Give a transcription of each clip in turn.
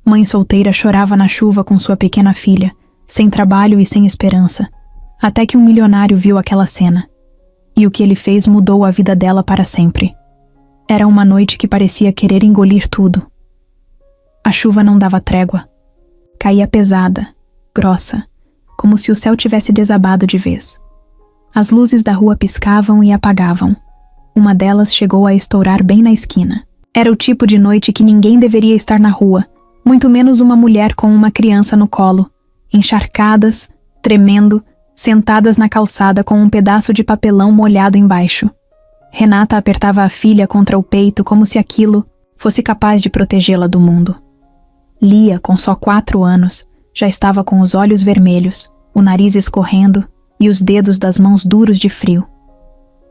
Mãe solteira chorava na chuva com sua pequena filha, sem trabalho e sem esperança, até que um milionário viu aquela cena. E o que ele fez mudou a vida dela para sempre. Era uma noite que parecia querer engolir tudo. A chuva não dava trégua. Caía pesada, grossa, como se o céu tivesse desabado de vez. As luzes da rua piscavam e apagavam. Uma delas chegou a estourar bem na esquina. Era o tipo de noite que ninguém deveria estar na rua, muito menos uma mulher com uma criança no colo, encharcadas, tremendo, sentadas na calçada com um pedaço de papelão molhado embaixo. Renata apertava a filha contra o peito como se aquilo fosse capaz de protegê-la do mundo. Lia, com só 4 anos, já estava com os olhos vermelhos, o nariz escorrendo e os dedos das mãos duros de frio.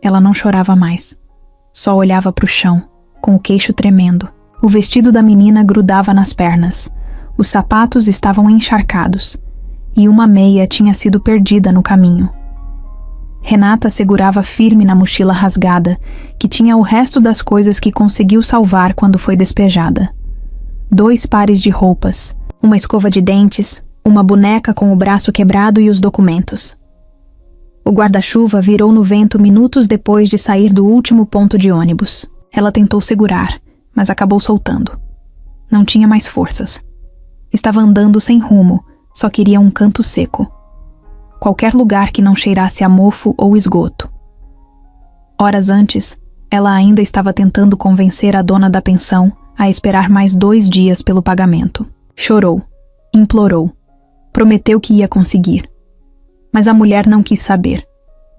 Ela não chorava mais. Só olhava para o chão, com o queixo tremendo. O vestido da menina grudava nas pernas. Os sapatos estavam encharcados. E uma meia tinha sido perdida no caminho. Renata segurava firme na mochila rasgada, que tinha o resto das coisas que conseguiu salvar quando foi despejada. 2 pares de roupas, uma escova de dentes, uma boneca com o braço quebrado e os documentos. O guarda-chuva virou no vento minutos depois de sair do último ponto de ônibus. Ela tentou segurar, mas acabou soltando. Não tinha mais forças. Estava andando sem rumo, só queria um canto seco. Qualquer lugar que não cheirasse a mofo ou esgoto. Horas antes, ela ainda estava tentando convencer a dona da pensão a esperar mais 2 dias pelo pagamento. Chorou, implorou, prometeu que ia conseguir. Mas a mulher não quis saber.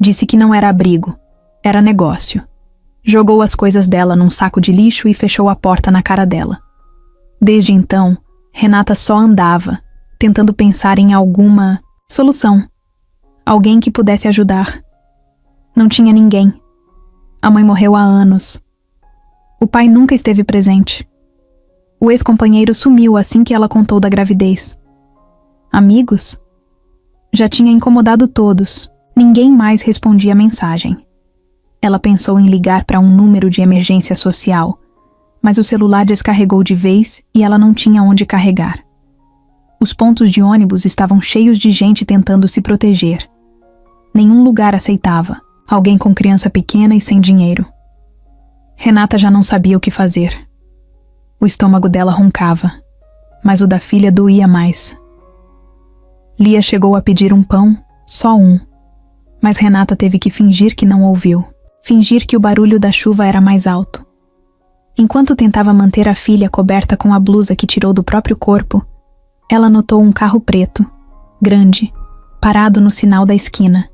Disse que não era abrigo, era negócio. Jogou as coisas dela num saco de lixo e fechou a porta na cara dela. Desde então, Renata só andava, tentando pensar em alguma solução. Alguém que pudesse ajudar. Não tinha ninguém. A mãe morreu há anos. O pai nunca esteve presente. O ex-companheiro sumiu assim que ela contou da gravidez. Amigos? Já tinha incomodado todos. Ninguém mais respondia a mensagem. Ela pensou em ligar para um número de emergência social, mas o celular descarregou de vez e ela não tinha onde carregar. Os pontos de ônibus estavam cheios de gente tentando se proteger. Nenhum lugar aceitava alguém com criança pequena e sem dinheiro. Renata já não sabia o que fazer. O estômago dela roncava, mas o da filha doía mais. Lia chegou a pedir um pão, só um, mas Renata teve que fingir que não ouviu. Fingir que o barulho da chuva era mais alto. Enquanto tentava manter a filha coberta com a blusa que tirou do próprio corpo, ela notou um carro preto, grande, parado no sinal da esquina.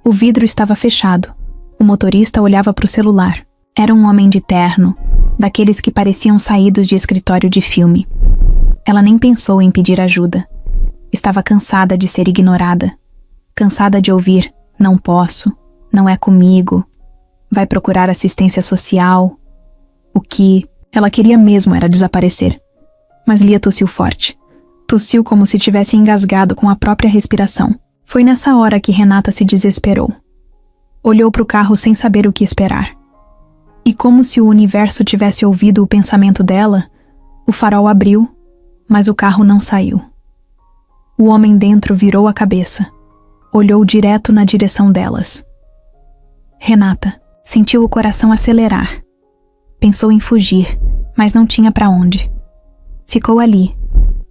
O vidro estava fechado. O motorista olhava para o celular. Era um homem de terno, daqueles que pareciam saídos de escritório de filme. Ela nem pensou em pedir ajuda. Estava cansada de ser ignorada. Cansada de ouvir, não posso, não é comigo. Vai procurar assistência social. O que ela queria mesmo era desaparecer. Mas Lia tossiu forte. Tossiu como se tivesse engasgado com a própria respiração. Foi nessa hora que Renata se desesperou. Olhou para o carro sem saber o que esperar. E como se o universo tivesse ouvido o pensamento dela, o farol abriu, mas o carro não saiu. O homem dentro virou a cabeça. Olhou direto na direção delas. Renata sentiu o coração acelerar. Pensou em fugir, mas não tinha para onde. Ficou ali,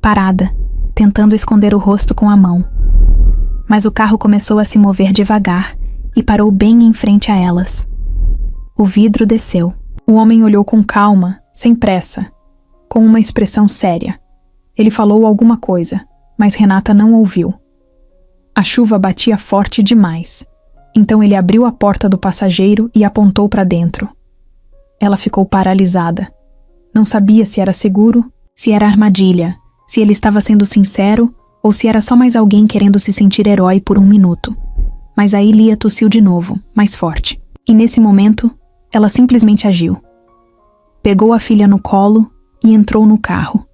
parada, tentando esconder o rosto com a mão. Mas o carro começou a se mover devagar e parou bem em frente a elas. O vidro desceu. O homem olhou com calma, sem pressa, com uma expressão séria. Ele falou alguma coisa, mas Renata não ouviu. A chuva batia forte demais. Então ele abriu a porta do passageiro e apontou para dentro. Ela ficou paralisada. Não sabia se era seguro, se era armadilha, se ele estava sendo sincero ou se era só mais alguém querendo se sentir herói por 1 minuto. Mas aí Lia tossiu de novo, mais forte. E nesse momento, ela simplesmente agiu. Pegou a filha no colo e entrou no carro.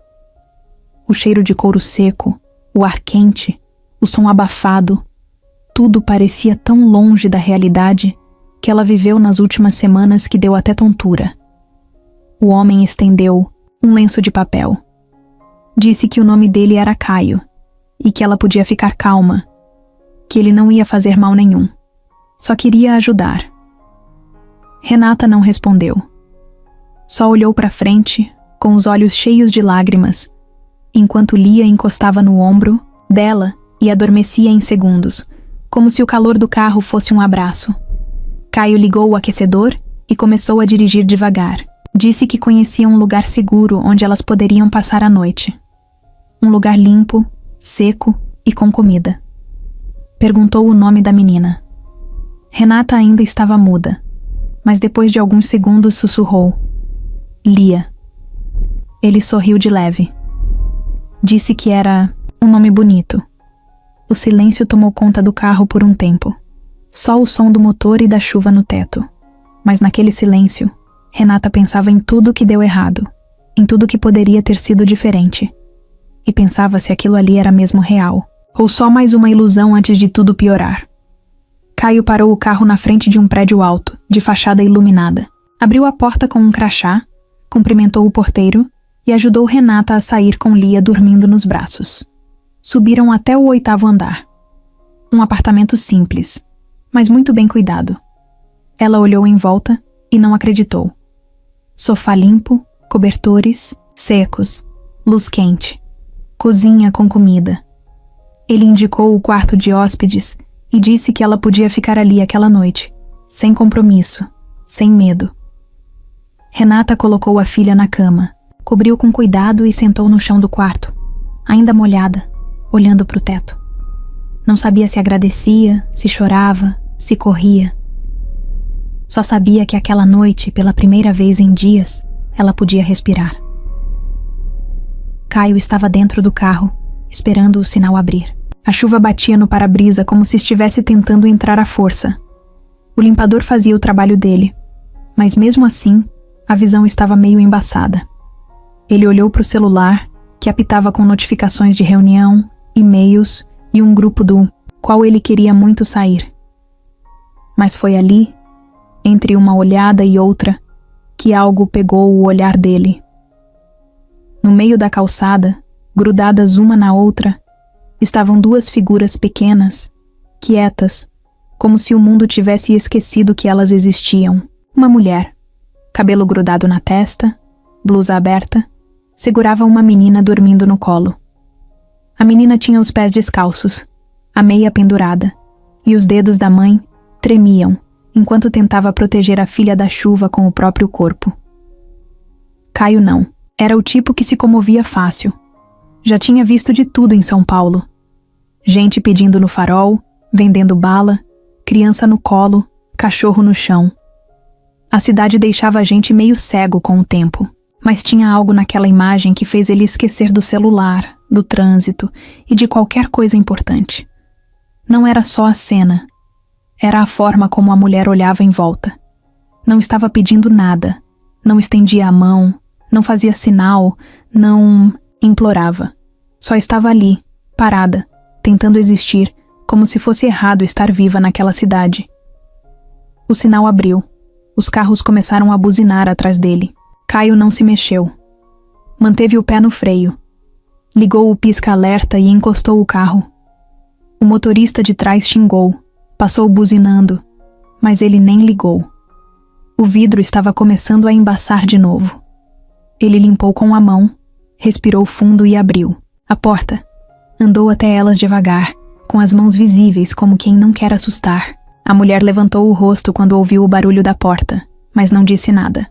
O cheiro de couro seco, o ar quente, o som abafado, tudo parecia tão longe da realidade que ela viveu nas últimas semanas que deu até tontura. O homem estendeu um lenço de papel. Disse que o nome dele era Caio e que ela podia ficar calma, que ele não ia fazer mal nenhum. Só queria ajudar. Renata não respondeu. Só olhou para frente, com os olhos cheios de lágrimas, enquanto Lia encostava no ombro dela e adormecia em segundos, como se o calor do carro fosse um abraço. Caio ligou o aquecedor e começou a dirigir devagar. Disse que conhecia um lugar seguro onde elas poderiam passar a noite. Um lugar limpo, seco e com comida. Perguntou o nome da menina. Renata ainda estava muda, mas depois de alguns segundos sussurrou: Lia. Ele sorriu de leve. Disse que era um nome bonito. O silêncio tomou conta do carro por um tempo. Só o som do motor e da chuva no teto. Mas naquele silêncio, Renata pensava em tudo que deu errado, em tudo que poderia ter sido diferente. E pensava se aquilo ali era mesmo real, ou só mais uma ilusão antes de tudo piorar. Caio parou o carro na frente de um prédio alto, de fachada iluminada. Abriu a porta com um crachá, cumprimentou o porteiro e ajudou Renata a sair com Lia dormindo nos braços. Subiram até o 8º andar. Um apartamento simples, mas muito bem cuidado. Ela olhou em volta e não acreditou. Sofá limpo, cobertores secos, luz quente, cozinha com comida. Ele indicou o quarto de hóspedes e disse que ela podia ficar ali aquela noite, sem compromisso, sem medo. Renata colocou a filha na cama, cobriu com cuidado e sentou no chão do quarto, ainda molhada, olhando para o teto. Não sabia se agradecia, se chorava, se corria. Só sabia que aquela noite, pela primeira vez em dias, ela podia respirar. Caio estava dentro do carro, esperando o sinal abrir. A chuva batia no para-brisa como se estivesse tentando entrar à força. O limpador fazia o trabalho dele, mas mesmo assim, a visão estava meio embaçada. Ele olhou para o celular, que apitava com notificações de reunião, e-mails e um grupo do qual ele queria muito sair. Mas foi ali, entre uma olhada e outra, que algo pegou o olhar dele. No meio da calçada, grudadas uma na outra, estavam duas figuras pequenas, quietas, como se o mundo tivesse esquecido que elas existiam. Uma mulher, cabelo grudado na testa, blusa aberta, segurava uma menina dormindo no colo. A menina tinha os pés descalços, a meia pendurada, e os dedos da mãe tremiam enquanto tentava proteger a filha da chuva com o próprio corpo. Caio não. Era o tipo que se comovia fácil. Já tinha visto de tudo em São Paulo. Gente pedindo no farol, vendendo bala, criança no colo, cachorro no chão. A cidade deixava a gente meio cego com o tempo, mas tinha algo naquela imagem que fez ele esquecer do celular, do trânsito e de qualquer coisa importante. Não era só a cena. Era a forma como a mulher olhava em volta. Não estava pedindo nada, não estendia a mão, não fazia sinal, não implorava. Só estava ali, parada, tentando existir, como se fosse errado estar viva naquela cidade. O sinal abriu. Os carros começaram a buzinar atrás dele. Caio não se mexeu. Manteve o pé no freio. Ligou o pisca-alerta e encostou o carro. O motorista de trás xingou. Passou buzinando, mas ele nem ligou. O vidro estava começando a embaçar de novo. Ele limpou com a mão, respirou fundo e abriu a porta. Andou até elas devagar, com as mãos visíveis como quem não quer assustar. A mulher levantou o rosto quando ouviu o barulho da porta, mas não disse nada.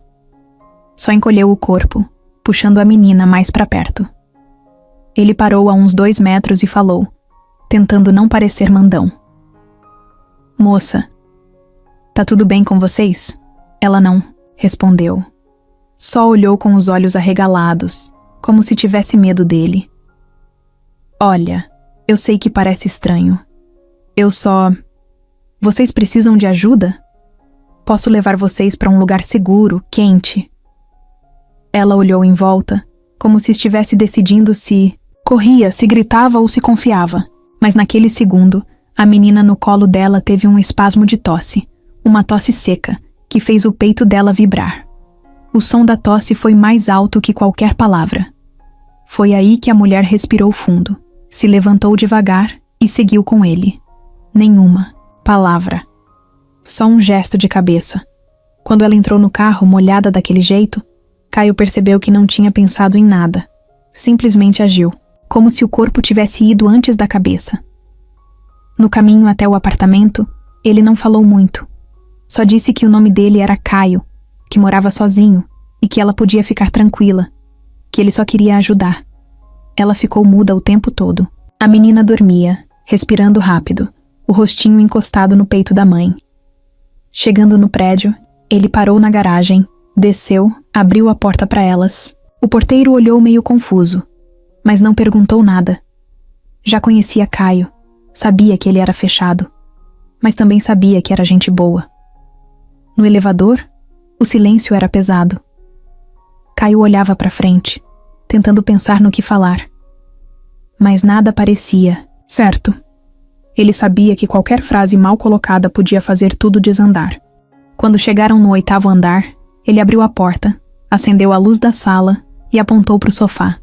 Só encolheu o corpo, puxando a menina mais para perto. Ele parou a uns 2 metros e falou, tentando não parecer mandão. Moça, tá tudo bem com vocês? Ela não respondeu. Só olhou com os olhos arregalados, como se tivesse medo dele. Olha, eu sei que parece estranho. Vocês precisam de ajuda? Posso levar vocês para um lugar seguro, quente. Ela olhou em volta, como se estivesse decidindo se corria, se gritava ou se confiava. Mas naquele segundo, a menina no colo dela teve um espasmo de tosse, uma tosse seca, que fez o peito dela vibrar. O som da tosse foi mais alto que qualquer palavra. Foi aí que a mulher respirou fundo, se levantou devagar e seguiu com ele. Nenhuma palavra. Só um gesto de cabeça. Quando ela entrou no carro, molhada daquele jeito, Caio percebeu que não tinha pensado em nada. Simplesmente agiu, como se o corpo tivesse ido antes da cabeça. No caminho até o apartamento, ele não falou muito. Só disse que o nome dele era Caio, que morava sozinho e que ela podia ficar tranquila, que ele só queria ajudar. Ela ficou muda o tempo todo. A menina dormia, respirando rápido, o rostinho encostado no peito da mãe. Chegando no prédio, ele parou na garagem, desceu, abriu a porta para elas. O porteiro olhou meio confuso, mas não perguntou nada. Já conhecia Caio, sabia que ele era fechado, mas também sabia que era gente boa. No elevador, o silêncio era pesado. Caio olhava para frente, tentando pensar no que falar. Mas nada parecia certo. Ele sabia que qualquer frase mal colocada podia fazer tudo desandar. Quando chegaram no 8º andar, ele abriu a porta, acendeu a luz da sala e apontou para o sofá.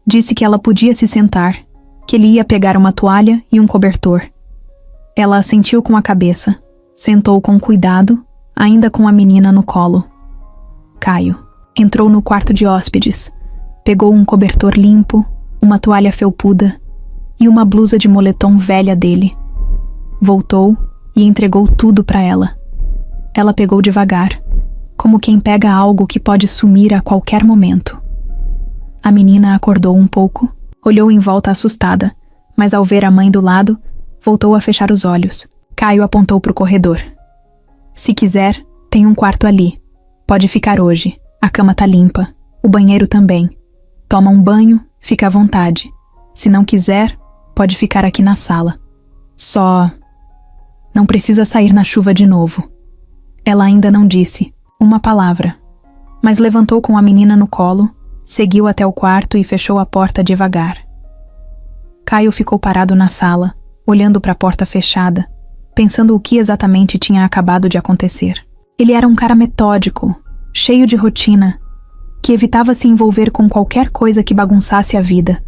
Disse que ela podia se sentar, que ele ia pegar uma toalha e um cobertor. Ela assentiu com a cabeça, sentou com cuidado, ainda com a menina no colo. Caio entrou no quarto de hóspedes, pegou um cobertor limpo, uma toalha felpuda e uma blusa de moletom velha dele. Voltou e entregou tudo para ela. Ela pegou devagar, como quem pega algo que pode sumir a qualquer momento. A menina acordou um pouco, olhou em volta assustada, mas ao ver a mãe do lado, voltou a fechar os olhos. Caio apontou para o corredor. Se quiser, tem um quarto ali. Pode ficar hoje. A cama tá limpa. O banheiro também. Toma um banho, fica à vontade. Se não quiser, pode ficar aqui na sala. Só... não precisa sair na chuva de novo. Ela ainda não disse uma palavra, mas levantou com a menina no colo, seguiu até o quarto e fechou a porta devagar. Caio ficou parado na sala, olhando para a porta fechada, pensando o que exatamente tinha acabado de acontecer. Ele era um cara metódico, cheio de rotina, que evitava se envolver com qualquer coisa que bagunçasse a vida.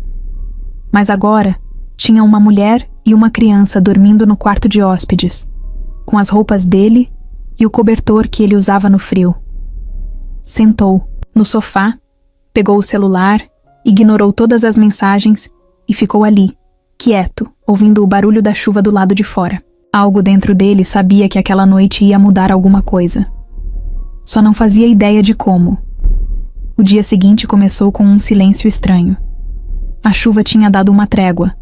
Mas agora, tinha uma mulher e uma criança dormindo no quarto de hóspedes, com as roupas dele e o cobertor que ele usava no frio. Sentou no sofá, pegou o celular, ignorou todas as mensagens e ficou ali, quieto, ouvindo o barulho da chuva do lado de fora. Algo dentro dele sabia que aquela noite ia mudar alguma coisa. Só não fazia ideia de como. O dia seguinte começou com um silêncio estranho. A chuva tinha dado uma trégua,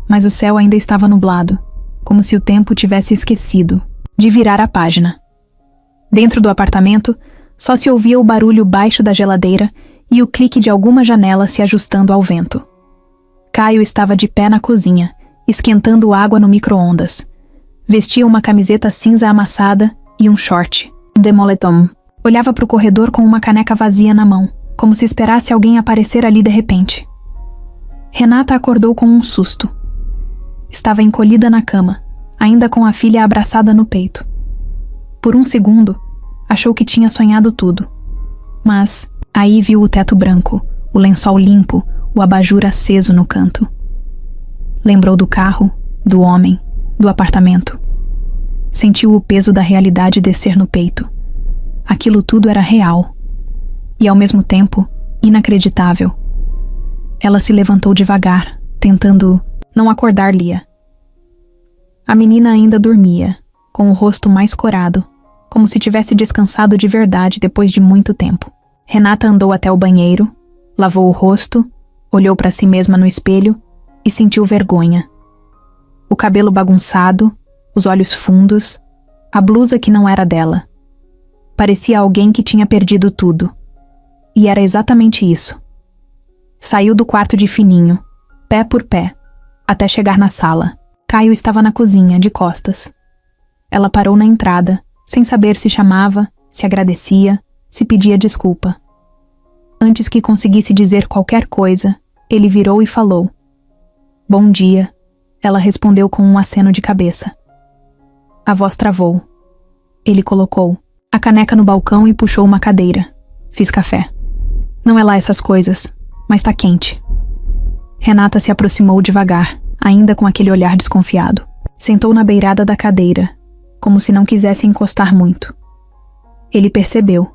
mas o céu ainda estava nublado, como se o tempo tivesse esquecido de virar a página. Dentro do apartamento, só se ouvia o barulho baixo da geladeira e o clique de alguma janela se ajustando ao vento. Caio estava de pé na cozinha, esquentando água no micro-ondas. Vestia uma camiseta cinza amassada e um short de moletom. Olhava para o corredor com uma caneca vazia na mão, como se esperasse alguém aparecer ali de repente. Renata acordou com um susto. Estava encolhida na cama, ainda com a filha abraçada no peito. Por um segundo, achou que tinha sonhado tudo. Mas aí viu o teto branco, o lençol limpo, o abajur aceso no canto. Lembrou do carro, do homem, do apartamento. Sentiu o peso da realidade descer no peito. Aquilo tudo era real. E ao mesmo tempo, inacreditável. Ela se levantou devagar, tentando não acordar Lia. A menina ainda dormia, com o rosto mais corado, como se tivesse descansado de verdade depois de muito tempo. Renata andou até o banheiro, lavou o rosto, olhou para si mesma no espelho e sentiu vergonha. O cabelo bagunçado, os olhos fundos, a blusa que não era dela. Parecia alguém que tinha perdido tudo. E era exatamente isso. Saiu do quarto de fininho, pé por pé, até chegar na sala. Caio estava na cozinha, de costas. Ela parou na entrada, sem saber se chamava, se agradecia, se pedia desculpa. Antes que conseguisse dizer qualquer coisa, ele virou e falou. Bom dia. Ela respondeu com um aceno de cabeça. A voz travou. Ele colocou a caneca no balcão e puxou uma cadeira. Fiz café. Não é lá essas coisas, mas tá quente. Renata se aproximou devagar, ainda com aquele olhar desconfiado. Sentou na beirada da cadeira, como se não quisesse encostar muito. Ele percebeu,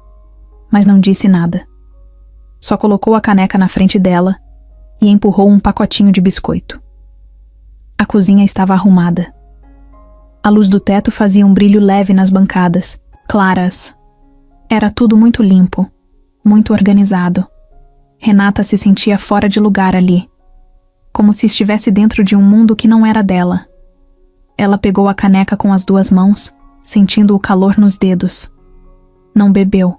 mas não disse nada. Só colocou a caneca na frente dela e empurrou um pacotinho de biscoito. A cozinha estava arrumada. A luz do teto fazia um brilho leve nas bancadas, claras. Era tudo muito limpo, muito organizado. Renata se sentia fora de lugar ali, como se estivesse dentro de um mundo que não era dela. Ela pegou a caneca com as 2 mãos, sentindo o calor nos dedos. Não bebeu.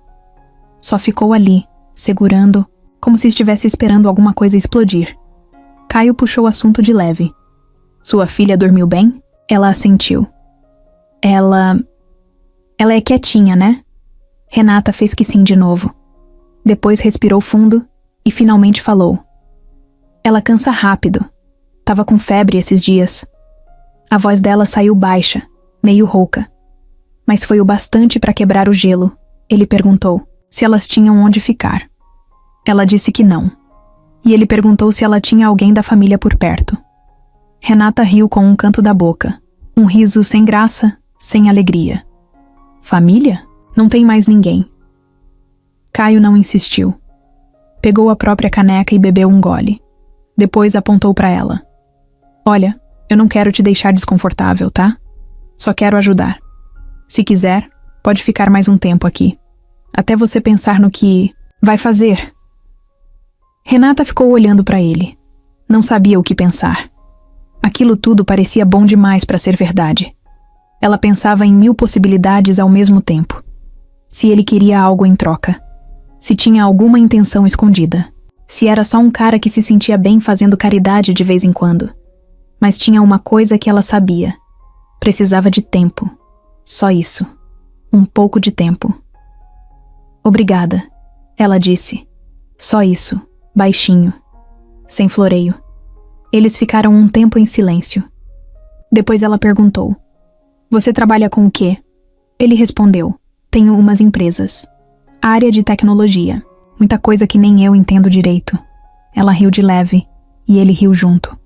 Só ficou ali, segurando, como se estivesse esperando alguma coisa explodir. Caio puxou o assunto de leve. Sua filha dormiu bem? Ela assentiu. Ela é quietinha, né? Renata fez que sim de novo. Depois respirou fundo e finalmente falou. Ela cansa rápido. Tava com febre esses dias. A voz dela saiu baixa, meio rouca. Mas foi o bastante para quebrar o gelo. Ele perguntou se elas tinham onde ficar. Ela disse que não. E ele perguntou se ela tinha alguém da família por perto. Renata riu com um canto da boca. Um riso sem graça, sem alegria. Família? Não tem mais ninguém. Caio não insistiu. Pegou a própria caneca e bebeu um gole. Depois apontou para ela. Olha, eu não quero te deixar desconfortável, tá? Só quero ajudar. Se quiser, pode ficar mais um tempo aqui. Até você pensar no que vai fazer. Renata ficou olhando para ele. Não sabia o que pensar. Aquilo tudo parecia bom demais para ser verdade. Ela pensava em 1000 possibilidades ao mesmo tempo. Se ele queria algo em troca. Se tinha alguma intenção escondida. Se era só um cara que se sentia bem fazendo caridade de vez em quando. Mas tinha uma coisa que ela sabia. Precisava de tempo. Só isso. Um pouco de tempo. Obrigada, ela disse. Só isso, baixinho. Sem floreio. Eles ficaram um tempo em silêncio. Depois ela perguntou. Você trabalha com o quê? Ele respondeu. Tenho umas empresas. Área de tecnologia. Muita coisa que nem eu entendo direito. Ela riu de leve, e ele riu junto.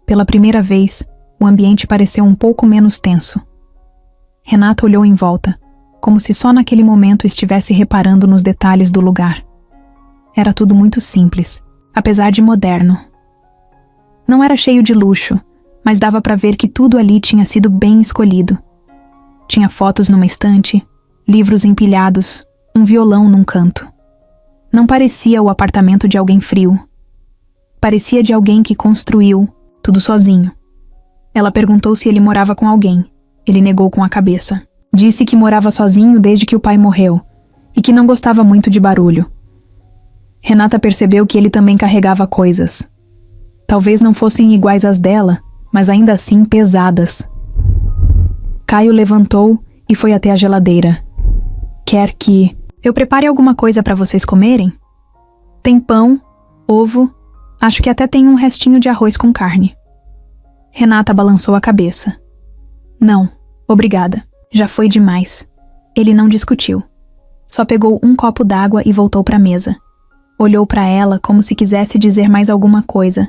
Pela primeira vez, o ambiente pareceu um pouco menos tenso. Renata olhou em volta, como se só naquele momento estivesse reparando nos detalhes do lugar. Era tudo muito simples, apesar de moderno. Não era cheio de luxo, mas dava para ver que tudo ali tinha sido bem escolhido. Tinha fotos numa estante, livros empilhados, um violão num canto. Não parecia o apartamento de alguém frio. Parecia de alguém que construiu tudo sozinho. Ela perguntou se ele morava com alguém. Ele negou com a cabeça. Disse que morava sozinho desde que o pai morreu e que não gostava muito de barulho. Renata percebeu que ele também carregava coisas. Talvez não fossem iguais às dela, mas ainda assim pesadas. Caio levantou e foi até a geladeira. Quer que eu prepare alguma coisa para vocês comerem? Tem pão, ovo, acho que até tem um restinho de arroz com carne. Renata balançou a cabeça. Não, obrigada. Já foi demais. Ele não discutiu. Só pegou um copo d'água e voltou para a mesa. Olhou para ela como se quisesse dizer mais alguma coisa,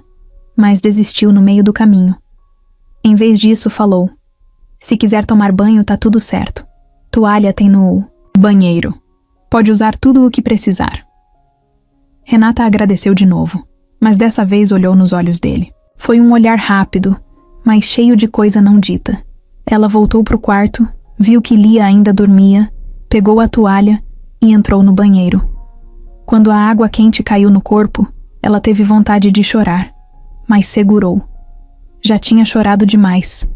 mas desistiu no meio do caminho. Em vez disso, falou. Se quiser tomar banho, tá tudo certo. Toalha tem no banheiro. Pode usar tudo o que precisar. Renata agradeceu de novo, mas dessa vez olhou nos olhos dele. Foi um olhar rápido, mas cheio de coisa não dita. Ela voltou pro quarto, viu que Lia ainda dormia, pegou a toalha e entrou no banheiro. Quando a água quente caiu no corpo, ela teve vontade de chorar, mas segurou. Já tinha chorado demais.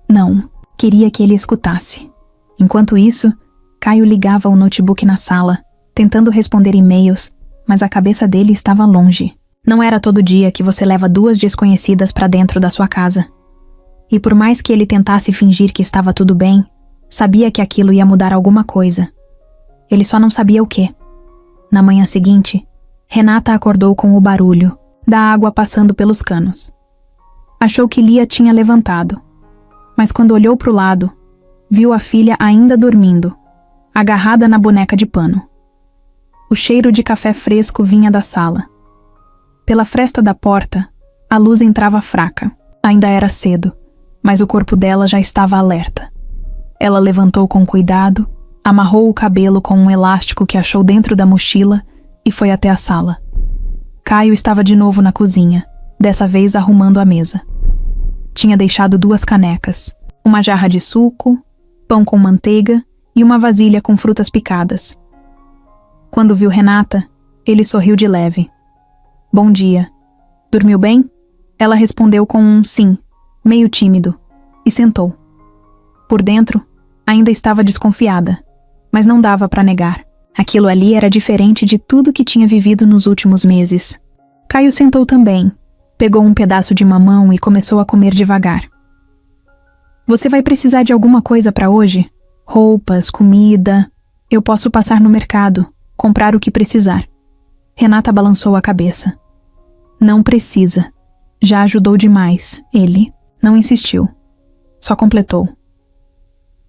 Não, queria que ele escutasse. Enquanto isso, Caio ligava o notebook na sala, tentando responder e-mails, mas a cabeça dele estava longe. Não era todo dia que você leva 2 desconhecidas para dentro da sua casa. E por mais que ele tentasse fingir que estava tudo bem, sabia que aquilo ia mudar alguma coisa. Ele só não sabia o quê. Na manhã seguinte, Renata acordou com o barulho da água passando pelos canos. Achou que Lia tinha levantado, mas quando olhou para o lado, viu a filha ainda dormindo, agarrada na boneca de pano. O cheiro de café fresco vinha da sala. Pela fresta da porta, A luz entrava fraca. Ainda era cedo, mas o corpo dela já estava alerta. Ela levantou com cuidado, amarrou o cabelo com um elástico que achou dentro da mochila e foi até a sala. Caio estava de novo na cozinha, dessa vez arrumando a mesa. Tinha deixado 2 canecas, uma jarra de suco, pão com manteiga e uma vasilha com frutas picadas. Quando viu Renata, ele sorriu de leve. Bom dia. Dormiu bem? Ela respondeu com um sim, meio tímido, e sentou. Por dentro, ainda estava desconfiada, mas não dava para negar. Aquilo ali era diferente de tudo que tinha vivido nos últimos meses. Caio sentou também, pegou um pedaço de mamão e começou a comer devagar. Você vai precisar de alguma coisa para hoje? Roupas, comida... Eu posso passar no mercado, comprar o que precisar. Renata balançou a cabeça. Não precisa. Já ajudou demais, ele. Não insistiu. Só completou.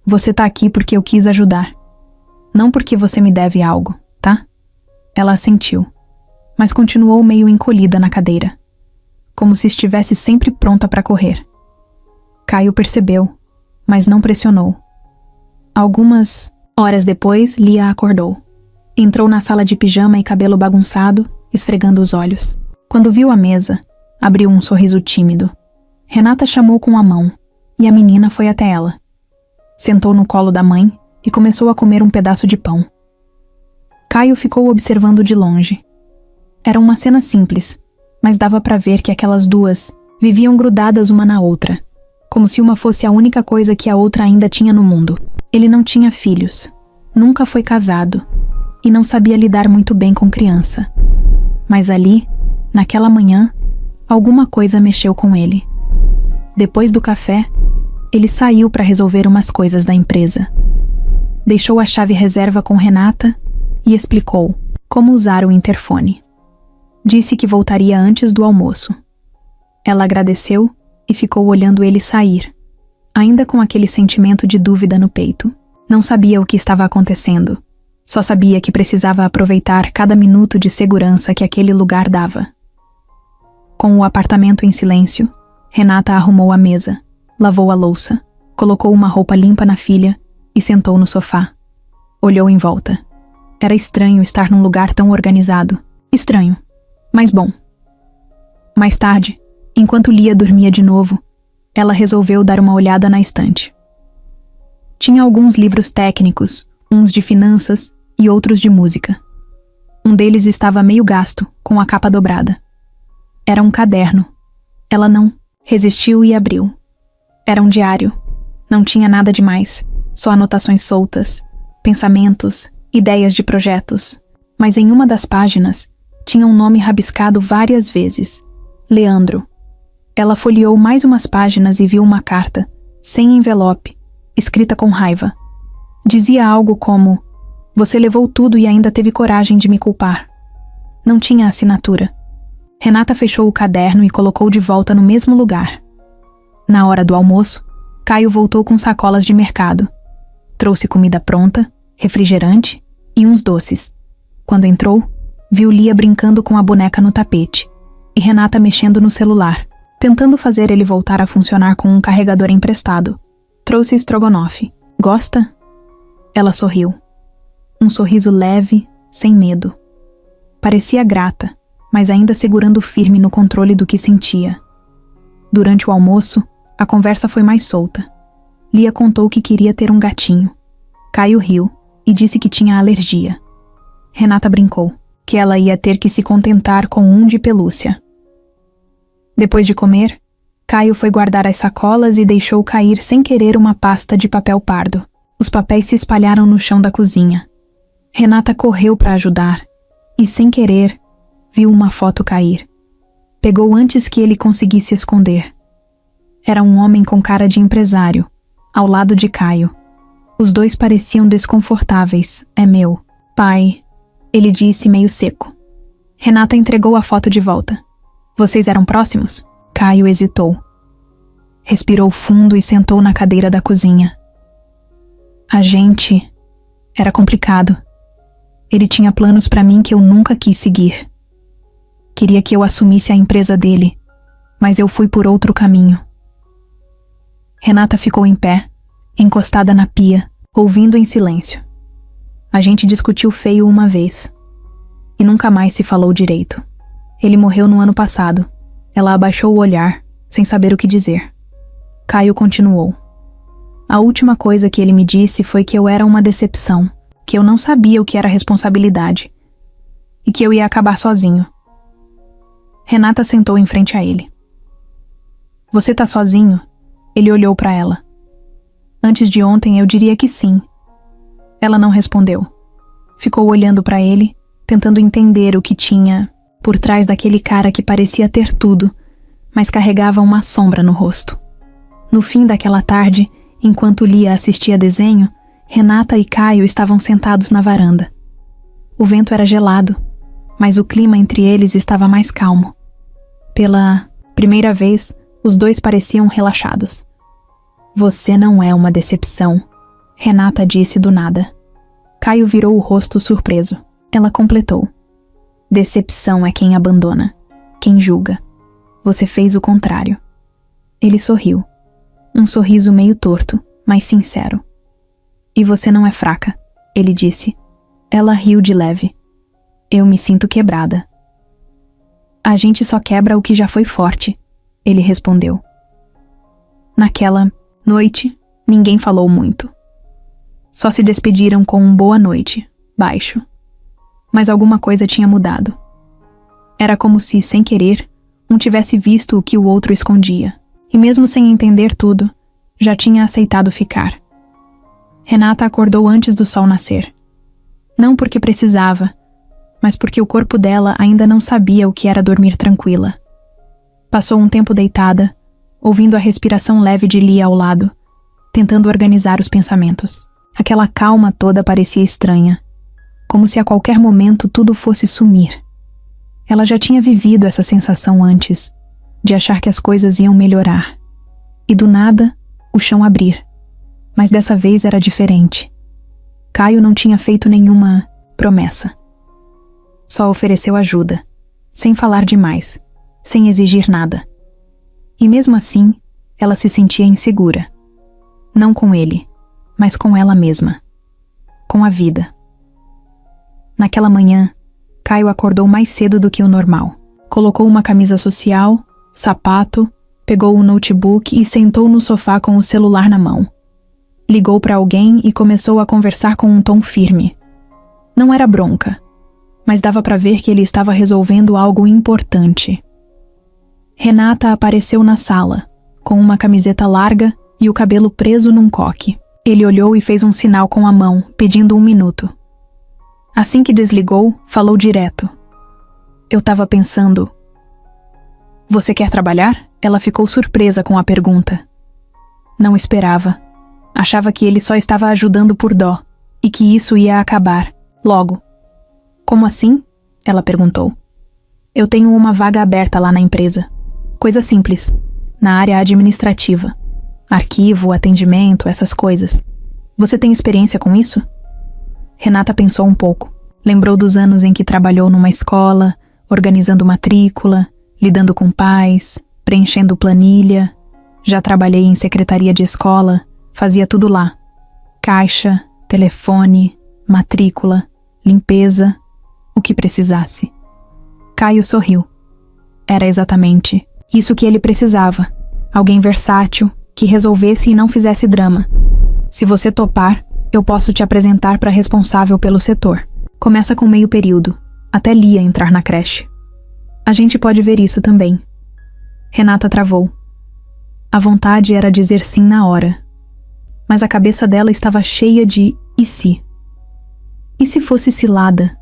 Você tá aqui porque eu quis ajudar. Não porque você me deve algo, tá? Ela assentiu, mas continuou meio encolhida na cadeira, como se estivesse sempre pronta para correr. Caio percebeu, mas não pressionou. Algumas horas depois, Lia acordou. Entrou na sala de pijama e cabelo bagunçado, esfregando os olhos. Quando viu a mesa, abriu um sorriso tímido. Renata chamou com a mão, e a menina foi até ela. Sentou no colo da mãe e começou a comer um pedaço de pão. Caio ficou observando de longe. Era uma cena simples, mas dava para ver que aquelas duas viviam grudadas uma na outra, como se uma fosse a única coisa que a outra ainda tinha no mundo. Ele não tinha filhos, nunca foi casado e não sabia lidar muito bem com criança. Mas ali, naquela manhã, alguma coisa mexeu com ele. Depois do café, ele saiu para resolver umas coisas da empresa. Deixou a chave reserva com Renata e explicou como usar o interfone. Disse que voltaria antes do almoço. Ela agradeceu e ficou olhando ele sair, ainda com aquele sentimento de dúvida no peito. Não sabia o que estava acontecendo, só sabia que precisava aproveitar cada minuto de segurança que aquele lugar dava. Com o apartamento em silêncio, Renata arrumou a mesa, lavou a louça, colocou uma roupa limpa na filha e sentou no sofá. Olhou em volta. Era estranho estar num lugar tão organizado. Estranho, mas bom. Mais tarde, enquanto Lia dormia de novo, ela resolveu dar uma olhada na estante. Tinha alguns livros técnicos, uns de finanças e outros de música. Um deles estava meio gasto, com a capa dobrada. Era um caderno. Ela não resistiu e abriu. Era um diário. Não tinha nada demais, só anotações soltas, pensamentos, ideias de projetos. Mas em uma das páginas, tinha um nome rabiscado várias vezes. Leandro. Ela folheou mais umas páginas e viu uma carta, sem envelope, escrita com raiva. Dizia algo como: você levou tudo e ainda teve coragem de me culpar. Não tinha assinatura. Renata fechou o caderno e colocou de volta no mesmo lugar. Na hora do almoço, Caio voltou com sacolas de mercado. Trouxe comida pronta, refrigerante e uns doces. Quando entrou, viu Lia brincando com a boneca no tapete e Renata mexendo no celular, tentando fazer ele voltar a funcionar com um carregador emprestado. Trouxe estrogonofe. Gosta? Ela sorriu. Um sorriso leve, sem medo. Parecia grata, mas ainda segurando firme no controle do que sentia. Durante o almoço, a conversa foi mais solta. Lia contou que queria ter um gatinho. Caio riu e disse que tinha alergia. Renata brincou que ela ia ter que se contentar com um de pelúcia. Depois de comer, Caio foi guardar as sacolas e deixou cair sem querer uma pasta de papel pardo. Os papéis se espalharam no chão da cozinha. Renata correu para ajudar e, sem querer, viu uma foto cair. Pegou antes que ele conseguisse esconder. Era um homem com cara de empresário, ao lado de Caio. Os dois pareciam desconfortáveis. É meu pai, ele disse meio seco. Renata entregou a foto de volta. Vocês eram próximos? Caio hesitou. Respirou fundo e sentou na cadeira da cozinha. A gente... Era complicado. Ele tinha planos para mim que eu nunca quis seguir. Queria que eu assumisse a empresa dele, mas eu fui por outro caminho. Renata ficou em pé, encostada na pia, ouvindo em silêncio. A gente discutiu feio uma vez. E nunca mais se falou direito. Ele morreu no ano passado. Ela abaixou o olhar, sem saber o que dizer. Caio continuou. A última coisa que ele me disse foi que eu era uma decepção, que eu não sabia o que era responsabilidade e que eu ia acabar sozinho. Renata sentou em frente a ele. Você tá sozinho? Ele olhou para ela. Antes de ontem eu diria que sim. Ela não respondeu. Ficou olhando para ele, tentando entender o que tinha por trás daquele cara que parecia ter tudo, mas carregava uma sombra no rosto. No fim daquela tarde, enquanto Lia assistia desenho, Renata e Caio estavam sentados na varanda. O vento era gelado, mas o clima entre eles estava mais calmo. Pela primeira vez, os dois pareciam relaxados. Você não é uma decepção, Renata disse do nada. Caio virou o rosto surpreso. Ela completou. Decepção é quem abandona, quem julga. Você fez o contrário. Ele sorriu. Um sorriso meio torto, mas sincero. E você não é fraca, ele disse. Ela riu de leve. Eu me sinto quebrada. A gente só quebra o que já foi forte, ele respondeu. Naquela noite, ninguém falou muito. Só se despediram com um boa noite, baixo. Mas alguma coisa tinha mudado. Era como se, sem querer, um tivesse visto o que o outro escondia. E mesmo sem entender tudo, já tinha aceitado ficar. Renata acordou antes do sol nascer. Não porque precisava, mas porque o corpo dela ainda não sabia o que era dormir tranquila. Passou um tempo deitada, ouvindo a respiração leve de Lia ao lado, tentando organizar os pensamentos. Aquela calma toda parecia estranha, como se a qualquer momento tudo fosse sumir. Ela já tinha vivido essa sensação antes, de achar que as coisas iam melhorar. E do nada, o chão abrir. Mas dessa vez era diferente. Caio não tinha feito nenhuma promessa. Só ofereceu ajuda, sem falar demais, sem exigir nada. E mesmo assim, ela se sentia insegura. Não com ele, mas com ela mesma. Com a vida. Naquela manhã, Caio acordou mais cedo do que o normal. Colocou uma camisa social, sapato, pegou o notebook e sentou no sofá com o celular na mão. Ligou para alguém e começou a conversar com um tom firme. Não era bronca, mas dava para ver que ele estava resolvendo algo importante. Renata apareceu na sala, com uma camiseta larga e o cabelo preso num coque. Ele olhou e fez um sinal com a mão, pedindo 1 minuto. Assim que desligou, falou direto. Eu estava pensando... Você quer trabalhar? Ela ficou surpresa com a pergunta. Não esperava. Achava que ele só estava ajudando por dó, e que isso ia acabar, logo. Como assim? Ela perguntou. Eu tenho uma vaga aberta lá na empresa. Coisa simples, na área administrativa. Arquivo, atendimento, essas coisas. Você tem experiência com isso? Renata pensou um pouco. Lembrou dos anos em que trabalhou numa escola, organizando matrícula, lidando com pais, preenchendo planilha. Já trabalhei em secretaria de escola, fazia tudo lá. Caixa, telefone, matrícula, limpeza, o que precisasse. Caio sorriu. Era exatamente isso que ele precisava. Alguém versátil, que resolvesse e não fizesse drama. Se você topar, eu posso te apresentar para responsável pelo setor. Começa com meio período, até Lia entrar na creche. A gente pode ver isso também. Renata travou. A vontade era dizer sim na hora. Mas a cabeça dela estava cheia de e se? E se fosse cilada?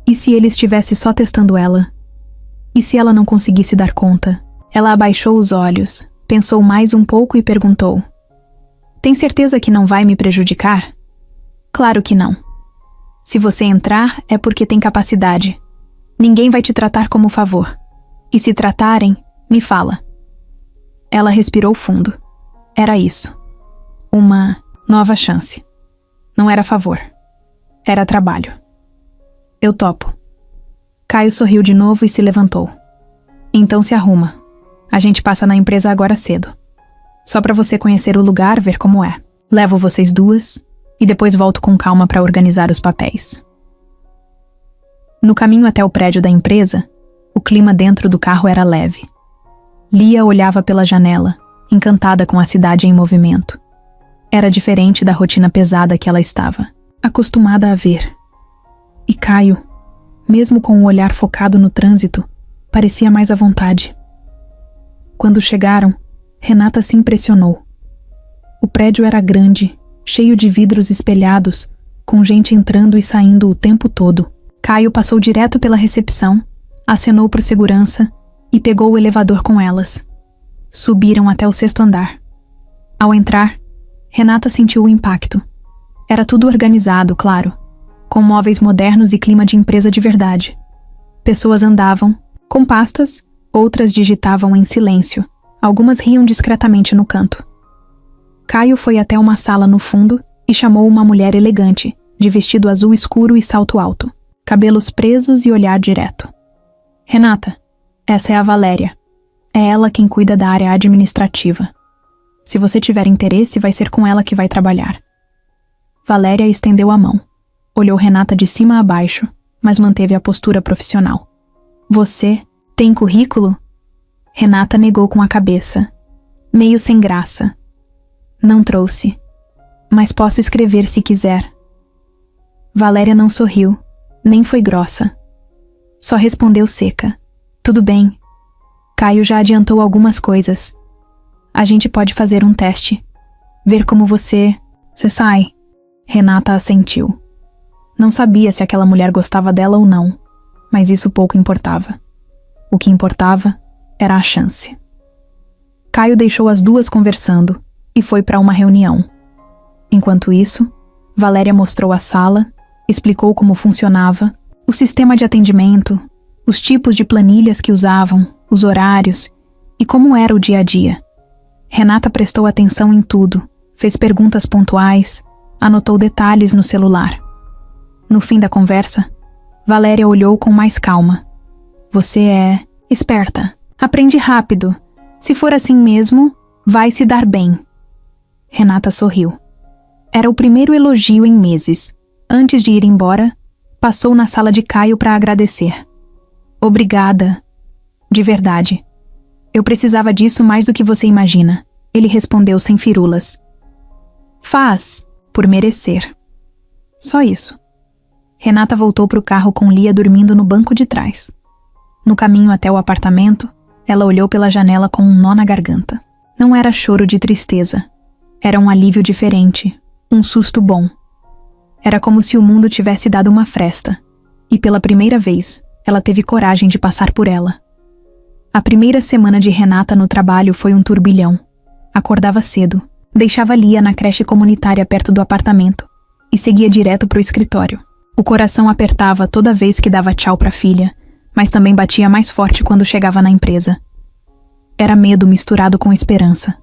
E se ele estivesse só testando ela? E se ela não conseguisse dar conta? Ela abaixou os olhos, pensou mais um pouco e perguntou. Tem certeza que não vai me prejudicar? Claro que não. Se você entrar, é porque tem capacidade. Ninguém vai te tratar como favor. E se tratarem, me fala. Ela respirou fundo. Era isso. Uma nova chance. Não era favor. Era trabalho. Eu topo. Caio sorriu de novo e se levantou. Então se arruma. A gente passa na empresa agora cedo. Só pra você conhecer o lugar, ver como é. Levo vocês duas e depois volto com calma pra organizar os papéis. No caminho até o prédio da empresa, o clima dentro do carro era leve. Lia olhava pela janela, encantada com a cidade em movimento. Era diferente da rotina pesada que ela estava, acostumada a ver. E Caio, mesmo com o olhar focado no trânsito, parecia mais à vontade. Quando chegaram, Renata se impressionou. O prédio era grande, cheio de vidros espelhados, com gente entrando e saindo o tempo todo. Caio passou direto pela recepção, acenou para o segurança e pegou o elevador com elas. Subiram até o 6º andar. Ao entrar, Renata sentiu o impacto. Era tudo organizado, claro, com móveis modernos e clima de empresa de verdade. Pessoas andavam, com pastas, outras digitavam em silêncio. Algumas riam discretamente no canto. Caio foi até uma sala no fundo e chamou uma mulher elegante, de vestido azul escuro e salto alto, cabelos presos e olhar direto. Renata, essa é a Valéria. É ela quem cuida da área administrativa. Se você tiver interesse, vai ser com ela que vai trabalhar. Valéria estendeu a mão. Olhou Renata de cima a baixo, mas manteve a postura profissional. Você tem currículo? Renata negou com a cabeça, meio sem graça. Não trouxe, mas posso escrever se quiser. Valéria não sorriu, nem foi grossa. Só respondeu seca. Tudo bem. Caio já adiantou algumas coisas. A gente pode fazer um teste. Ver como você sai. Renata assentiu. Não sabia se aquela mulher gostava dela ou não, mas isso pouco importava. O que importava era a chance. Caio deixou as duas conversando e foi para uma reunião. Enquanto isso, Valéria mostrou a sala, explicou como funcionava, o sistema de atendimento, os tipos de planilhas que usavam, os horários e como era o dia a dia. Renata prestou atenção em tudo, fez perguntas pontuais, anotou detalhes no celular. No fim da conversa, Valéria olhou com mais calma. Você é esperta, aprende rápido. Se for assim mesmo, vai se dar bem. Renata sorriu. Era o primeiro elogio em meses. Antes de ir embora, passou na sala de Caio para agradecer. Obrigada. De verdade. Eu precisava disso mais do que você imagina. Ele respondeu sem firulas. Faz, por merecer. Só isso. Renata voltou para o carro com Lia dormindo no banco de trás. No caminho até o apartamento, ela olhou pela janela com um nó na garganta. Não era choro de tristeza. Era um alívio diferente, um susto bom. Era como se o mundo tivesse dado uma fresta, e pela primeira vez, ela teve coragem de passar por ela. A primeira semana de Renata no trabalho foi um turbilhão. Acordava cedo, deixava Lia na creche comunitária perto do apartamento e seguia direto para o escritório. O coração apertava toda vez que dava tchau para a filha, mas também batia mais forte quando chegava na empresa. Era medo misturado com esperança.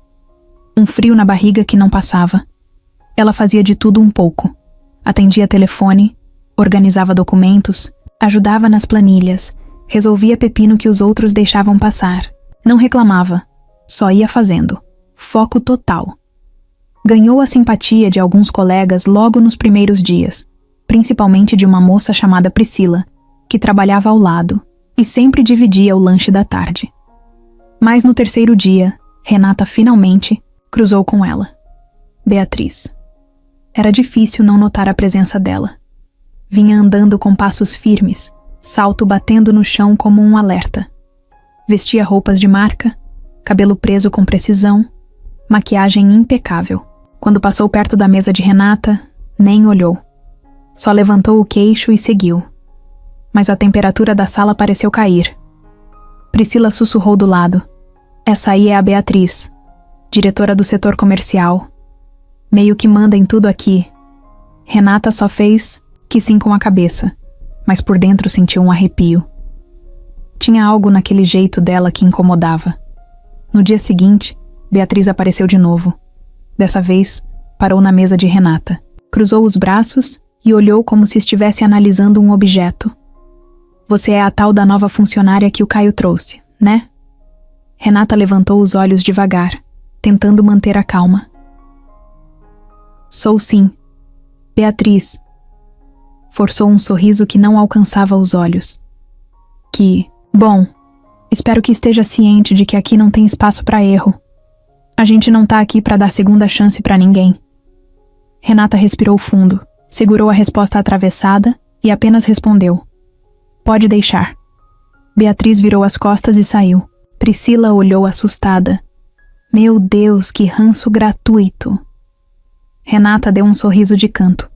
Um frio na barriga que não passava. Ela fazia de tudo um pouco. Atendia telefone, organizava documentos, ajudava nas planilhas, resolvia pepino que os outros deixavam passar. Não reclamava, só ia fazendo. Foco total. Ganhou a simpatia de alguns colegas logo nos primeiros dias, principalmente de uma moça chamada Priscila, que trabalhava ao lado e sempre dividia o lanche da tarde. Mas no terceiro dia, Renata finalmente cruzou com ela. Beatriz. Era difícil não notar a presença dela. Vinha andando com passos firmes, salto batendo no chão como um alerta. Vestia roupas de marca, cabelo preso com precisão, maquiagem impecável. Quando passou perto da mesa de Renata, nem olhou. Só levantou o queixo e seguiu. Mas a temperatura da sala pareceu cair. Priscila sussurrou do lado. Essa aí é a Beatriz, diretora do setor comercial. Meio que manda em tudo aqui. Renata só fez que sim com a cabeça, mas por dentro sentiu um arrepio. Tinha algo naquele jeito dela que incomodava. No dia seguinte, Beatriz apareceu de novo. Dessa vez, parou na mesa de Renata, cruzou os braços e olhou como se estivesse analisando um objeto. Você é a tal da nova funcionária que o Caio trouxe, né? Renata levantou os olhos devagar, tentando manter a calma. Sou sim. Beatriz. Forçou um sorriso que não alcançava os olhos. Bom, espero que esteja ciente de que aqui não tem espaço para erro. A gente não tá aqui para dar segunda chance para ninguém. Renata respirou fundo, segurou a resposta atravessada e apenas respondeu. Pode deixar. Beatriz virou as costas e saiu. Priscila olhou assustada. Meu Deus, que ranço gratuito. Renata deu um sorriso de canto.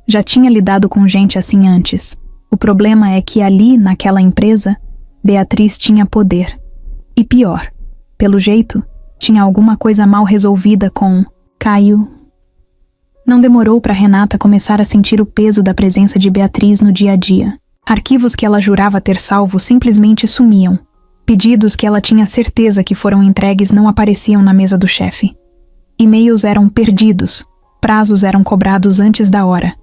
Já tinha lidado com gente assim antes. O problema é que ali, naquela empresa, Beatriz tinha poder. E pior, pelo jeito, tinha alguma coisa mal resolvida com Caio. Não demorou para Renata começar a sentir o peso da presença de Beatriz no dia a dia. Arquivos que ela jurava ter salvo simplesmente sumiam. Pedidos que ela tinha certeza que foram entregues não apareciam na mesa do chefe. E-mails eram perdidos. Prazos eram cobrados antes da hora.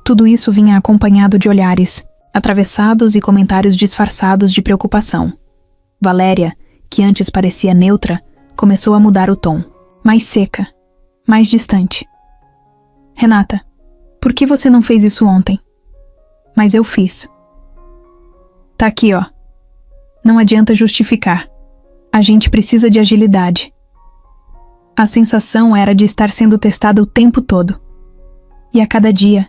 Tudo isso vinha acompanhado de olhares, atravessados e comentários disfarçados de preocupação. Valéria, que antes parecia neutra, começou a mudar o tom. Mais seca, mais distante. Renata, por que você não fez isso ontem? Mas eu fiz. Tá aqui, ó. Não adianta justificar. A gente precisa de agilidade. A sensação era de estar sendo testada o tempo todo. E a cada dia,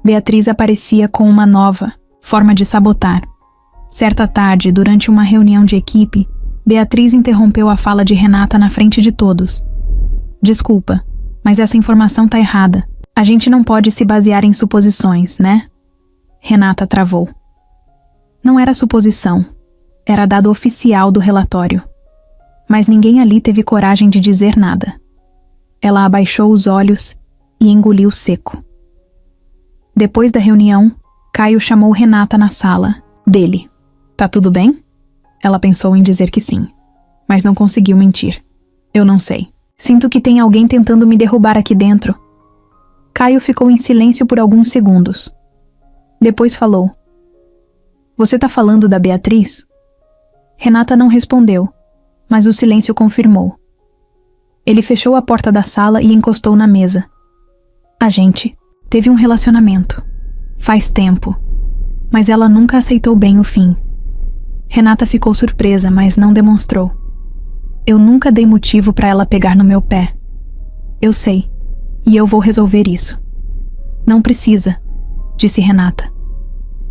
Beatriz aparecia com uma nova forma de sabotar. Certa tarde, durante uma reunião de equipe, Beatriz interrompeu a fala de Renata na frente de todos. Desculpa, mas essa informação tá errada. A gente não pode se basear em suposições, né? Renata travou. Não era suposição. Era dado oficial do relatório. Mas ninguém ali teve coragem de dizer nada. Ela abaixou os olhos e engoliu seco. Depois da reunião, Caio chamou Renata na sala dele. Tá tudo bem? Ela pensou em dizer que sim, mas não conseguiu mentir. Eu não sei. Sinto que tem alguém tentando me derrubar aqui dentro. Caio ficou em silêncio por alguns segundos. Depois falou. Você tá falando da Beatriz? Renata não respondeu, mas o silêncio confirmou. Ele fechou a porta da sala e encostou na mesa. A gente teve um relacionamento. Faz tempo. Mas ela nunca aceitou bem o fim. Renata ficou surpresa, mas não demonstrou. Eu nunca dei motivo para ela pegar no meu pé. Eu sei, e eu vou resolver isso. Não precisa, disse Renata.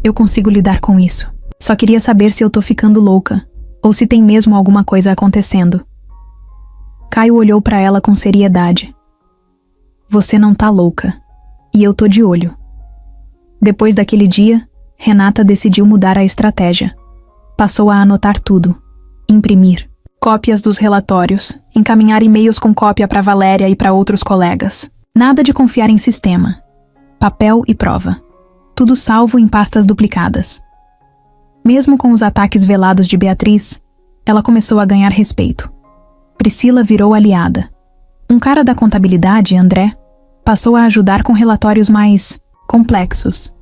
Eu consigo lidar com isso. Só queria saber se eu tô ficando louca, ou se tem mesmo alguma coisa acontecendo. Caio olhou para ela com seriedade. Você não tá louca, e eu tô de olho. Depois daquele dia, Renata decidiu mudar a estratégia. Passou a anotar tudo, imprimir cópias dos relatórios, encaminhar e-mails com cópia para Valéria e para outros colegas. Nada de confiar em sistema. Papel e prova. Tudo salvo em pastas duplicadas. Mesmo com os ataques velados de Beatriz, ela começou a ganhar respeito. Priscila virou aliada. Um cara da contabilidade, André, passou a ajudar com relatórios mais complexos.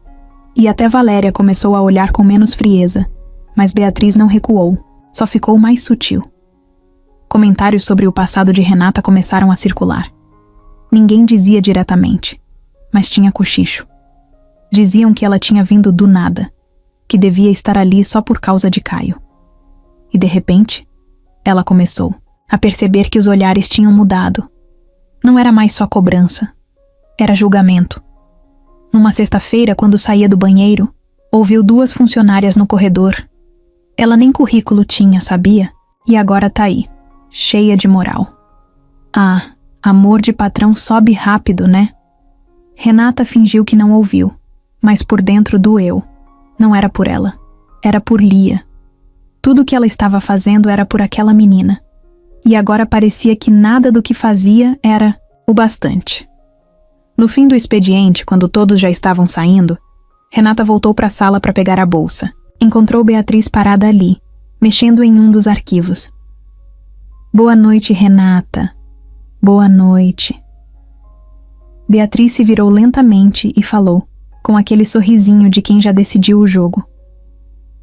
E até Valéria começou a olhar com menos frieza, mas Beatriz não recuou, só ficou mais sutil. Comentários sobre o passado de Renata começaram a circular. Ninguém dizia diretamente, mas tinha cochicho. Diziam que ela tinha vindo do nada, que devia estar ali só por causa de Caio. E de repente, ela começou a perceber que os olhares tinham mudado. Não era mais só cobrança, era julgamento. Numa sexta-feira, quando saía do banheiro, ouviu 2 funcionárias no corredor. Ela nem currículo tinha, sabia? E agora tá aí, cheia de moral. Ah, amor de patrão sobe rápido, né? Renata fingiu que não ouviu, mas por dentro doeu. Não era por ela, era por Lia. Tudo o que ela estava fazendo era por aquela menina. E agora parecia que nada do que fazia era o bastante. No fim do expediente, quando todos já estavam saindo, Renata voltou para a sala para pegar a bolsa. Encontrou Beatriz parada ali, mexendo em um dos arquivos. Boa noite, Renata. Boa noite. Beatriz se virou lentamente e falou, com aquele sorrisinho de quem já decidiu o jogo.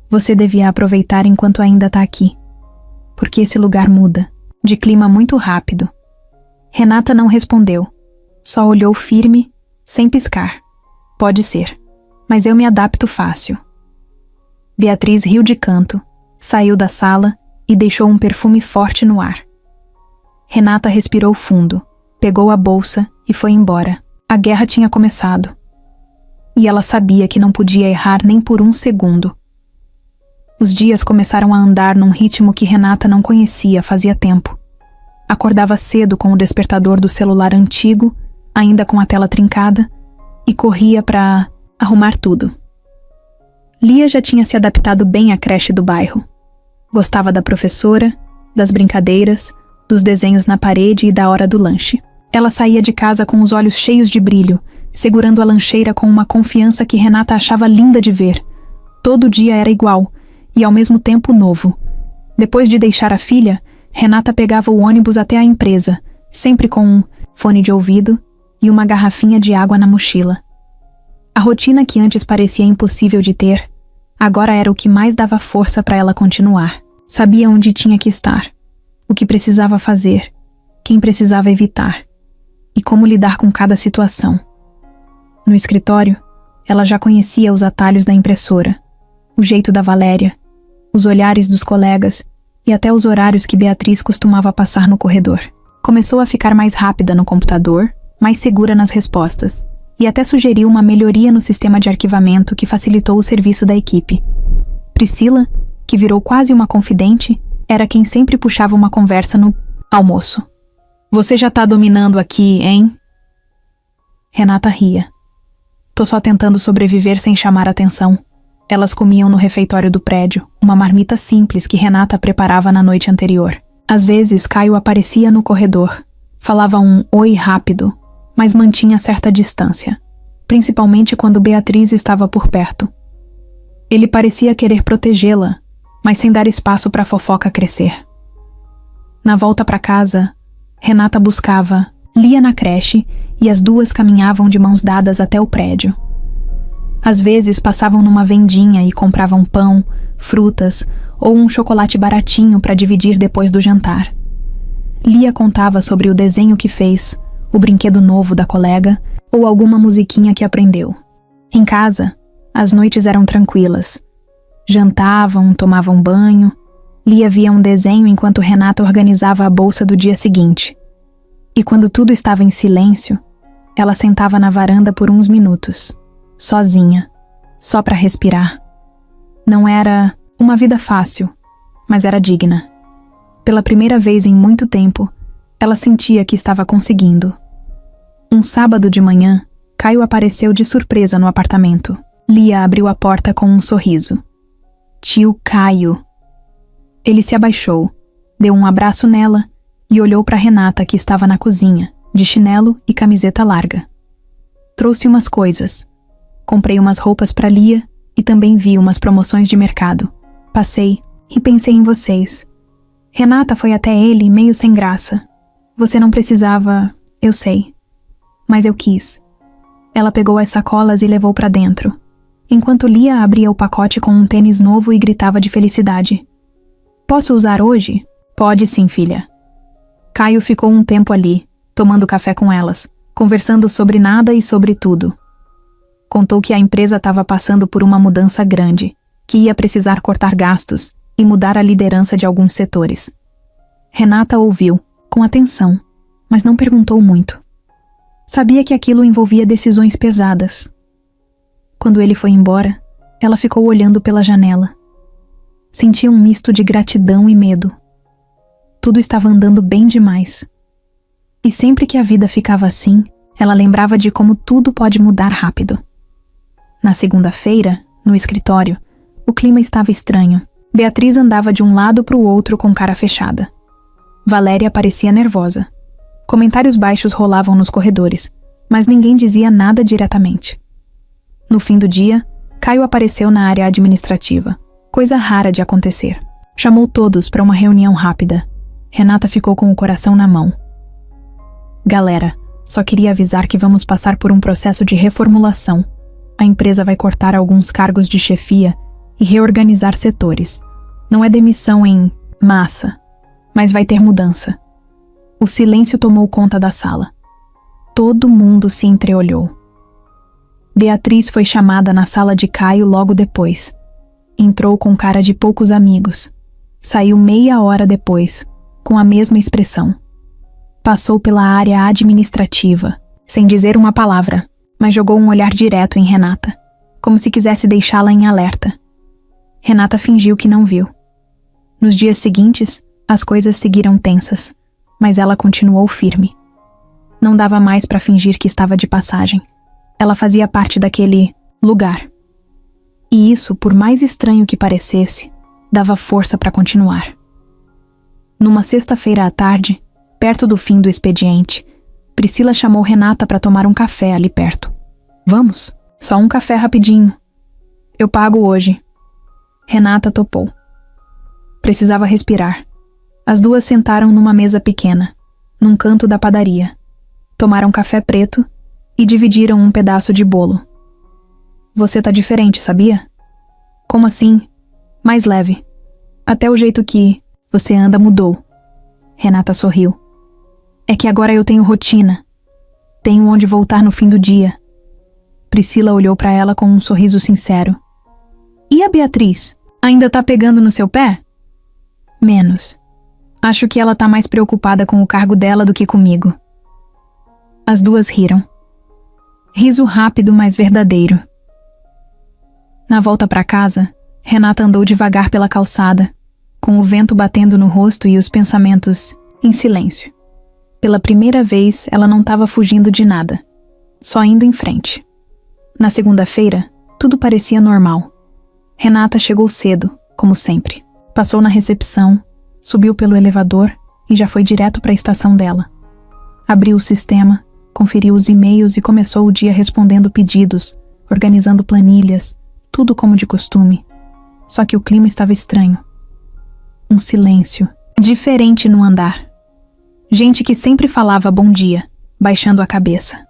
Você devia aproveitar enquanto ainda tá aqui. porque esse lugar muda, de clima muito rápido. Renata não respondeu. Só olhou firme, sem piscar. Pode ser, mas eu me adapto fácil. Beatriz riu de canto, saiu da sala e deixou um perfume forte no ar. Renata respirou fundo, pegou a bolsa e foi embora. A guerra tinha começado. E ela sabia que não podia errar nem por um segundo. Os dias começaram a andar num ritmo que Renata não conhecia fazia tempo. Acordava cedo com o despertador do celular antigo, ainda com a tela trincada, e corria para arrumar tudo. Lia já tinha se adaptado bem à creche do bairro. Gostava da professora, das brincadeiras, dos desenhos na parede e da hora do lanche. Ela saía de casa com os olhos cheios de brilho, segurando a lancheira com uma confiança que Renata achava linda de ver. Todo dia era igual, e ao mesmo tempo novo. Depois de deixar a filha, Renata pegava o ônibus até a empresa, sempre com um fone de ouvido e uma garrafinha de água na mochila. A rotina que antes parecia impossível de ter, agora era o que mais dava força para ela continuar. Sabia onde tinha que estar, o que precisava fazer, quem precisava evitar, e como lidar com cada situação. No escritório, ela já conhecia os atalhos da impressora, o jeito da Valéria, os olhares dos colegas e até os horários que Beatriz costumava passar no corredor. Começou a ficar mais rápida no computador, mais segura nas respostas, e até sugeriu uma melhoria no sistema de arquivamento que facilitou o serviço da equipe. Priscila, que virou quase uma confidente, era quem sempre puxava uma conversa no almoço. "Você já tá dominando aqui, hein?" Renata ria. "Tô só tentando sobreviver sem chamar atenção." Elas comiam no refeitório do prédio, uma marmita simples que Renata preparava na noite anterior. Às vezes, Caio aparecia no corredor. Falava um oi rápido, mas mantinha certa distância, principalmente quando Beatriz estava por perto. Ele parecia querer protegê-la, mas sem dar espaço para a fofoca crescer. Na volta para casa, Renata buscava Lia na creche e as duas caminhavam de mãos dadas até o prédio. Às vezes passavam numa vendinha e compravam pão, frutas ou um chocolate baratinho para dividir depois do jantar. Lia contava sobre o desenho que fez, o brinquedo novo da colega ou alguma musiquinha que aprendeu. Em casa, as noites eram tranquilas. Jantavam, tomavam banho. Lia via um desenho enquanto Renata organizava a bolsa do dia seguinte. E quando tudo estava em silêncio, ela sentava na varanda por uns minutos, sozinha, só para respirar. Não era uma vida fácil, mas era digna. Pela primeira vez em muito tempo, ela sentia que estava conseguindo. Um sábado de manhã, Caio apareceu de surpresa no apartamento. Lia abriu a porta com um sorriso. "Tio Caio." Ele se abaixou, deu um abraço nela e olhou para Renata, que estava na cozinha, de chinelo e camiseta larga. "Trouxe umas coisas. Comprei umas roupas para Lia e também vi umas promoções de mercado. Passei e pensei em vocês." Renata foi até ele meio sem graça. "Você não precisava, eu sei. Mas eu quis." Ela pegou as sacolas e levou para dentro, enquanto Lia abria o pacote com um tênis novo e gritava de felicidade. "Posso usar hoje?" "Pode sim, filha." Caio ficou um tempo ali, tomando café com elas, conversando sobre nada e sobre tudo. Contou que a empresa estava passando por uma mudança grande, que ia precisar cortar gastos e mudar a liderança de alguns setores. Renata ouviu, com atenção, mas não perguntou muito. Sabia que aquilo envolvia decisões pesadas. Quando ele foi embora, ela ficou olhando pela janela. Sentia um misto de gratidão e medo. Tudo estava andando bem demais. E sempre que a vida ficava assim, ela lembrava de como tudo pode mudar rápido. Na segunda-feira, no escritório, o clima estava estranho. Beatriz andava de um lado para o outro com cara fechada. Valéria parecia nervosa. Comentários baixos rolavam nos corredores, mas ninguém dizia nada diretamente. No fim do dia, Caio apareceu na área administrativa, coisa rara de acontecer. Chamou todos para uma reunião rápida. Renata ficou com o coração na mão. "Galera, só queria avisar que vamos passar por um processo de reformulação. A empresa vai cortar alguns cargos de chefia e reorganizar setores. Não é demissão em massa, Mas vai ter mudança. O silêncio tomou conta da sala. Todo mundo se entreolhou. Beatriz foi chamada na sala de Caio logo depois. Entrou com cara de poucos amigos. Saiu meia hora depois, com a mesma expressão. Passou pela área administrativa, sem dizer uma palavra, mas jogou um olhar direto em Renata, como se quisesse deixá-la em alerta. Renata fingiu que não viu. Nos dias seguintes, as coisas seguiram tensas, mas ela continuou firme. Não dava mais para fingir que estava de passagem. Ela fazia parte daquele lugar. E isso, por mais estranho que parecesse, dava força para continuar. Numa sexta-feira à tarde, perto do fim do expediente, Priscila chamou Renata para tomar um café ali perto. Vamos, só um café rapidinho. Eu pago hoje. Renata topou. Precisava respirar. As duas sentaram numa mesa pequena, num canto da padaria. Tomaram café preto e dividiram um pedaço de bolo. Você tá diferente, sabia? Como assim? Mais leve. Até o jeito que você anda mudou. Renata sorriu. É que agora eu tenho rotina. Tenho onde voltar no fim do dia. Priscila olhou para ela com um sorriso sincero. E a Beatriz? Ainda tá pegando no seu pé? Menos. Acho que ela tá mais preocupada com o cargo dela do que comigo. As duas riram. Riso rápido, mas verdadeiro. Na volta para casa, Renata andou devagar pela calçada, com o vento batendo no rosto e os pensamentos em silêncio. Pela primeira vez, ela não estava fugindo de nada, só indo em frente. Na segunda-feira, tudo parecia normal. Renata chegou cedo, como sempre. Passou na recepção, subiu pelo elevador e já foi direto para a estação dela. Abriu o sistema, conferiu os e-mails e começou o dia respondendo pedidos, organizando planilhas, tudo como de costume. Só que o clima estava estranho. Um silêncio, diferente no andar. Gente que sempre falava bom dia, baixando a cabeça.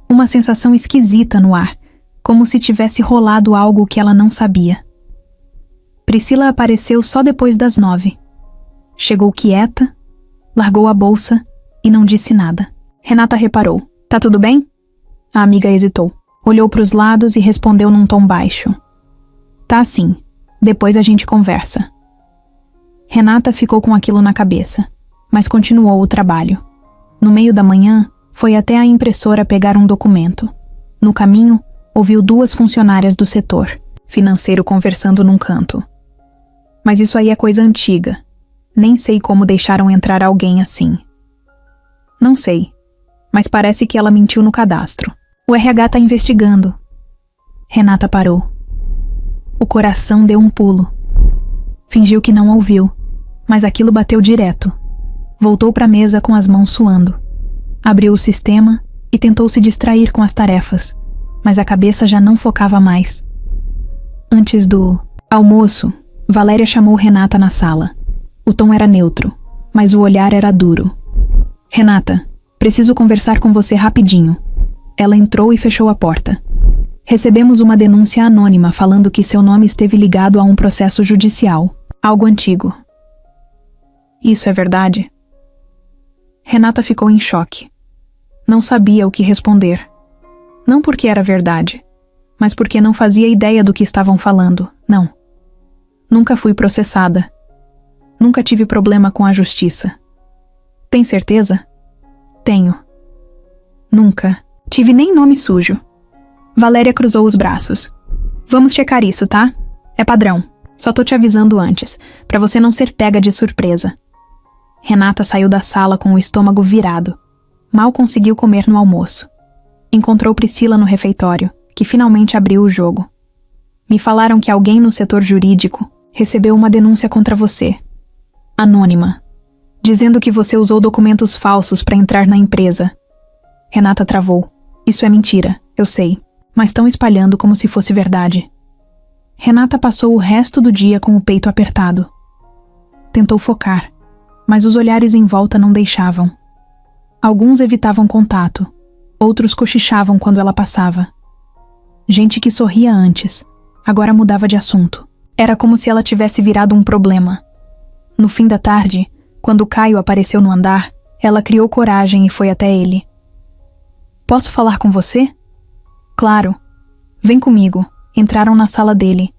Uma sensação esquisita no ar, como se tivesse rolado algo que ela não sabia. Priscila apareceu só depois das 9. Chegou quieta, largou a bolsa e não disse nada. Renata reparou. Tá tudo bem? A amiga hesitou. Olhou para os lados e respondeu num tom baixo. Tá sim. Depois a gente conversa. Renata ficou com aquilo na cabeça, mas continuou o trabalho. No meio da manhã, foi até a impressora pegar um documento. No caminho, ouviu 2 funcionárias do setor financeiro conversando num canto. Mas isso aí é coisa antiga. Nem sei como deixaram entrar alguém assim. Não sei, mas parece que ela mentiu no cadastro. O RH tá investigando. Renata parou. O coração deu um pulo. Fingiu que não ouviu, mas aquilo bateu direto. Voltou para a mesa com as mãos suando. Abriu o sistema e tentou se distrair com as tarefas, mas a cabeça já não focava mais. Antes do almoço, Valéria chamou Renata na sala. O tom era neutro, mas o olhar era duro. Renata, preciso conversar com você rapidinho. Ela entrou e fechou a porta. Recebemos uma denúncia anônima falando que seu nome esteve ligado a um processo judicial, algo antigo. Isso é verdade? Renata ficou em choque. Não sabia o que responder. Não porque era verdade, mas porque não fazia ideia do que estavam falando, não. Nunca fui processada. Nunca tive problema com a justiça. Tem certeza? Tenho. Nunca. Tive nem nome sujo. Valéria cruzou os braços. Vamos checar isso, tá? É padrão. Só tô te avisando antes, pra você não ser pega de surpresa. Renata saiu da sala com o estômago virado. Mal conseguiu comer no almoço. Encontrou Priscila no refeitório, que finalmente abriu o jogo. Me falaram que alguém no setor jurídico recebeu uma denúncia contra você. Anônima. Dizendo que você usou documentos falsos para entrar na empresa. Renata travou. Isso é mentira, eu sei, mas estão espalhando como se fosse verdade. Renata passou o resto do dia com o peito apertado. Tentou focar, mas os olhares em volta não deixavam. Alguns evitavam contato, outros cochichavam quando ela passava. Gente que sorria antes, agora mudava de assunto. Era como se ela tivesse virado um problema. No fim da tarde, quando Caio apareceu no andar, ela criou coragem e foi até ele. Posso falar com você? Claro. Vem comigo. Entraram na sala dele.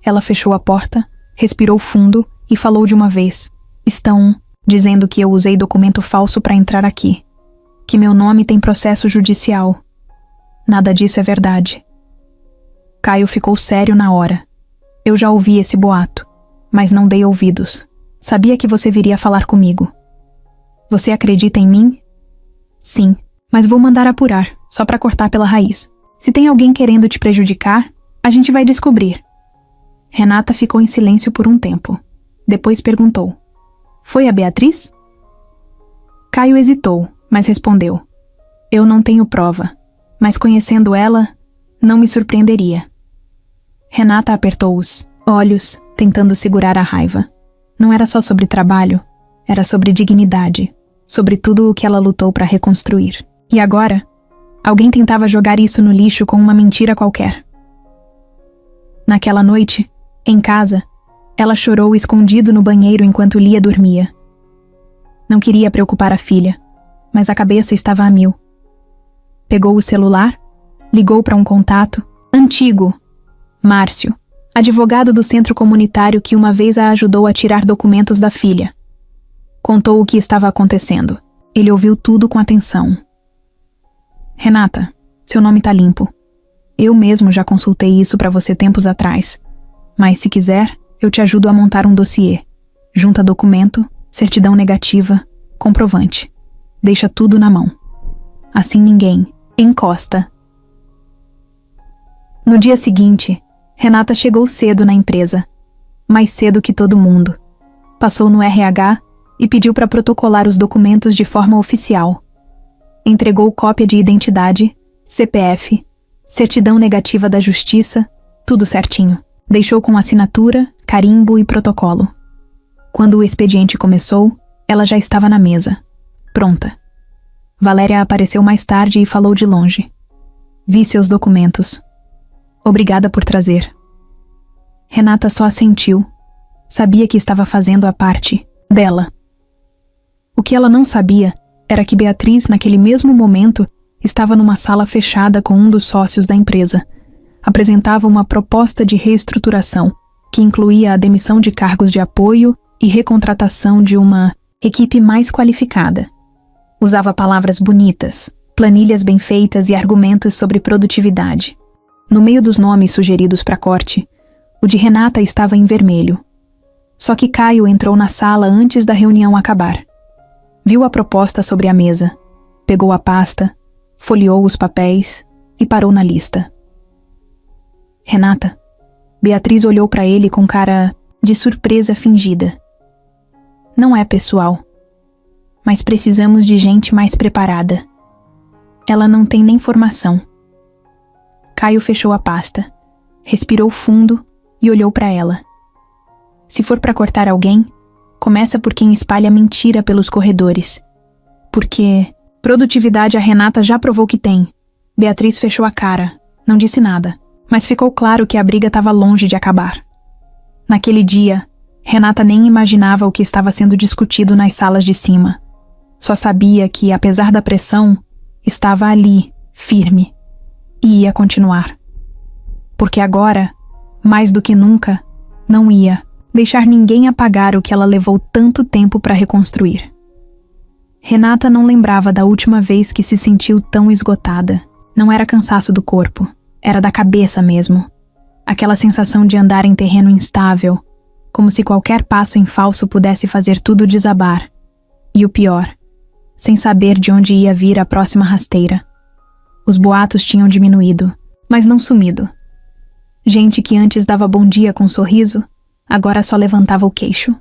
Ela fechou a porta, respirou fundo e falou de uma vez. Estão dizendo que eu usei documento falso para entrar aqui. Que meu nome tem processo judicial. Nada disso é verdade. Caio ficou sério na hora. Eu já ouvi esse boato, mas não dei ouvidos. Sabia que você viria falar comigo. Você acredita em mim? Sim, mas vou mandar apurar, só para cortar pela raiz. Se tem alguém querendo te prejudicar, a gente vai descobrir. Renata ficou em silêncio por um tempo. Depois perguntou. Foi a Beatriz? Caio hesitou, mas respondeu. Eu não tenho prova, mas conhecendo ela, não me surpreenderia. Renata apertou os olhos, tentando segurar a raiva. Não era só sobre trabalho, era sobre dignidade, sobre tudo o que ela lutou para reconstruir. E agora, alguém tentava jogar isso no lixo com uma mentira qualquer. Naquela noite, em casa, ela chorou escondido no banheiro enquanto Lia dormia. Não queria preocupar a filha, mas a cabeça estava a mil. Pegou o celular, ligou para um contato, antigo, Márcio, advogado do centro comunitário que uma vez a ajudou a tirar documentos da filha. Contou o que estava acontecendo. Ele ouviu tudo com atenção. Renata, seu nome tá limpo. Eu mesmo já consultei isso para você tempos atrás. Mas se quiser, eu te ajudo a montar um dossiê. Junta documento, certidão negativa, comprovante. Deixa tudo na mão. Assim ninguém encosta. No dia seguinte, Renata chegou cedo na empresa. Mais cedo que todo mundo. Passou no RH e pediu para protocolar os documentos de forma oficial. Entregou cópia de identidade, CPF, certidão negativa da justiça, tudo certinho. Deixou com assinatura, carimbo e protocolo. Quando o expediente começou, ela já estava na mesa, pronta. Valéria apareceu mais tarde e falou de longe. Vi seus documentos. Obrigada por trazer. Renata só assentiu. Sabia que estava fazendo a parte dela. O que ela não sabia era que Beatriz, naquele mesmo momento, estava numa sala fechada com um dos sócios da empresa. Apresentava uma proposta de reestruturação, que incluía a demissão de cargos de apoio e recontratação de uma equipe mais qualificada. Usava palavras bonitas, planilhas bem feitas e argumentos sobre produtividade. No meio dos nomes sugeridos para corte, o de Renata estava em vermelho. Só que Caio entrou na sala antes da reunião acabar. Viu a proposta sobre a mesa, pegou a pasta, folheou os papéis e parou na lista. Renata, Beatriz olhou para ele com cara de surpresa fingida. Não é pessoal, mas precisamos de gente mais preparada. Ela não tem nem formação. Caio fechou a pasta, respirou fundo e olhou para ela. Se for para cortar alguém, começa por quem espalha mentira pelos corredores. Porque produtividade a Renata já provou que tem. Beatriz fechou a cara, não disse nada, mas ficou claro que a briga estava longe de acabar. Naquele dia, Renata nem imaginava o que estava sendo discutido nas salas de cima. Só sabia que, apesar da pressão, estava ali, firme, e ia continuar. Porque agora, mais do que nunca, não ia deixar ninguém apagar o que ela levou tanto tempo para reconstruir. Renata não lembrava da última vez que se sentiu tão esgotada. Não era cansaço do corpo, era da cabeça mesmo. Aquela sensação de andar em terreno instável, como se qualquer passo em falso pudesse fazer tudo desabar. E o pior, sem saber de onde ia vir a próxima rasteira. Os boatos tinham diminuído, mas não sumido. Gente que antes dava bom dia com um sorriso, agora só levantava o queixo.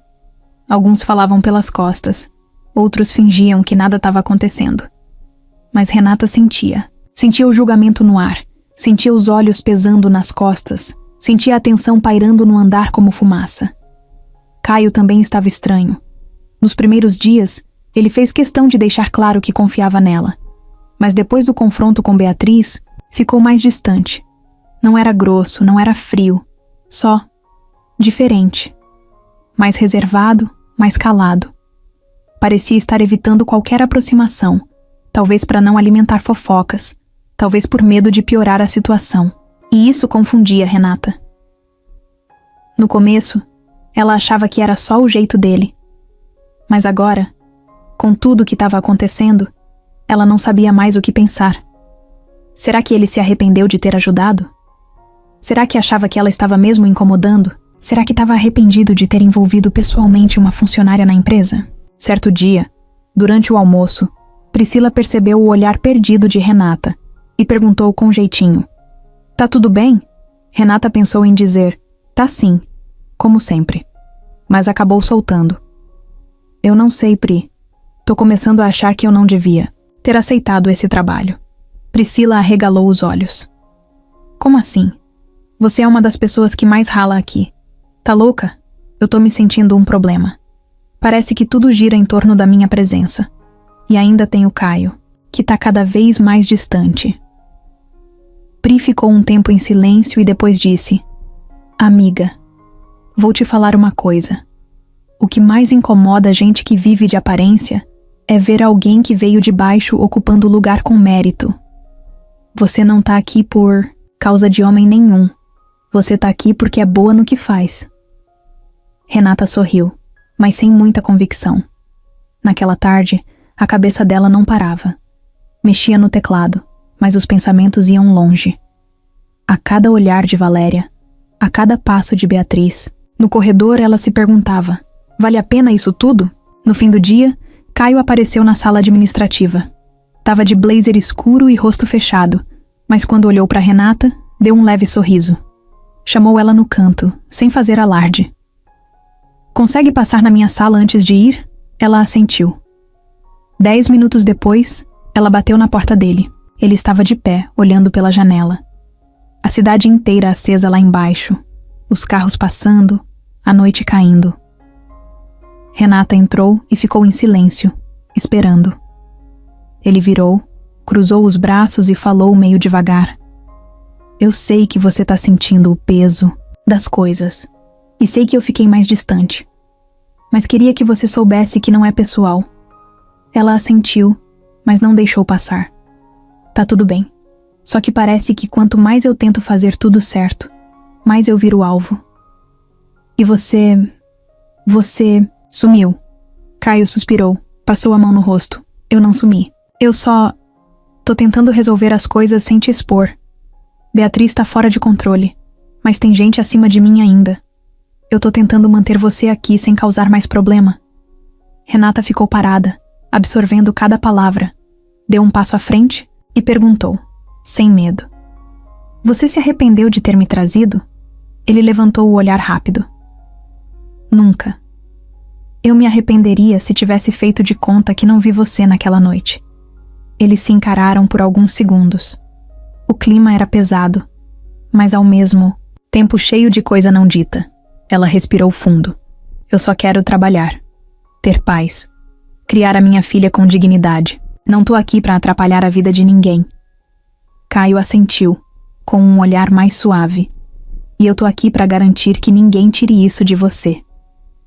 Alguns falavam pelas costas, outros fingiam que nada estava acontecendo. Mas Renata sentia o julgamento no ar, sentia os olhos pesando nas costas, sentia a tensão pairando no andar como fumaça. Caio também estava estranho. Nos primeiros dias, ele fez questão de deixar claro que confiava nela. Mas depois do confronto com Beatriz, ficou mais distante. Não era grosso, não era frio, só diferente. Mais reservado, mas calado. Parecia estar evitando qualquer aproximação, talvez para não alimentar fofocas, talvez por medo de piorar a situação. E isso confundia Renata. No começo, ela achava que era só o jeito dele. Mas agora, com tudo o que estava acontecendo, ela não sabia mais o que pensar. Será que ele se arrependeu de ter ajudado? Será que achava que ela estava mesmo incomodando? Será que estava arrependido de ter envolvido pessoalmente uma funcionária na empresa? Certo dia, durante o almoço, Priscila percebeu o olhar perdido de Renata e perguntou com jeitinho: "Tá tudo bem?" Renata pensou em dizer: "Tá sim", como sempre, mas acabou soltando: "Eu não sei, Pri. Tô começando a achar que eu não devia ter aceitado esse trabalho." Priscila arregalou os olhos. "Como assim? Você é uma das pessoas que mais rala aqui. Tá louca? Eu tô me sentindo um problema. Parece que tudo gira em torno da minha presença. E ainda tem o Caio, que tá cada vez mais distante." Pri ficou um tempo em silêncio e depois disse: "Amiga, vou te falar uma coisa. O que mais incomoda a gente que vive de aparência é ver alguém que veio de baixo ocupando lugar com mérito. Você não tá aqui por causa de homem nenhum. Você tá aqui porque é boa no que faz." Renata sorriu, mas sem muita convicção. Naquela tarde, a cabeça dela não parava. Mexia no teclado, mas os pensamentos iam longe. A cada olhar de Valéria, a cada passo de Beatriz, no corredor ela se perguntava: vale a pena isso tudo? No fim do dia, Caio apareceu na sala administrativa. Tava de blazer escuro e rosto fechado, mas quando olhou para Renata, deu um leve sorriso. Chamou ela no canto, sem fazer alarde. "Consegue passar na minha sala antes de ir?" Ela assentiu. 10 minutos depois, ela bateu na porta dele. Ele estava de pé, olhando pela janela. A cidade inteira acesa lá embaixo, os carros passando, a noite caindo. Renata entrou e ficou em silêncio, esperando. Ele virou, cruzou os braços e falou meio devagar: "Eu sei que você tá sentindo o peso das coisas, e sei que eu fiquei mais distante. Mas queria que você soubesse que não é pessoal." Ela assentiu, mas não deixou passar. "Tá tudo bem. Só que parece que quanto mais eu tento fazer tudo certo, mais eu viro alvo. E você sumiu." Caio suspirou, passou a mão no rosto. "Eu não sumi. Eu só tô tentando resolver as coisas sem te expor. Beatriz tá fora de controle, mas tem gente acima de mim ainda. Eu tô tentando manter você aqui sem causar mais problema." Renata ficou parada, absorvendo cada palavra. Deu um passo à frente e perguntou, sem medo: "Você se arrependeu de ter me trazido?" Ele levantou o olhar rápido. "Nunca. Eu me arrependeria se tivesse feito de conta que não vi você naquela noite." Eles se encararam por alguns segundos. O clima era pesado, mas ao mesmo tempo cheio de coisa não dita. Ela respirou fundo. "Eu só quero trabalhar, ter paz, criar a minha filha com dignidade. Não tô aqui pra atrapalhar a vida de ninguém." Caio assentiu, com um olhar mais suave. "E eu tô aqui pra garantir que ninguém tire isso de você,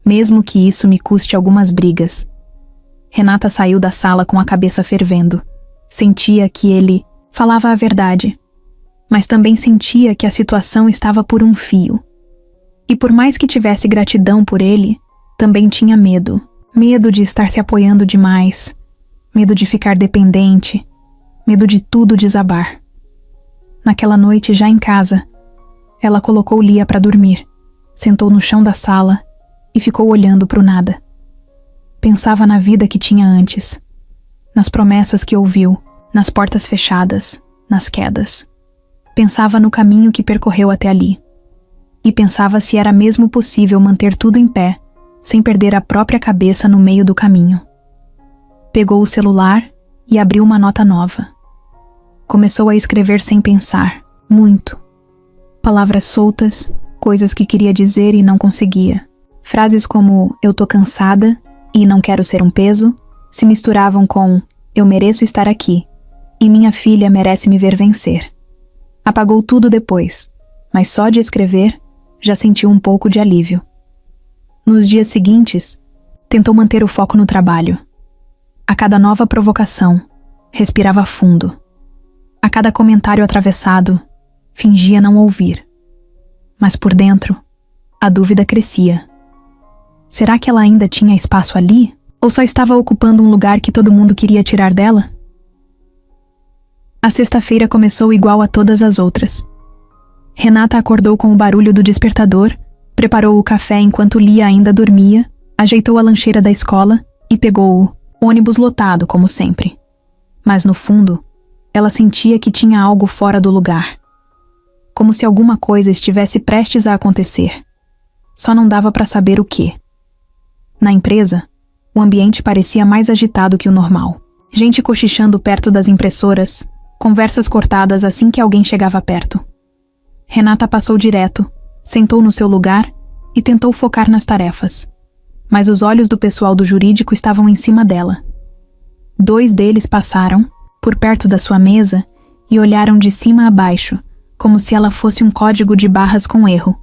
mesmo que isso me custe algumas brigas." Renata saiu da sala com a cabeça fervendo. Sentia que ele falava a verdade, mas também sentia que a situação estava por um fio. E por mais que tivesse gratidão por ele, também tinha medo. Medo de estar se apoiando demais, medo de ficar dependente, medo de tudo desabar. Naquela noite, já em casa, ela colocou Lia para dormir, sentou no chão da sala e ficou olhando para o nada. Pensava na vida que tinha antes, nas promessas que ouviu, nas portas fechadas, nas quedas. Pensava no caminho que percorreu até ali. E pensava se era mesmo possível manter tudo em pé, sem perder a própria cabeça no meio do caminho. Pegou o celular e abriu uma nota nova. Começou a escrever sem pensar, muito. Palavras soltas, coisas que queria dizer e não conseguia. Frases como "eu tô cansada" e "não quero ser um peso" se misturavam com "eu mereço estar aqui" e "minha filha merece me ver vencer." Apagou tudo depois, mas só de escrever já sentiu um pouco de alívio. Nos dias seguintes, Tentou manter o foco no trabalho. A cada nova provocação, respirava fundo. A cada comentário atravessado, fingia não ouvir. Mas por dentro, a dúvida crescia. Será que ela ainda tinha espaço ali? Ou só estava ocupando um lugar que todo mundo queria tirar dela? A sexta-feira começou igual a todas as outras. Renata acordou com o barulho do despertador, preparou o café enquanto Lia ainda dormia, ajeitou a lancheira da escola e pegou o ônibus lotado, como sempre. Mas no fundo, ela sentia que tinha algo fora do lugar. Como se alguma coisa estivesse prestes a acontecer. Só não dava para saber o quê. Na empresa, o ambiente parecia mais agitado que o normal. Gente cochichando perto das impressoras, conversas cortadas assim que alguém chegava perto. Renata passou direto, sentou no seu lugar e tentou focar nas tarefas. Mas os olhos do pessoal do jurídico estavam em cima dela. 2 deles passaram, por perto da sua mesa, e olharam de cima a baixo, como se ela fosse um código de barras com erro.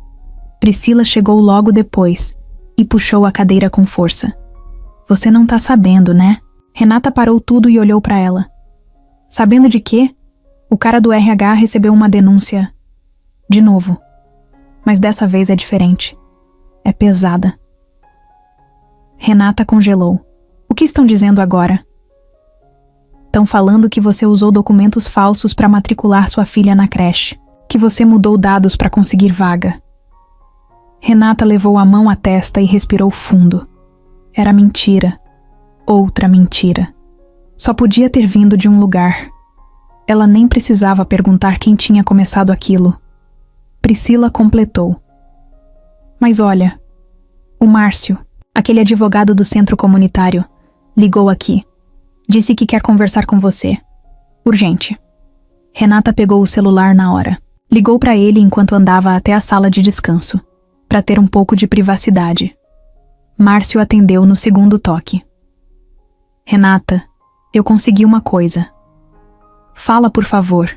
Priscila chegou logo depois e puxou a cadeira com força. Você não tá sabendo, né? Renata parou tudo e olhou para ela. Sabendo de quê? O cara do RH recebeu uma denúncia. De novo. Mas dessa vez é diferente. É pesada. Renata congelou. O que estão dizendo agora? Estão falando que você usou documentos falsos para matricular sua filha na creche. Que você mudou dados para conseguir vaga. Renata levou a mão à testa e respirou fundo. Era mentira. Outra mentira. Só podia ter vindo de um lugar. Ela nem precisava perguntar quem tinha começado aquilo. Priscila completou. Mas olha, o Márcio, aquele advogado do centro comunitário, ligou aqui. Disse que quer conversar com você. Urgente. Renata pegou o celular na hora. Ligou para ele enquanto andava até a sala de descanso, para ter um pouco de privacidade. Márcio atendeu no segundo toque. Renata, eu consegui uma coisa. Fala, por favor.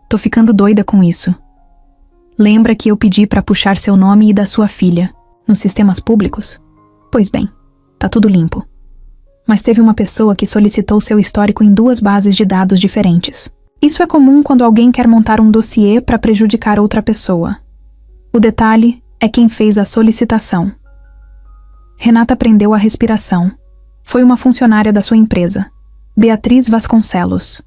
Tô ficando doida com isso. Lembra que eu pedi para puxar seu nome e da sua filha, nos sistemas públicos? Pois bem, tá tudo limpo. Mas teve uma pessoa que solicitou seu histórico em 2 bases de dados diferentes. Isso é comum quando alguém quer montar um dossiê para prejudicar outra pessoa. O detalhe é quem fez a solicitação. Renata prendeu a respiração. Foi uma funcionária da sua empresa, Beatriz Vasconcelos.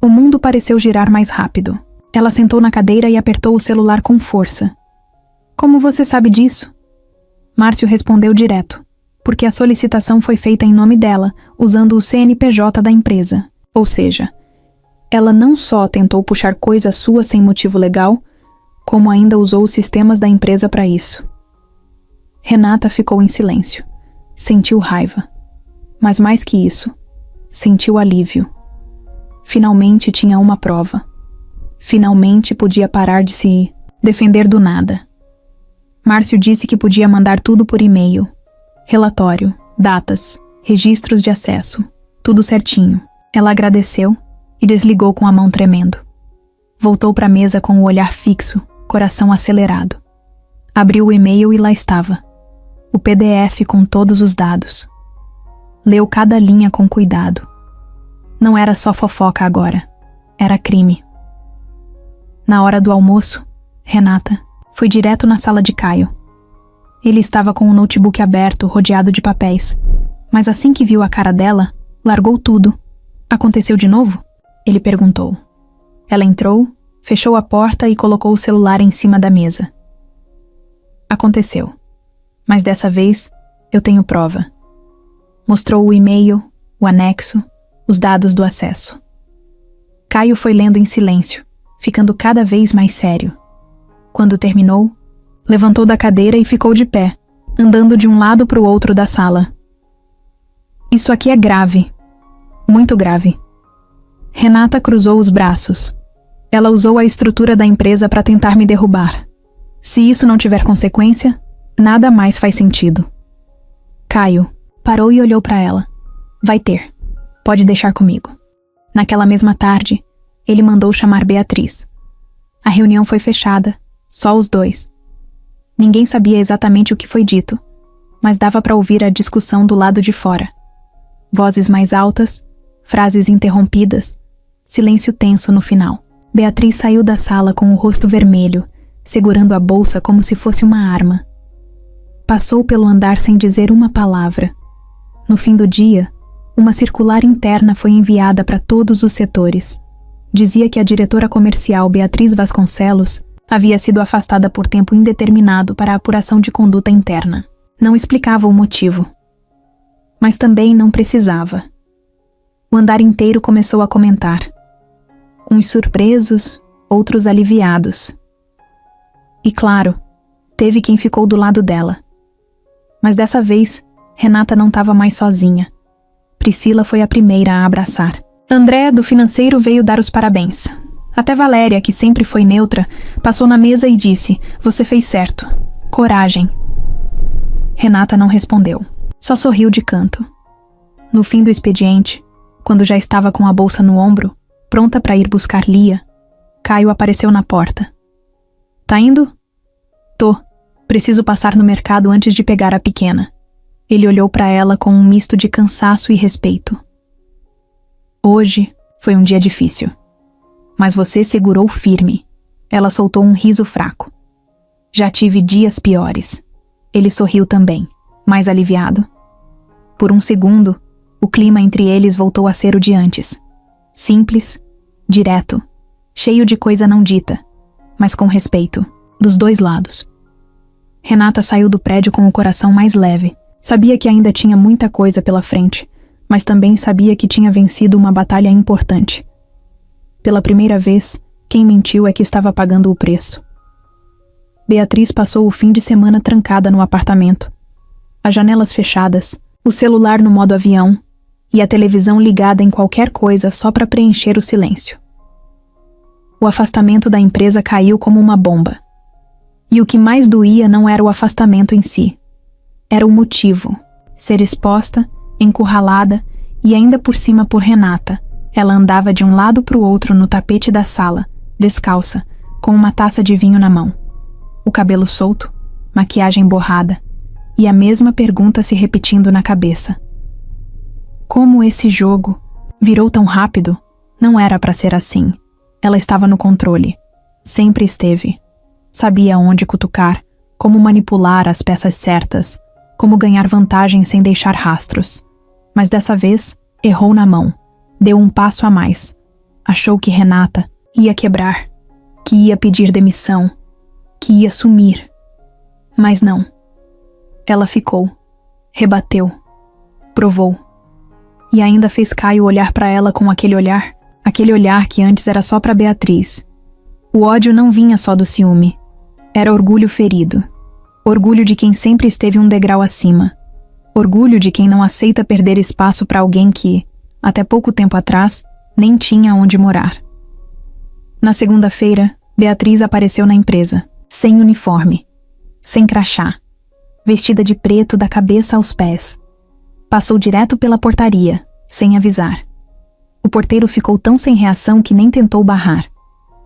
O mundo pareceu girar mais rápido. Ela sentou na cadeira e apertou o celular com força. Como você sabe disso? Márcio respondeu direto, porque a solicitação foi feita em nome dela, usando o CNPJ da empresa. Ou seja, ela não só tentou puxar coisa sua sem motivo legal, como ainda usou os sistemas da empresa para isso. Renata ficou em silêncio. Sentiu raiva. Mas mais que isso, sentiu alívio. Finalmente tinha uma prova. Finalmente podia parar de se defender do nada. Márcio disse que podia mandar tudo por e-mail. Relatório, datas, registros de acesso, tudo certinho. Ela agradeceu e desligou com a mão tremendo. Voltou para a mesa com o olhar fixo, coração acelerado. Abriu o e-mail e lá estava. O PDF com todos os dados. Leu cada linha com cuidado. Não era só fofoca agora. Era crime. Na hora do almoço, Renata foi direto na sala de Caio. Ele estava com o notebook aberto, rodeado de papéis. Mas assim que viu a cara dela, largou tudo. Aconteceu de novo? Ele perguntou. Ela entrou, fechou a porta e colocou o celular em cima da mesa. Aconteceu. Mas dessa vez, eu tenho prova. Mostrou o e-mail, o anexo, os dados do acesso. Caio foi lendo em silêncio, ficando cada vez mais sério. Quando terminou, levantou da cadeira e ficou de pé, andando de um lado para o outro da sala. Isso aqui é grave. Muito grave. Renata cruzou os braços. Ela usou a estrutura da empresa para tentar me derrubar. Se isso não tiver consequência, nada mais faz sentido. Caio parou e olhou para ela. Vai ter. Pode deixar comigo. Naquela mesma tarde, ele mandou chamar Beatriz. A reunião foi fechada, só os 2. Ninguém sabia exatamente o que foi dito, mas dava para ouvir a discussão do lado de fora. Vozes mais altas, frases interrompidas, silêncio tenso no final. Beatriz saiu da sala com o rosto vermelho, segurando a bolsa como se fosse uma arma. Passou pelo andar sem dizer uma palavra. No fim do dia, uma circular interna foi enviada para todos os setores. Dizia que a diretora comercial Beatriz Vasconcelos havia sido afastada por tempo indeterminado para a apuração de conduta interna. Não explicava o motivo. Mas também não precisava. O andar inteiro começou a comentar. Uns surpresos, outros aliviados. E claro, teve quem ficou do lado dela. Mas dessa vez, Renata não estava mais sozinha. Priscila foi a primeira a abraçar. André, do financeiro, veio dar os parabéns. Até Valéria, que sempre foi neutra, passou na mesa e disse: "Você fez certo. Coragem." Renata não respondeu. Só sorriu de canto. No fim do expediente, quando já estava com a bolsa no ombro, pronta para ir buscar Lia, Caio apareceu na porta. "Tá indo?" "Tô. Preciso passar no mercado antes de pegar a pequena." Ele olhou para ela com um misto de cansaço e respeito. "Hoje foi um dia difícil. Mas você segurou firme." Ela soltou um riso fraco. "Já tive dias piores." Ele sorriu também, mais aliviado. Por um segundo, o clima entre eles voltou a ser o de antes. Simples, direto, cheio de coisa não dita, mas com respeito, dos dois lados. Renata saiu do prédio com o coração mais leve. Sabia que ainda tinha muita coisa pela frente, mas também sabia que tinha vencido uma batalha importante. Pela primeira vez, quem mentiu é que estava pagando o preço. Beatriz passou o fim de semana trancada no apartamento. As janelas fechadas, o celular no modo avião e a televisão ligada em qualquer coisa só para preencher o silêncio. O afastamento da empresa caiu como uma bomba. E o que mais doía não era o afastamento em si. Era o motivo. Ser exposta, encurralada e ainda por cima por Renata. Ela andava de um lado para o outro no tapete da sala, descalça, com uma taça de vinho na mão. O cabelo solto, maquiagem borrada, e a mesma pergunta se repetindo na cabeça. Como esse jogo virou tão rápido? Não era para ser assim. Ela estava no controle. Sempre esteve. Sabia onde cutucar, como manipular as peças certas, como ganhar vantagem sem deixar rastros. Mas dessa vez, errou na mão. Deu um passo a mais. Achou que Renata ia quebrar, que ia pedir demissão, que ia sumir. Mas não. Ela ficou, rebateu, provou. E ainda fez Caio olhar para ela com aquele olhar que antes era só para Beatriz. O ódio não vinha só do ciúme. Era orgulho ferido. Orgulho de quem sempre esteve um degrau acima. Orgulho de quem não aceita perder espaço para alguém que, até pouco tempo atrás, nem tinha onde morar. Na segunda-feira, Beatriz apareceu na empresa, sem uniforme, sem crachá, vestida de preto da cabeça aos pés. Passou direto pela portaria, sem avisar. O porteiro ficou tão sem reação que nem tentou barrar.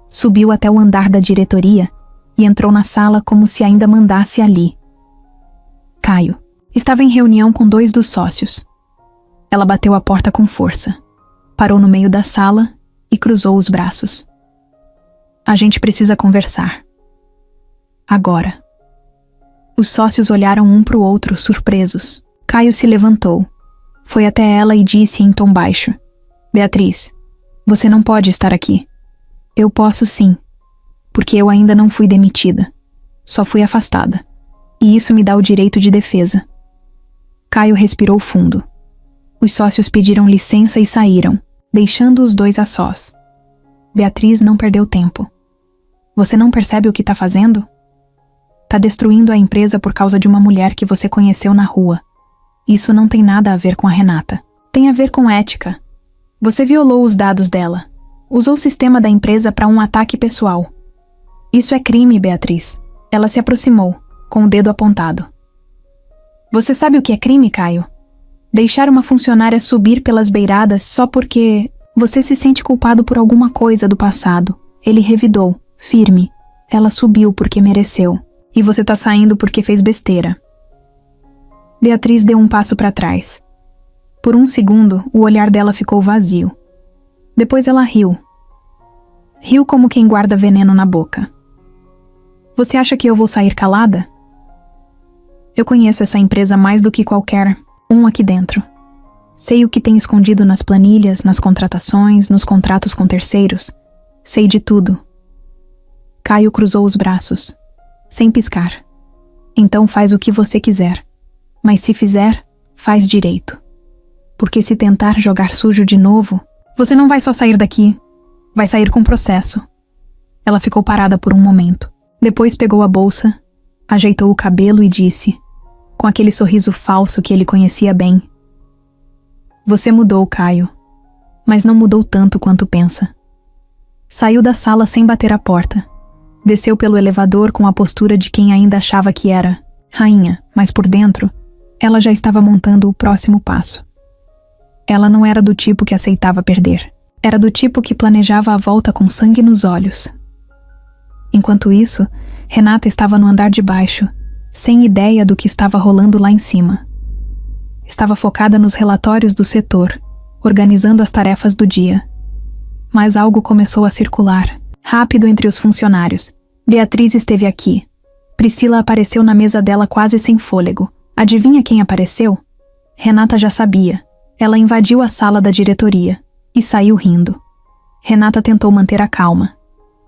Subiu até o andar da diretoria e entrou na sala como se ainda mandasse ali. Caio estava em reunião com 2 dos sócios. Ela bateu a porta com força, parou no meio da sala e cruzou os braços. "A gente precisa conversar. Agora." Os sócios olharam um para o outro, surpresos. Caio se levantou, foi até ela e disse em tom baixo: "Beatriz, você não pode estar aqui." "Eu posso sim, porque eu ainda não fui demitida. Só fui afastada. E isso me dá o direito de defesa." Caio respirou fundo. Os sócios pediram licença e saíram, deixando os 2 a sós. Beatriz não perdeu tempo. "Você não percebe o que tá fazendo? Tá destruindo a empresa por causa de uma mulher que você conheceu na rua. Isso não tem nada a ver com a Renata. Tem a ver com ética. Você violou os dados dela. Usou o sistema da empresa para um ataque pessoal. Isso é crime, Beatriz." Ela se aproximou, com o dedo apontado. "Você sabe o que é crime, Caio? Deixar uma funcionária subir pelas beiradas só porque você se sente culpado por alguma coisa do passado." Ele revidou, firme. "Ela subiu porque mereceu. E você tá saindo porque fez besteira." Beatriz deu um passo para trás. Por um segundo, o olhar dela ficou vazio. Depois ela riu. Riu como quem guarda veneno na boca. Você acha que eu vou sair calada? Eu conheço essa empresa mais do que qualquer um aqui dentro. Sei o que tem escondido nas planilhas, nas contratações, nos contratos com terceiros. Sei de tudo. Caio cruzou os braços, sem piscar. Então faz o que você quiser. Mas se fizer, faz direito. Porque se tentar jogar sujo de novo, você não vai só sair daqui, vai sair com processo. Ela ficou parada por um momento. Depois pegou a bolsa, ajeitou o cabelo e disse, com aquele sorriso falso que ele conhecia bem: Você mudou, Caio, mas não mudou tanto quanto pensa. Saiu da sala sem bater a porta. Desceu pelo elevador com a postura de quem ainda achava que era rainha, mas por dentro, ela já estava montando o próximo passo. Ela não era do tipo que aceitava perder. Era do tipo que planejava a volta com sangue nos olhos. Enquanto isso, Renata estava no andar de baixo, sem ideia do que estava rolando lá em cima. Estava focada nos relatórios do setor, organizando as tarefas do dia. Mas algo começou a circular, rápido entre os funcionários. Beatriz esteve aqui. Priscila apareceu na mesa dela quase sem fôlego. Adivinha quem apareceu? Renata já sabia. Ela invadiu a sala da diretoria e saiu rindo. Renata tentou manter a calma.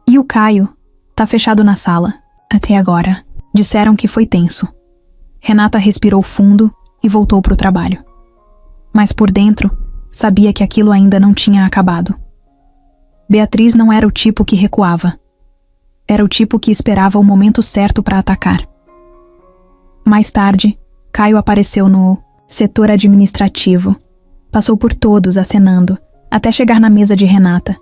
E o Caio? Tá fechado na sala. Até agora. Disseram que foi tenso. Renata respirou fundo e voltou pro trabalho. Mas por dentro, sabia que aquilo ainda não tinha acabado. Beatriz não era o tipo que recuava. Era o tipo que esperava o momento certo para atacar. Mais tarde, Caio apareceu no setor administrativo. Passou por todos, acenando, até chegar na mesa de Renata.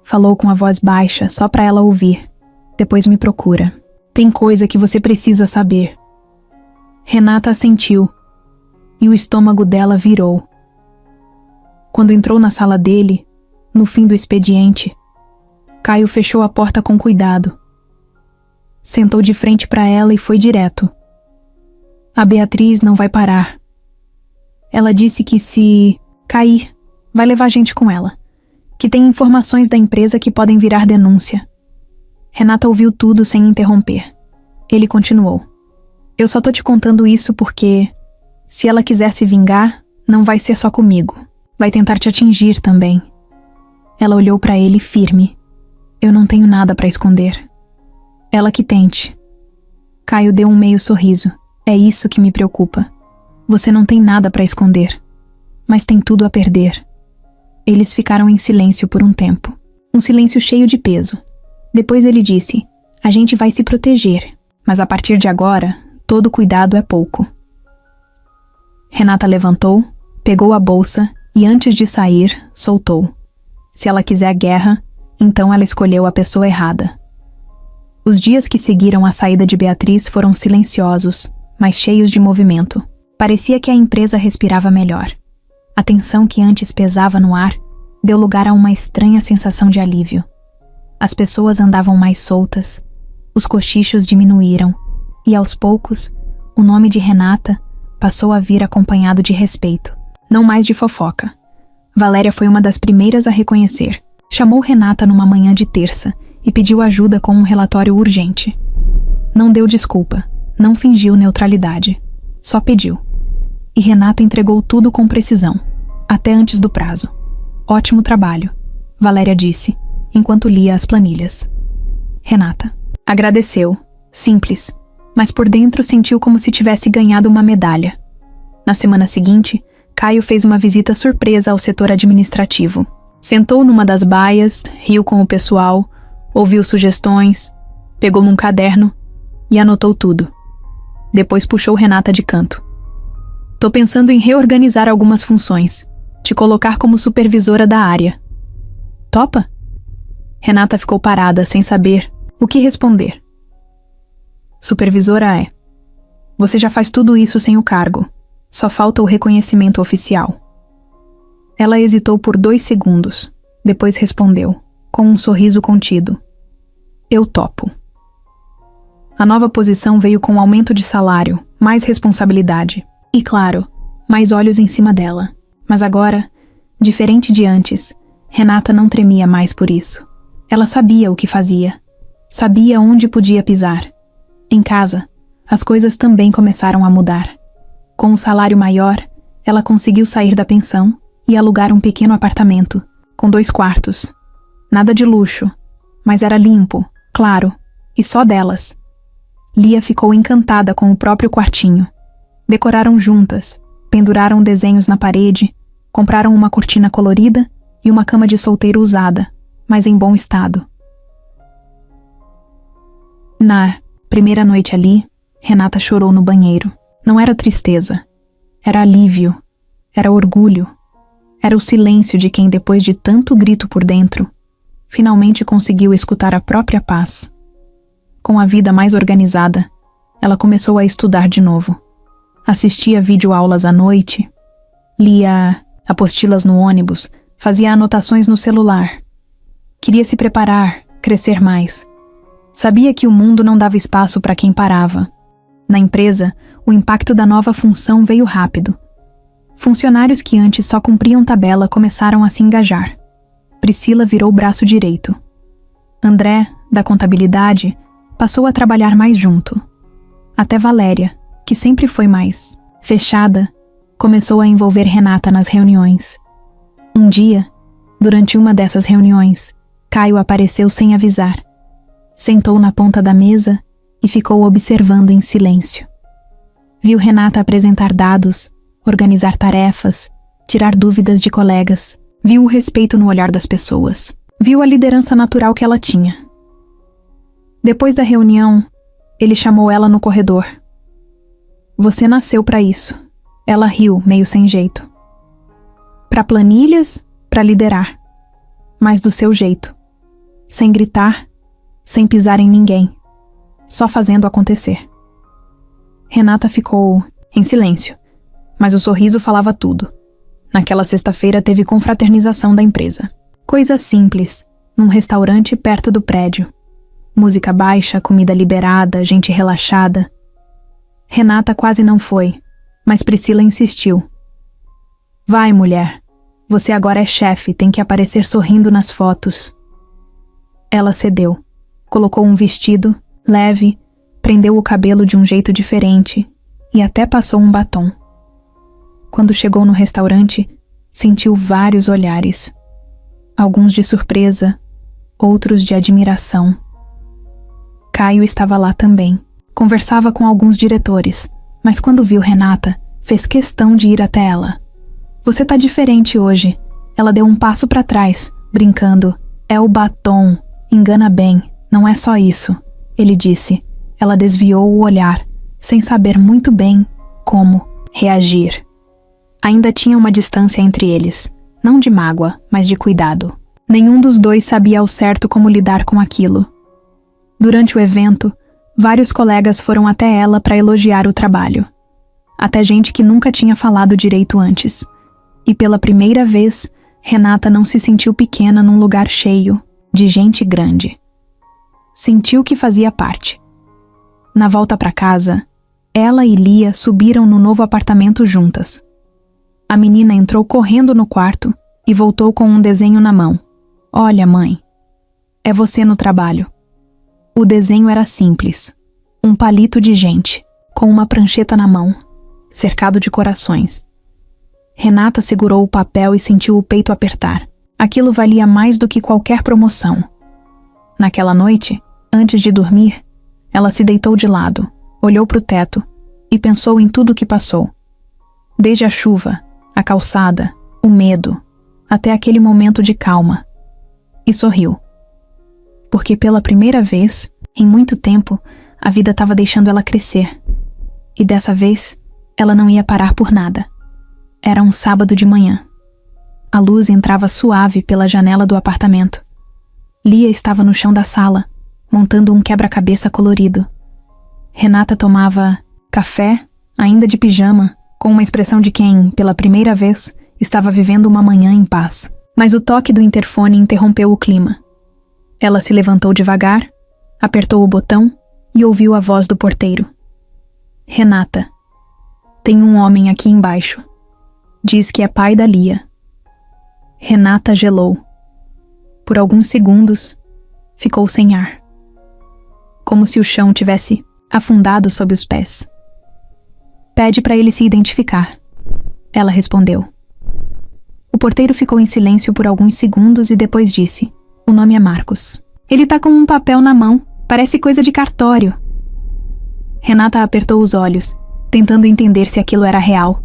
Falou com a voz baixa, só para ela ouvir. Depois me procura. Tem coisa que você precisa saber. Renata assentiu, e o estômago dela virou. Quando entrou na sala dele, no fim do expediente, Caio fechou a porta com cuidado. Sentou de frente para ela e foi direto. A Beatriz não vai parar. Ela disse que se cair, vai levar gente com ela. Que tem informações da empresa que podem virar denúncia. Renata ouviu tudo sem interromper. Ele continuou. Eu só tô te contando isso porque, se ela quiser se vingar, não vai ser só comigo. Vai tentar te atingir também. Ela olhou para ele firme. Eu não tenho nada para esconder. Ela que tente. Caio deu um meio sorriso. É isso que me preocupa. Você não tem nada para esconder, mas tem tudo a perder. Eles ficaram em silêncio por um tempo. Um silêncio cheio de peso. Depois ele disse, a gente vai se proteger, mas a partir de agora, todo cuidado é pouco. Renata levantou, pegou a bolsa e antes de sair, soltou. Se ela quiser guerra, então ela escolheu a pessoa errada. Os dias que seguiram a saída de Beatriz foram silenciosos, mas cheios de movimento. Parecia que a empresa respirava melhor. A tensão que antes pesava no ar deu lugar a uma estranha sensação de alívio. As pessoas andavam mais soltas, os cochichos diminuíram, e aos poucos, o nome de Renata passou a vir acompanhado de respeito, não mais de fofoca. Valéria foi uma das primeiras a reconhecer. Chamou Renata numa manhã de terça e pediu ajuda com um relatório urgente. Não deu desculpa, não fingiu neutralidade, só pediu. E Renata entregou tudo com precisão, até antes do prazo. Ótimo trabalho, Valéria disse, enquanto lia as planilhas. Renata agradeceu, simples, mas por dentro sentiu como se tivesse ganhado uma medalha. Na semana seguinte, Caio fez uma visita surpresa ao setor administrativo. Sentou numa das baias, riu com o pessoal, ouviu sugestões, pegou num caderno e anotou tudo. Depois puxou Renata de canto. Tô pensando em reorganizar algumas funções, te colocar como supervisora da área. Topa? Renata ficou parada, sem saber o que responder. Supervisora é. Você já faz tudo isso sem o cargo. Só falta o reconhecimento oficial. Ela hesitou por 2 segundos. Depois respondeu, com um sorriso contido. Eu topo. A nova posição veio com aumento de salário, mais responsabilidade. E claro, mais olhos em cima dela. Mas agora, diferente de antes, Renata não tremia mais por isso. Ela sabia o que fazia. Sabia onde podia pisar. Em casa, as coisas também começaram a mudar. Com um salário maior, ela conseguiu sair da pensão e alugar um pequeno apartamento, com 2 quartos. Nada de luxo, mas era limpo, claro, e só delas. Lia ficou encantada com o próprio quartinho. Decoraram juntas, penduraram desenhos na parede, compraram uma cortina colorida e uma cama de solteiro usada, mas em bom estado. Na primeira noite ali, Renata chorou no banheiro. Não era tristeza, era alívio, era orgulho, era o silêncio de quem, depois de tanto grito por dentro, finalmente conseguiu escutar a própria paz. Com a vida mais organizada, ela começou a estudar de novo. Assistia videoaulas à noite, lia apostilas no ônibus, fazia anotações no celular. Queria se preparar, crescer mais. Sabia que o mundo não dava espaço para quem parava. Na empresa, o impacto da nova função veio rápido. Funcionários que antes só cumpriam tabela começaram a se engajar. Priscila virou o braço direito. André, da contabilidade, passou a trabalhar mais junto. Até Valéria, que sempre foi mais fechada, começou a envolver Renata nas reuniões. Um dia, durante uma dessas reuniões, Caio apareceu sem avisar. Sentou na ponta da mesa e ficou observando em silêncio. Viu Renata apresentar dados, organizar tarefas, tirar dúvidas de colegas. Viu o respeito no olhar das pessoas. Viu a liderança natural que ela tinha. Depois da reunião, ele chamou ela no corredor. Você nasceu para isso. Ela riu, meio sem jeito. Para planilhas, para liderar. Mas do seu jeito. Sem gritar, sem pisar em ninguém. Só fazendo acontecer. Renata ficou em silêncio, mas o sorriso falava tudo. Naquela sexta-feira teve confraternização da empresa. Coisa simples, num restaurante perto do prédio. Música baixa, comida liberada, gente relaxada. Renata quase não foi, mas Priscila insistiu. Vai, mulher. Você agora é chefe, tem que aparecer sorrindo nas fotos. Ela cedeu. Colocou um vestido, leve, prendeu o cabelo de um jeito diferente e até passou um batom. Quando chegou no restaurante, sentiu vários olhares. Alguns de surpresa, outros de admiração. Caio estava lá também. Conversava com alguns diretores, mas quando viu Renata, fez questão de ir até ela. Você tá diferente hoje. Ela deu um passo para trás, brincando. É o batom. Engana bem. Não é só isso. Ele disse. Ela desviou o olhar, sem saber muito bem como reagir. Ainda tinha uma distância entre eles. Não de mágoa, mas de cuidado. Nenhum dos dois sabia ao certo como lidar com aquilo. Durante o evento, vários colegas foram até ela para elogiar o trabalho. Até gente que nunca tinha falado direito antes. E pela primeira vez, Renata não se sentiu pequena num lugar cheio de gente grande. Sentiu que fazia parte. Na volta para casa, ela e Lia subiram no novo apartamento juntas. A menina entrou correndo no quarto e voltou com um desenho na mão. Olha, mãe, é você no trabalho. O desenho era simples. Um palito de gente, com uma prancheta na mão, cercado de corações. Renata segurou o papel e sentiu o peito apertar. Aquilo valia mais do que qualquer promoção. Naquela noite, antes de dormir, ela se deitou de lado, olhou para o teto e pensou em tudo o que passou. Desde a chuva, a calçada, o medo, até aquele momento de calma. E sorriu. Porque pela primeira vez, em muito tempo, a vida estava deixando ela crescer. E dessa vez, ela não ia parar por nada. Era um sábado de manhã. A luz entrava suave pela janela do apartamento. Lia estava no chão da sala, montando um quebra-cabeça colorido. Renata tomava café, ainda de pijama, com uma expressão de quem, pela primeira vez, estava vivendo uma manhã em paz. Mas o toque do interfone interrompeu o clima. Ela se levantou devagar, apertou o botão e ouviu a voz do porteiro. Renata. Tem um homem aqui embaixo. Diz que é pai da Lia. Renata gelou. Por alguns segundos, ficou sem ar. Como se o chão tivesse afundado sob os pés. Pede para ele se identificar. Ela respondeu. O porteiro ficou em silêncio por alguns segundos e depois disse: o nome é Marcos. Ele tá com um papel na mão. Parece coisa de cartório. Renata apertou os olhos, tentando entender se aquilo era real.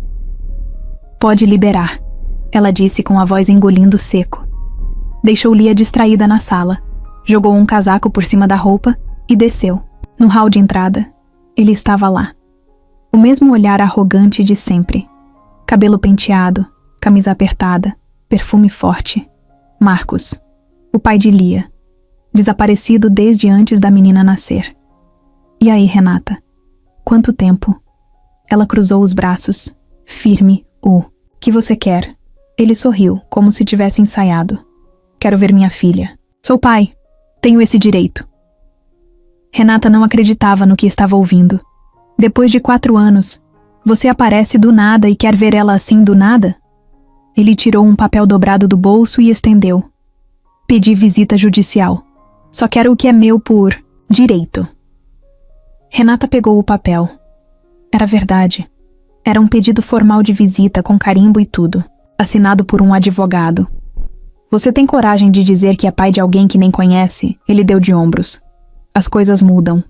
Pode liberar, ela disse com a voz engolindo seco. Deixou Lia distraída na sala, jogou um casaco por cima da roupa e desceu. No hall de entrada, ele estava lá. O mesmo olhar arrogante de sempre. Cabelo penteado, camisa apertada, perfume forte. Marcos, o pai de Lia, desaparecido desde antes da menina nascer. E aí, Renata? Quanto tempo? Ela cruzou os braços, firme. Que você quer? Ele sorriu, como se tivesse ensaiado. Quero ver minha filha. Sou pai. Tenho esse direito. Renata não acreditava no que estava ouvindo. Depois de 4 anos, você aparece do nada e quer ver ela assim do nada? Ele tirou um papel dobrado do bolso e estendeu. Pedi visita judicial. Só quero o que é meu por direito. Renata pegou o papel. Era verdade. Era um pedido formal de visita com carimbo e tudo, assinado por um advogado. Você tem coragem de dizer que é pai de alguém que nem conhece? Ele deu de ombros. As coisas mudam.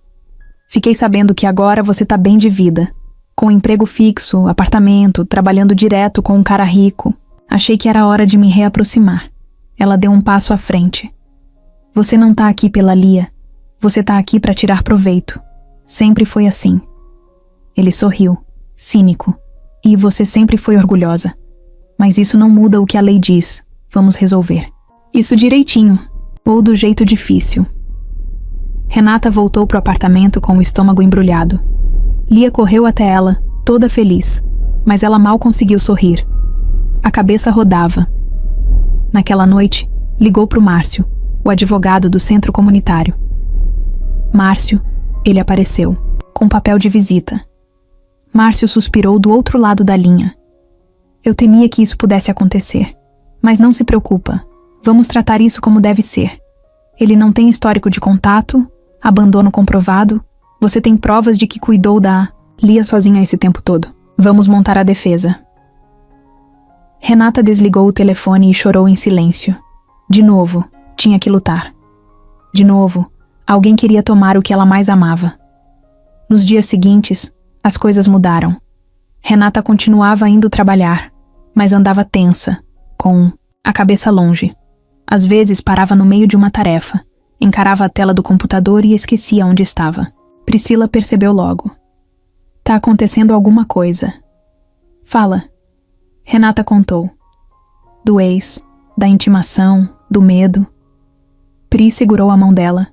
Fiquei sabendo que agora você tá bem de vida. Com emprego fixo, apartamento, trabalhando direto com um cara rico. Achei que era hora de me reaproximar. Ela deu um passo à frente. Você não tá aqui pela Lia. Você tá aqui pra tirar proveito. Sempre foi assim. Ele sorriu, cínico. E você sempre foi orgulhosa. Mas isso não muda o que a lei diz. Vamos resolver. Isso direitinho, ou do jeito difícil. Renata voltou pro apartamento com o estômago embrulhado. Lia correu até ela, toda feliz, mas ela mal conseguiu sorrir. A cabeça rodava. Naquela noite, ligou pro Márcio, o advogado do centro comunitário. Márcio, ele apareceu, com papel de visita. Márcio suspirou do outro lado da linha. Eu temia que isso pudesse acontecer. Mas não se preocupa. Vamos tratar isso como deve ser. Ele não tem histórico de contato, abandono comprovado. Você tem provas de que cuidou da Lia sozinha esse tempo todo. Vamos montar a defesa. Renata desligou o telefone e chorou em silêncio. De novo, tinha que lutar. De novo, alguém queria tomar o que ela mais amava. Nos dias seguintes, as coisas mudaram. Renata continuava indo trabalhar, mas andava tensa, com a cabeça longe. Às vezes parava no meio de uma tarefa, encarava a tela do computador e esquecia onde estava. Priscila percebeu logo. Tá acontecendo alguma coisa. Fala. Renata contou. Do ex, da intimação, do medo. Pri segurou a mão dela.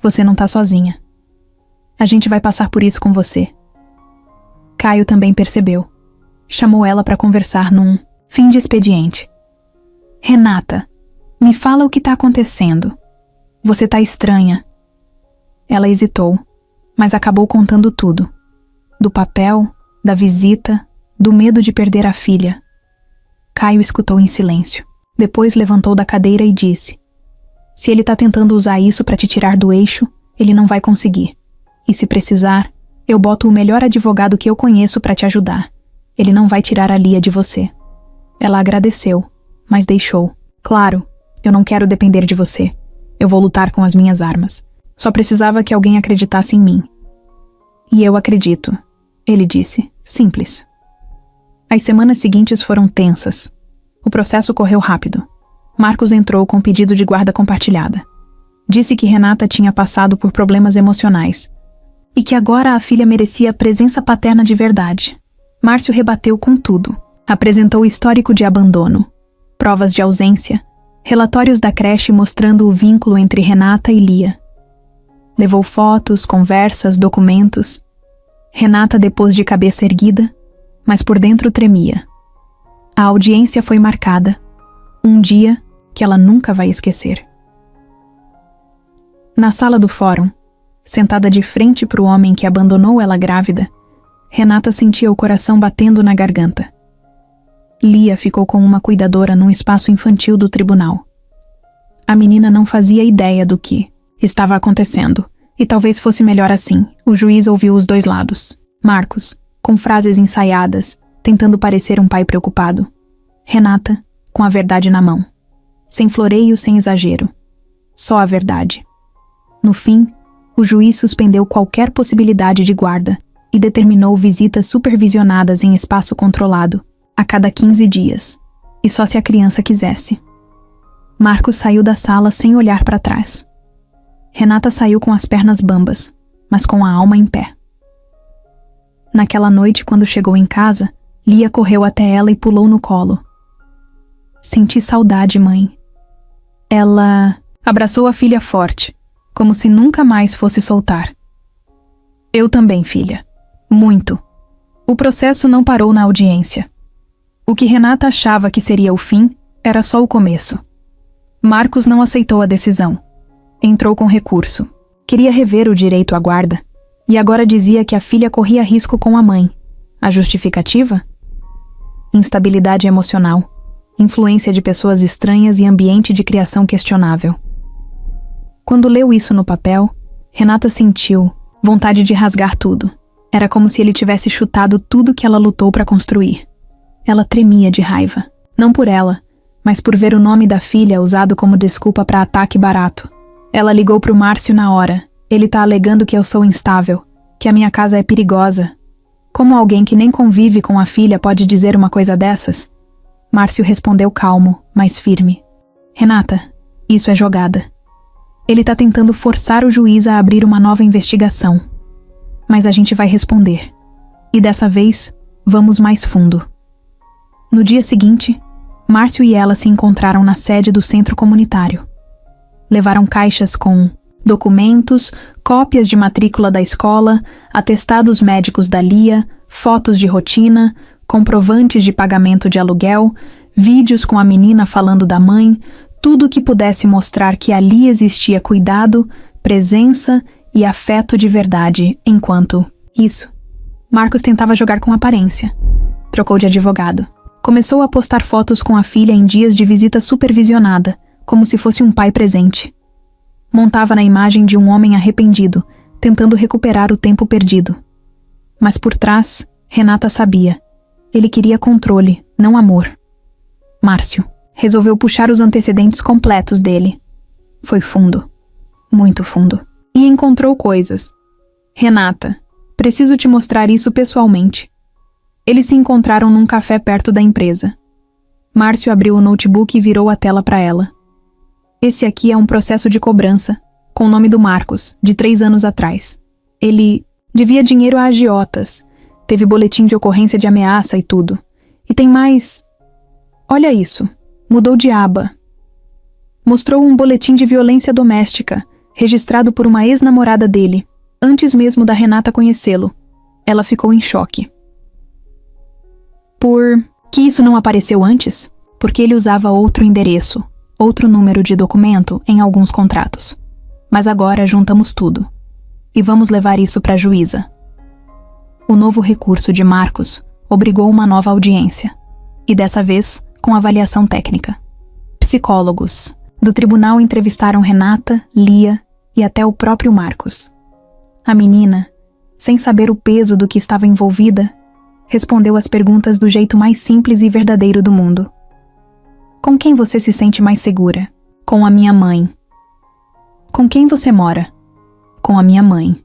Você não tá sozinha. A gente vai passar por isso com você. Caio também percebeu. Chamou ela para conversar num fim de expediente. Renata, me fala o que tá acontecendo. Você tá estranha. Ela hesitou, mas acabou contando tudo. Do papel, da visita, do medo de perder a filha. Caio escutou em silêncio. Depois levantou da cadeira e disse: se ele tá tentando usar isso para te tirar do eixo, ele não vai conseguir. E se precisar, eu boto o melhor advogado que eu conheço para te ajudar. Ele não vai tirar a Lia de você. Ela agradeceu, mas deixou. Claro, eu não quero depender de você. Eu vou lutar com as minhas armas. Só precisava que alguém acreditasse em mim. E eu acredito, ele disse, simples. As semanas seguintes foram tensas. O processo correu rápido. Marcos entrou com pedido de guarda compartilhada. Disse que Renata tinha passado por problemas emocionais e que agora a filha merecia presença paterna de verdade. Márcio rebateu com tudo. Apresentou histórico de abandono, provas de ausência, relatórios da creche mostrando o vínculo entre Renata e Lia. Levou fotos, conversas, documentos. Renata depôs de cabeça erguida, mas por dentro tremia. A audiência foi marcada. Um dia que ela nunca vai esquecer. Na sala do fórum, sentada de frente para o homem que abandonou ela grávida, Renata sentia o coração batendo na garganta. Lia ficou com uma cuidadora num espaço infantil do tribunal. A menina não fazia ideia do que estava acontecendo, e talvez fosse melhor assim. O juiz ouviu os dois lados. Marcos, com frases ensaiadas, tentando parecer um pai preocupado. Renata, com a verdade na mão. Sem floreio, sem exagero. Só a verdade. No fim, o juiz suspendeu qualquer possibilidade de guarda e determinou visitas supervisionadas em espaço controlado, a cada 15 dias, e só se a criança quisesse. Marcos saiu da sala sem olhar para trás. Renata saiu com as pernas bambas, mas com a alma em pé. Naquela noite, quando chegou em casa, Lia correu até ela e pulou no colo. Senti saudade, mãe. Ela abraçou a filha forte, como se nunca mais fosse soltar. Eu também, filha. Muito. O processo não parou na audiência. O que Renata achava que seria o fim era só o começo. Marcos não aceitou a decisão. Entrou com recurso. Queria rever o direito à guarda. E agora dizia que a filha corria risco com a mãe. A justificativa? Instabilidade emocional. Influência de pessoas estranhas e ambiente de criação questionável. Quando leu isso no papel, Renata sentiu vontade de rasgar tudo. Era como se ele tivesse chutado tudo que ela lutou para construir. Ela tremia de raiva. Não por ela, mas por ver o nome da filha usado como desculpa para ataque barato. Ela ligou pro Márcio na hora. Ele tá alegando que eu sou instável, que a minha casa é perigosa. Como alguém que nem convive com a filha pode dizer uma coisa dessas? Márcio respondeu calmo, mas firme. Renata, isso é jogada. Ele tá tentando forçar o juiz a abrir uma nova investigação. Mas a gente vai responder. E dessa vez, vamos mais fundo. No dia seguinte, Márcio e ela se encontraram na sede do centro comunitário. Levaram caixas com documentos, cópias de matrícula da escola, atestados médicos da Lia, fotos de rotina, comprovantes de pagamento de aluguel, vídeos com a menina falando da mãe, tudo que pudesse mostrar que ali existia cuidado, presença e afeto de verdade, enquanto isso. Marcos tentava jogar com aparência. Trocou de advogado. Começou a postar fotos com a filha em dias de visita supervisionada, como se fosse um pai presente. Montava na imagem de um homem arrependido, tentando recuperar o tempo perdido. Mas por trás, Renata sabia. Ele queria controle, não amor. Márcio resolveu puxar os antecedentes completos dele. Foi fundo. Muito fundo. E encontrou coisas. Renata, preciso te mostrar isso pessoalmente. Eles se encontraram num café perto da empresa. Márcio abriu o notebook e virou a tela para ela. Esse aqui é um processo de cobrança, com o nome do Marcos, de 3 anos atrás. Ele devia dinheiro a agiotas, teve boletim de ocorrência de ameaça e tudo. E tem mais... Olha isso, mudou de aba. Mostrou um boletim de violência doméstica, registrado por uma ex-namorada dele, antes mesmo da Renata conhecê-lo. Ela ficou em choque. Por que isso não apareceu antes? Porque ele usava outro endereço, outro número de documento em alguns contratos. Mas agora juntamos tudo. E vamos levar isso para a juíza. O novo recurso de Marcos obrigou uma nova audiência. E dessa vez, com avaliação técnica. Psicólogos do tribunal entrevistaram Renata, Lia e até o próprio Marcos. A menina, sem saber o peso do que estava envolvida, respondeu as perguntas do jeito mais simples e verdadeiro do mundo. Com quem você se sente mais segura? Com a minha mãe. Com quem você mora? Com a minha mãe.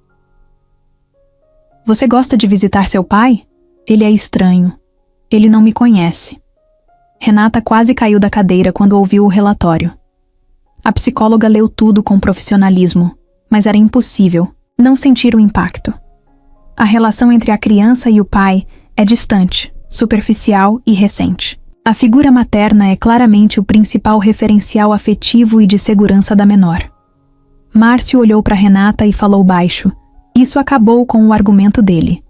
Você gosta de visitar seu pai? Ele é estranho. Ele não me conhece. Renata quase caiu da cadeira quando ouviu o relatório. A psicóloga leu tudo com profissionalismo, mas era impossível não sentir o impacto. A relação entre a criança e o pai é distante, superficial e recente. A figura materna é claramente o principal referencial afetivo e de segurança da menor. Márcio olhou para Renata e falou baixo. Isso acabou com o argumento dele.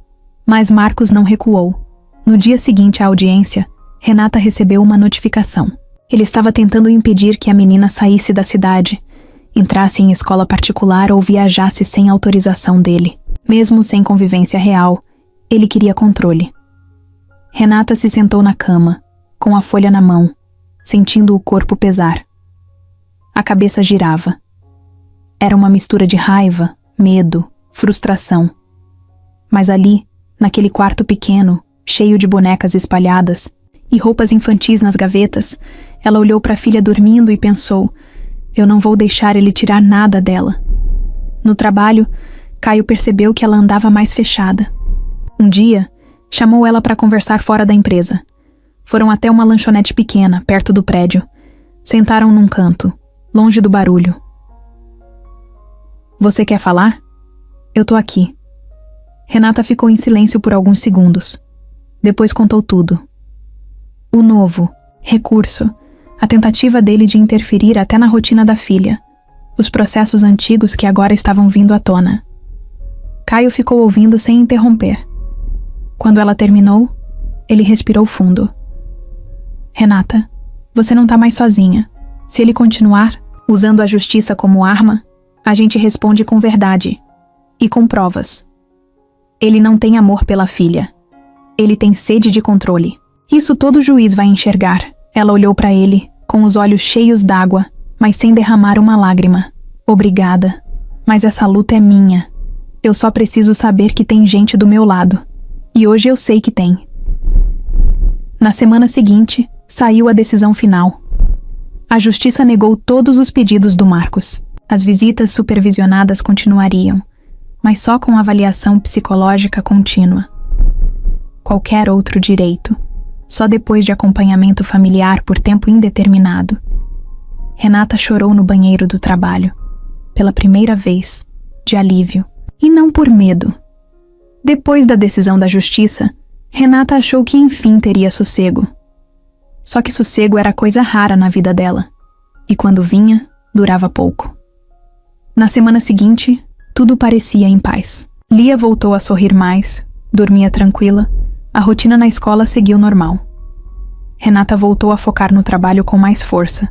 Mas Marcos não recuou. No dia seguinte à audiência, Renata recebeu uma notificação. Ele estava tentando impedir que a menina saísse da cidade, entrasse em escola particular ou viajasse sem autorização dele. Mesmo sem convivência real, Ele queria controle. Renata se sentou na cama, com a folha na mão, sentindo o corpo pesar. A cabeça girava. Era uma mistura de raiva, medo, frustração. Mas ali, naquele quarto pequeno, cheio de bonecas espalhadas e roupas infantis nas gavetas, ela olhou para a filha dormindo e pensou: eu não vou deixar ele tirar nada dela. No trabalho, Caio percebeu que ela andava mais fechada. Um dia, chamou ela para conversar fora da empresa. Foram até uma lanchonete pequena, perto do prédio. Sentaram num canto, longe do barulho. Você quer falar? Eu tô aqui. Renata ficou em silêncio por alguns segundos. Depois contou tudo. O novo, recurso, a tentativa dele de interferir até na rotina da filha, os processos antigos que agora estavam vindo à tona. Caio ficou ouvindo sem interromper. Quando ela terminou, ele respirou fundo. Renata, você não tá mais sozinha. Se ele continuar, usando a justiça como arma, a gente responde com verdade e com provas. Ele não tem amor pela filha. Ele tem sede de controle. Isso todo juiz vai enxergar. Ela olhou para ele, com os olhos cheios d'água, mas sem derramar uma lágrima. Obrigada, mas essa luta é minha. Eu só preciso saber que tem gente do meu lado. E hoje eu sei que tem. Na semana seguinte, saiu a decisão final. A justiça negou todos os pedidos do Marcos. As visitas supervisionadas continuariam, mas só com avaliação psicológica contínua. Qualquer outro direito, só depois de acompanhamento familiar por tempo indeterminado. Renata chorou no banheiro do trabalho, pela primeira vez, de alívio, e não por medo. Depois da decisão da justiça, Renata achou que enfim teria sossego. Só que sossego era coisa rara na vida dela, e quando vinha, durava pouco. Na semana seguinte, tudo parecia em paz. Lia voltou a sorrir mais, dormia tranquila, a rotina na escola seguiu normal. Renata voltou a focar no trabalho com mais força,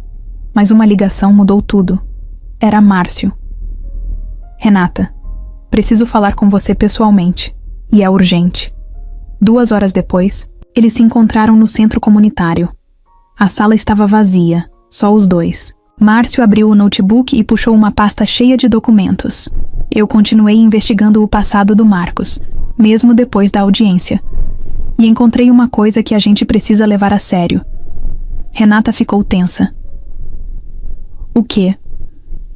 mas uma ligação mudou tudo. Era Márcio. Renata, preciso falar com você pessoalmente, e é urgente. 2 horas depois, eles se encontraram no centro comunitário. A sala estava vazia, só os dois. Márcio abriu o notebook e puxou uma pasta cheia de documentos. Eu continuei investigando o passado do Marcos, mesmo depois da audiência. E encontrei uma coisa que a gente precisa levar a sério. Renata ficou tensa. O quê?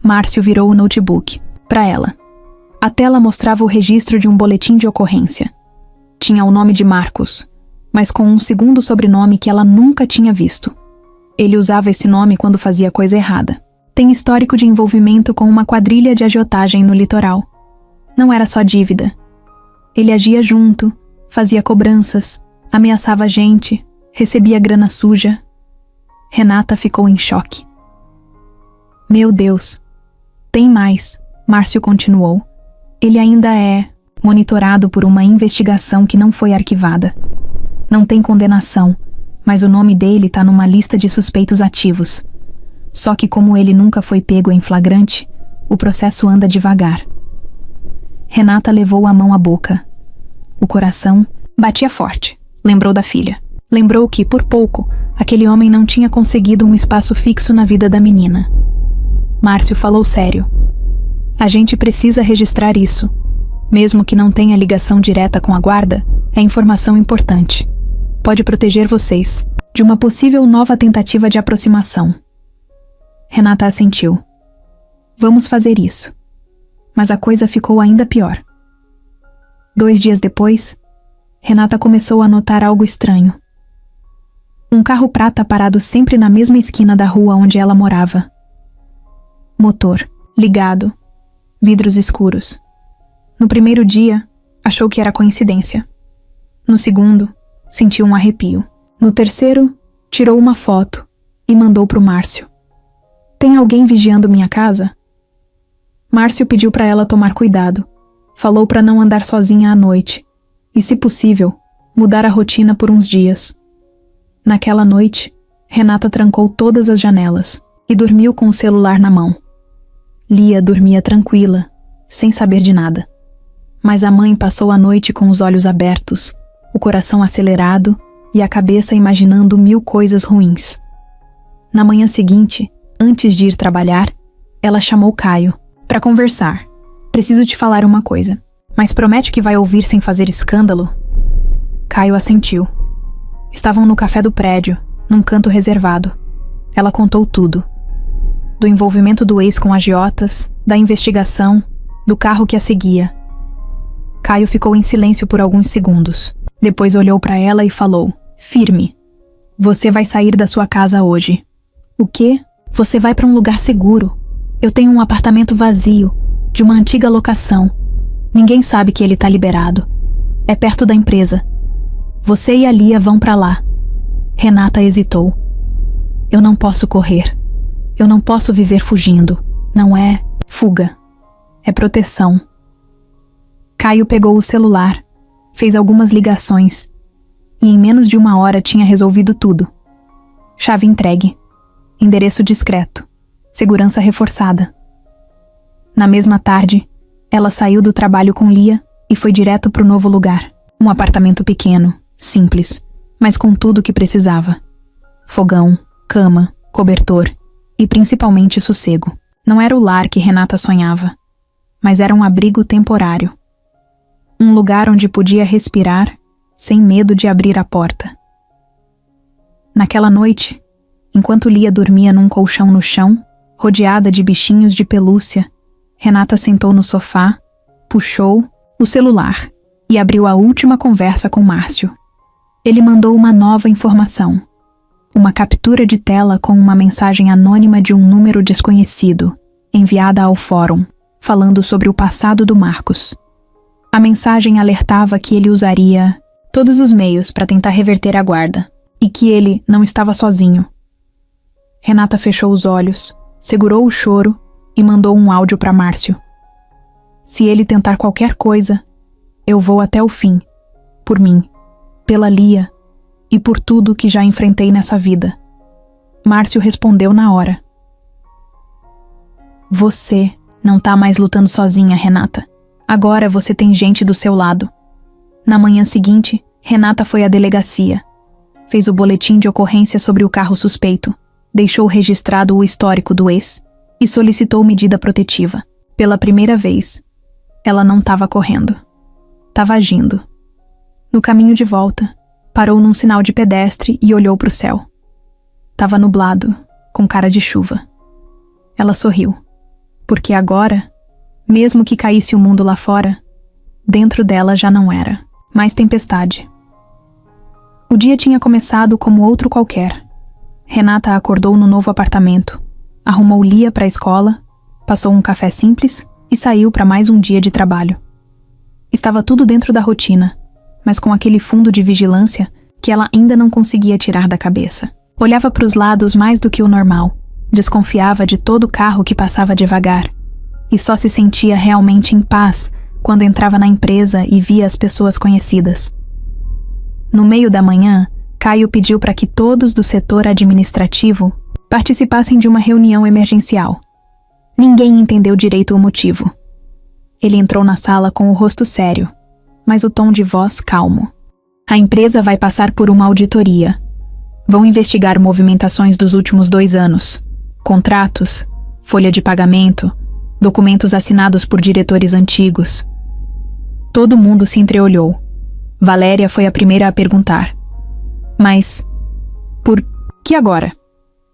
Márcio virou o notebook para ela. A tela mostrava o registro de um boletim de ocorrência. Tinha o nome de Marcos, mas com um segundo sobrenome que ela nunca tinha visto. Ele usava esse nome quando fazia coisa errada. Tem histórico de envolvimento com uma quadrilha de agiotagem no litoral. Não era só dívida. Ele agia junto, fazia cobranças, ameaçava a gente, recebia grana suja. Renata ficou em choque. Meu Deus. Tem mais, Márcio continuou. Ele ainda é monitorado por uma investigação que não foi arquivada. Não tem condenação, mas o nome dele tá numa lista de suspeitos ativos. Só que como ele nunca foi pego em flagrante, o processo anda devagar. Renata levou a mão à boca. O coração batia forte. Lembrou da filha. Lembrou que, por pouco, aquele homem não tinha conseguido um espaço fixo na vida da menina. Márcio falou sério. A gente precisa registrar isso. Mesmo que não tenha ligação direta com a guarda, é informação importante. Pode proteger vocês de uma possível nova tentativa de aproximação. Renata assentiu. Vamos fazer isso. Mas a coisa ficou ainda pior. 2 dias depois, Renata começou a notar algo estranho. Um carro prata parado sempre na mesma esquina da rua onde ela morava. Motor, ligado, vidros escuros. No primeiro dia, achou que era coincidência. No segundo, sentiu um arrepio. No terceiro, tirou uma foto e mandou pro Márcio. Tem alguém vigiando minha casa? Márcio pediu para ela tomar cuidado. Falou para não andar sozinha à noite. E, se possível, mudar a rotina por uns dias. Naquela noite, Renata trancou todas as janelas e dormiu com o celular na mão. Lia dormia tranquila, sem saber de nada. Mas a mãe passou a noite com os olhos abertos, o coração acelerado e a cabeça imaginando 1000 coisas ruins. Na manhã seguinte, antes de ir trabalhar, ela chamou Caio para conversar. Preciso te falar uma coisa, mas promete que vai ouvir sem fazer escândalo? Caio assentiu. Estavam no café do prédio, num canto reservado. Ela contou tudo. Do envolvimento do ex com agiotas, da investigação, do carro que a seguia. Caio ficou em silêncio por alguns segundos. Depois olhou para ela e falou, firme. Você vai sair da sua casa hoje. O quê? Você vai para um lugar seguro. Eu tenho um apartamento vazio, de uma antiga locação. Ninguém sabe que ele tá liberado. É perto da empresa. Você e a Lia vão para lá. Renata hesitou. Eu não posso correr. Eu não posso viver fugindo. Não é fuga. É proteção. Caio pegou o celular, fez algumas ligações e em menos de 1 hora tinha resolvido tudo. Chave entregue. Endereço discreto. Segurança reforçada. Na mesma tarde, ela saiu do trabalho com Lia e foi direto para o novo lugar. Um apartamento pequeno, simples, mas com tudo o que precisava. Fogão, cama, cobertor e principalmente sossego. Não era o lar que Renata sonhava, mas era um abrigo temporário. Um lugar onde podia respirar sem medo de abrir a porta. Naquela noite, enquanto Lia dormia num colchão no chão, rodeada de bichinhos de pelúcia, Renata sentou no sofá, puxou o celular e abriu a última conversa com Márcio. Ele mandou uma nova informação. Uma captura de tela com uma mensagem anônima de um número desconhecido, enviada ao fórum, falando sobre o passado do Marcos. A mensagem alertava que ele usaria todos os meios para tentar reverter a guarda, e que ele não estava sozinho. Renata fechou os olhos, segurou o choro e mandou um áudio para Márcio. Se ele tentar qualquer coisa, eu vou até o fim, por mim, pela Lia e por tudo que já enfrentei nessa vida. Márcio respondeu na hora. Você não tá mais lutando sozinha, Renata. Agora você tem gente do seu lado. Na manhã seguinte, Renata foi à delegacia. Fez o boletim de ocorrência sobre o carro suspeito, deixou registrado o histórico do ex e solicitou medida protetiva. Pela primeira vez, ela não estava correndo. Estava agindo. No caminho de volta, parou num sinal de pedestre e olhou para o céu. Estava nublado, com cara de chuva. Ela sorriu, porque agora, mesmo que caísse o mundo lá fora, dentro dela já não era mais tempestade. O dia tinha começado como outro qualquer. Renata acordou no novo apartamento, arrumou Lia para a escola, passou um café simples e saiu para mais um dia de trabalho. Estava tudo dentro da rotina, mas com aquele fundo de vigilância que ela ainda não conseguia tirar da cabeça. Olhava para os lados mais do que o normal, desconfiava de todo carro que passava devagar, e só se sentia realmente em paz quando entrava na empresa e via as pessoas conhecidas. No meio da manhã, Caio pediu para que todos do setor administrativo participassem de uma reunião emergencial. Ninguém entendeu direito o motivo. Ele entrou na sala com o rosto sério, mas o tom de voz calmo. A empresa vai passar por uma auditoria. Vão investigar movimentações dos últimos 2 anos, contratos, folha de pagamento, documentos assinados por diretores antigos. Todo mundo se entreolhou. Valéria foi a primeira a perguntar. Mas, por que agora?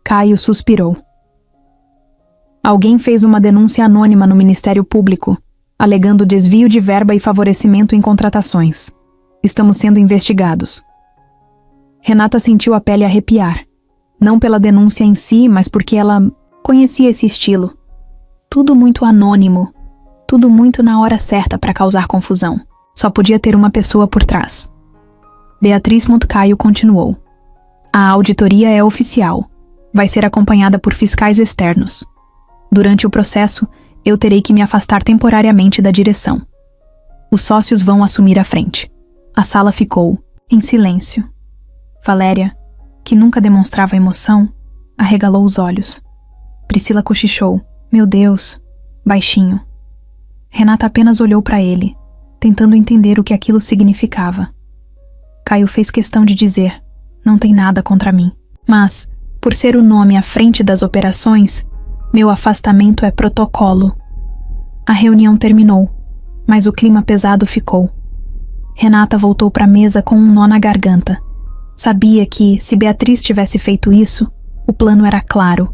Caio suspirou. Alguém fez uma denúncia anônima no Ministério Público, alegando desvio de verba e favorecimento em contratações. Estamos sendo investigados. Renata sentiu a pele arrepiar. Não pela denúncia em si, mas porque ela conhecia esse estilo. Tudo muito anônimo. Tudo muito na hora certa para causar confusão. Só podia ter uma pessoa por trás. Beatriz Montecaio continuou. A auditoria é oficial. Vai ser acompanhada por fiscais externos. Durante o processo, eu terei que me afastar temporariamente da direção. Os sócios vão assumir a frente. A sala ficou em silêncio. Valéria, que nunca demonstrava emoção, arregalou os olhos. Priscila cochichou. Meu Deus, baixinho. Renata apenas olhou para ele, tentando entender o que aquilo significava. Caio fez questão de dizer: não tem nada contra mim. Mas, por ser o nome à frente das operações, meu afastamento é protocolo. A reunião terminou, mas o clima pesado ficou. Renata voltou para a mesa com um nó na garganta. Sabia que, se Beatriz tivesse feito isso, o plano era claro: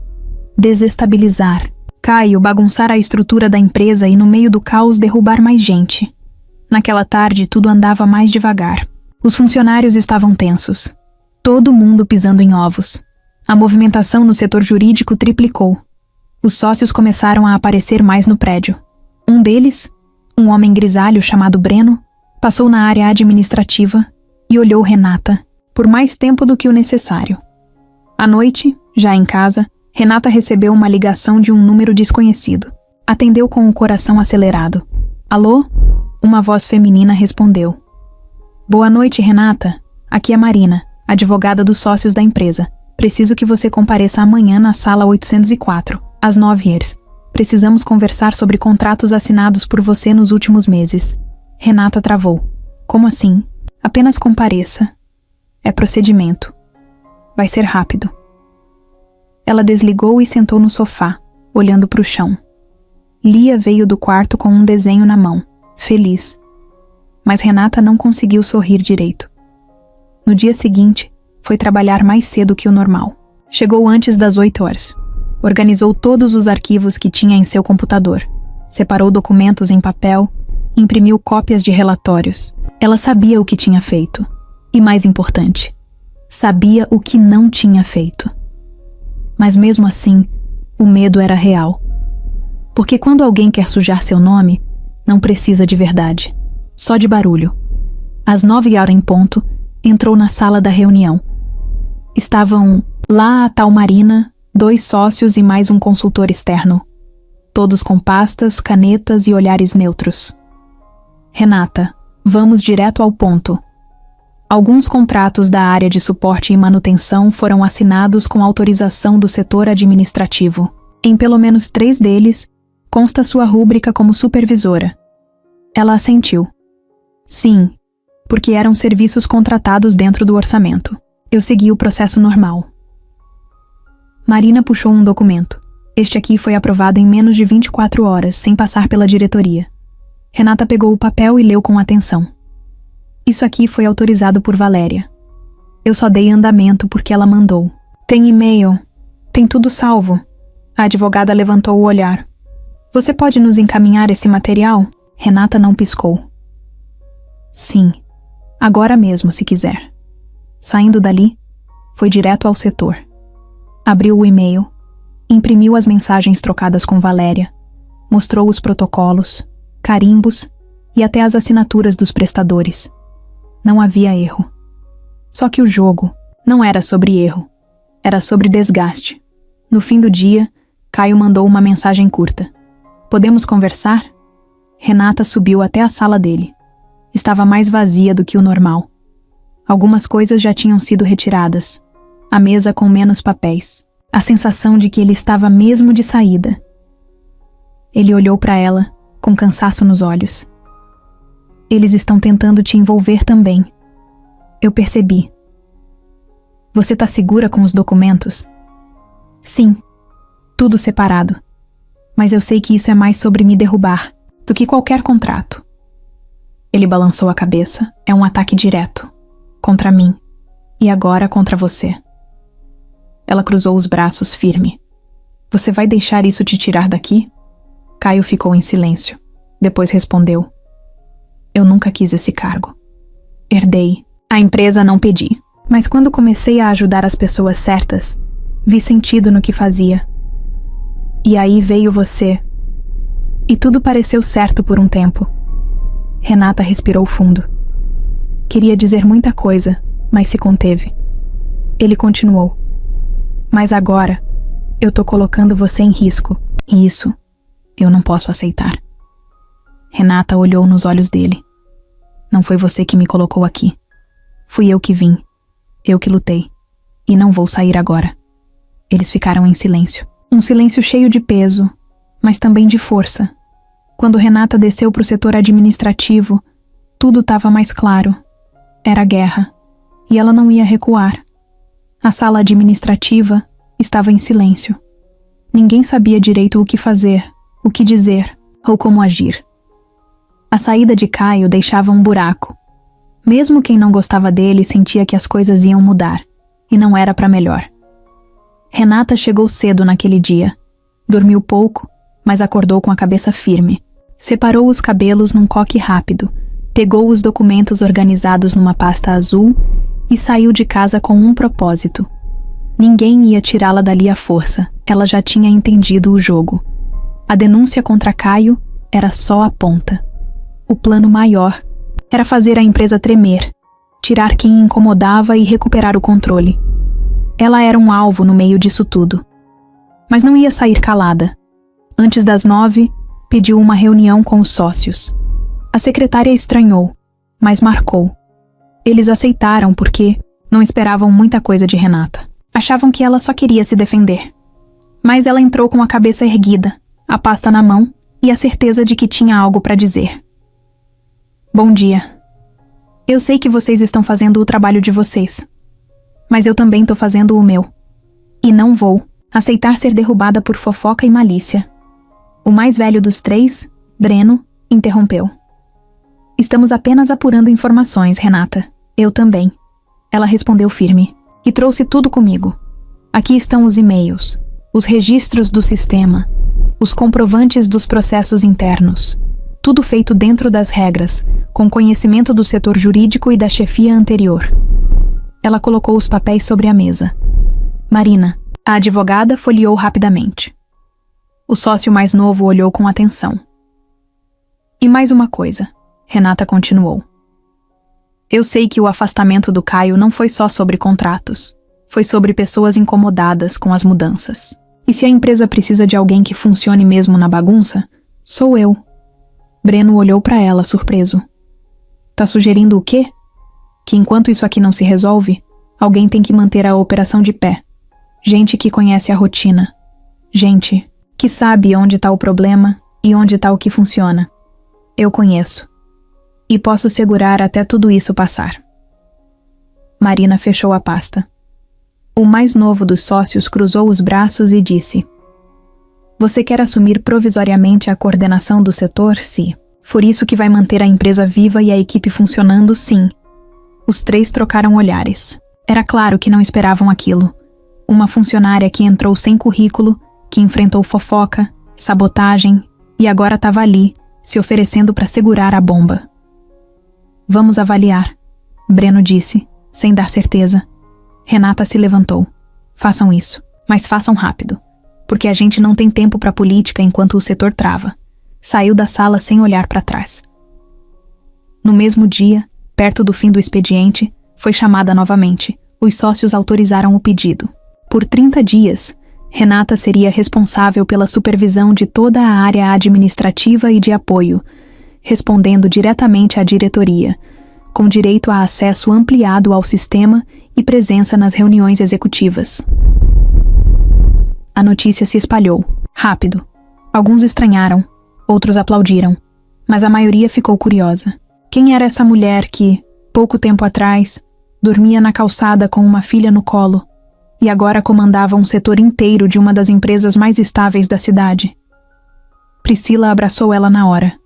desestabilizar. Caio bagunçar a estrutura da empresa e, no meio do caos, derrubar mais gente. Naquela tarde, tudo andava mais devagar. Os funcionários estavam tensos. Todo mundo pisando em ovos. A movimentação no setor jurídico triplicou. Os sócios começaram a aparecer mais no prédio. Um deles, um homem grisalho chamado Breno, passou na área administrativa e olhou Renata por mais tempo do que o necessário. À noite, já em casa, Renata recebeu uma ligação de um número desconhecido. Atendeu com o coração acelerado. Alô? Uma voz feminina respondeu. Boa noite, Renata. Aqui é Marina, advogada dos sócios da empresa. Preciso que você compareça amanhã na sala 804, às 9h. Precisamos conversar sobre contratos assinados por você nos últimos meses. Renata travou. Como assim? Apenas compareça. É procedimento. Vai ser rápido. Ela desligou e sentou no sofá, olhando para o chão. Lia veio do quarto com um desenho na mão, feliz. Mas Renata não conseguiu sorrir direito. No dia seguinte, foi trabalhar mais cedo que o normal. Chegou antes das 8h. Organizou todos os arquivos que tinha em seu computador. Separou documentos em papel, imprimiu cópias de relatórios. Ela sabia o que tinha feito. E mais importante, sabia o que não tinha feito. Mas mesmo assim, o medo era real. Porque quando alguém quer sujar seu nome, não precisa de verdade. Só de barulho. Às 9h em ponto, entrou na sala da reunião. Estavam lá a tal Marina, 2 sócios e mais um consultor externo. Todos com pastas, canetas e olhares neutros. Renata, vamos direto ao ponto. Alguns contratos da área de suporte e manutenção foram assinados com autorização do setor administrativo. Em pelo menos 3 deles, consta sua rúbrica como supervisora. Ela assentiu. Sim, porque eram serviços contratados dentro do orçamento. Eu segui o processo normal. Marina puxou um documento. Este aqui foi aprovado em menos de 24 horas, sem passar pela diretoria. Renata pegou o papel e leu com atenção. Isso aqui foi autorizado por Valéria. Eu só dei andamento porque ela mandou. Tem e-mail. Tem tudo salvo. A advogada levantou o olhar. Você pode nos encaminhar esse material? Renata não piscou. Sim. Agora mesmo, se quiser. Saindo dali, foi direto ao setor. Abriu o e-mail, imprimiu as mensagens trocadas com Valéria, mostrou os protocolos, carimbos e até as assinaturas dos prestadores. Não havia erro. Só que o jogo não era sobre erro, era sobre desgaste. No fim do dia, Caio mandou uma mensagem curta. Podemos conversar? Renata subiu até a sala dele. Estava mais vazia do que o normal. Algumas coisas já tinham sido retiradas. A mesa com menos papéis. A sensação de que ele estava mesmo de saída. Ele olhou para ela, com cansaço nos olhos. Eles estão tentando te envolver também. Eu percebi. Você tá segura com os documentos? Sim. Tudo separado. Mas eu sei que isso é mais sobre me derrubar do que qualquer contrato. Ele balançou a cabeça. É um ataque direto. Contra mim. E agora contra você. Ela cruzou os braços firme. Você vai deixar isso te tirar daqui? Caio ficou em silêncio. Depois respondeu. Eu nunca quis esse cargo. Herdei. A empresa não pedi. Mas quando comecei a ajudar as pessoas certas, vi sentido no que fazia. E aí veio você. E tudo pareceu certo por um tempo. Renata respirou fundo. Queria dizer muita coisa, mas se conteve. Ele continuou. Mas agora, eu tô colocando você em risco. E isso, eu não posso aceitar. Renata olhou nos olhos dele. Não foi você que me colocou aqui. Fui eu que vim. Eu que lutei. E não vou sair agora. Eles ficaram em silêncio. Um silêncio cheio de peso, mas também de força. Quando Renata desceu para o setor administrativo, Tudo estava mais claro. Era guerra. E ela não ia recuar. A sala administrativa estava em silêncio. Ninguém sabia direito o que fazer, o que dizer ou como agir. A saída de Caio deixava um buraco. Mesmo quem não gostava dele sentia que as coisas iam mudar, e não era para melhor. Renata chegou cedo naquele dia. Dormiu pouco, mas acordou com a cabeça firme. Separou os cabelos num coque rápido, pegou os documentos organizados numa pasta azul e saiu de casa com um propósito. Ninguém ia tirá-la dali à força, ela já tinha entendido o jogo. A denúncia contra Caio era só a ponta. O plano maior era fazer a empresa tremer, tirar quem incomodava e recuperar o controle. Ela era um alvo no meio disso tudo. Mas não ia sair calada. Antes das 9, pediu uma reunião com os sócios. A secretária estranhou, mas marcou. Eles aceitaram porque não esperavam muita coisa de Renata. Achavam que ela só queria se defender. Mas ela entrou com a cabeça erguida, a pasta na mão e a certeza de que tinha algo para dizer. Bom dia. Eu sei que vocês estão fazendo o trabalho de vocês, mas eu também tô fazendo o meu. E não vou aceitar ser derrubada por fofoca e malícia. O mais velho dos 3, Breno, interrompeu. Estamos apenas apurando informações, Renata. Eu também. Ela respondeu firme. E trouxe tudo comigo. Aqui estão os e-mails, os registros do sistema, os comprovantes dos processos internos. Tudo feito dentro das regras, com conhecimento do setor jurídico e da chefia anterior. Ela colocou os papéis sobre a mesa. Marina, a advogada, folheou rapidamente. O sócio mais novo olhou com atenção. E mais uma coisa, Renata continuou. Eu sei que o afastamento do Caio não foi só sobre contratos. Foi sobre pessoas incomodadas com as mudanças. E se a empresa precisa de alguém que funcione mesmo na bagunça, sou eu. Breno olhou para ela, surpreso. Tá sugerindo o quê? Que enquanto isso aqui não se resolve, alguém tem que manter a operação de pé. Gente que conhece a rotina. Gente que sabe onde tá o problema e onde tá o que funciona. Eu conheço. E posso segurar até tudo isso passar. Marina fechou a pasta. O mais novo dos sócios cruzou os braços e disse: Você quer assumir provisoriamente a coordenação do setor, se for isso que vai manter a empresa viva e a equipe funcionando, sim. Os 3 trocaram olhares. Era claro que não esperavam aquilo. Uma funcionária que entrou sem currículo, que enfrentou fofoca, sabotagem e agora estava ali, se oferecendo para segurar a bomba. Vamos avaliar, Breno disse, sem dar certeza. Renata se levantou. Façam isso, mas façam rápido, porque a gente não tem tempo para política enquanto o setor trava. Saiu da sala sem olhar para trás. No mesmo dia, perto do fim do expediente, foi chamada novamente. Os sócios autorizaram o pedido. Por 30 dias, Renata seria responsável pela supervisão de toda a área administrativa e de apoio, respondendo diretamente à diretoria, com direito a acesso ampliado ao sistema e presença nas reuniões executivas. A notícia se espalhou, rápido. Alguns estranharam, outros aplaudiram, mas a maioria ficou curiosa. Quem era essa mulher que, pouco tempo atrás, dormia na calçada com uma filha no colo e agora comandava um setor inteiro de uma das empresas mais estáveis da cidade? Priscila abraçou ela na hora.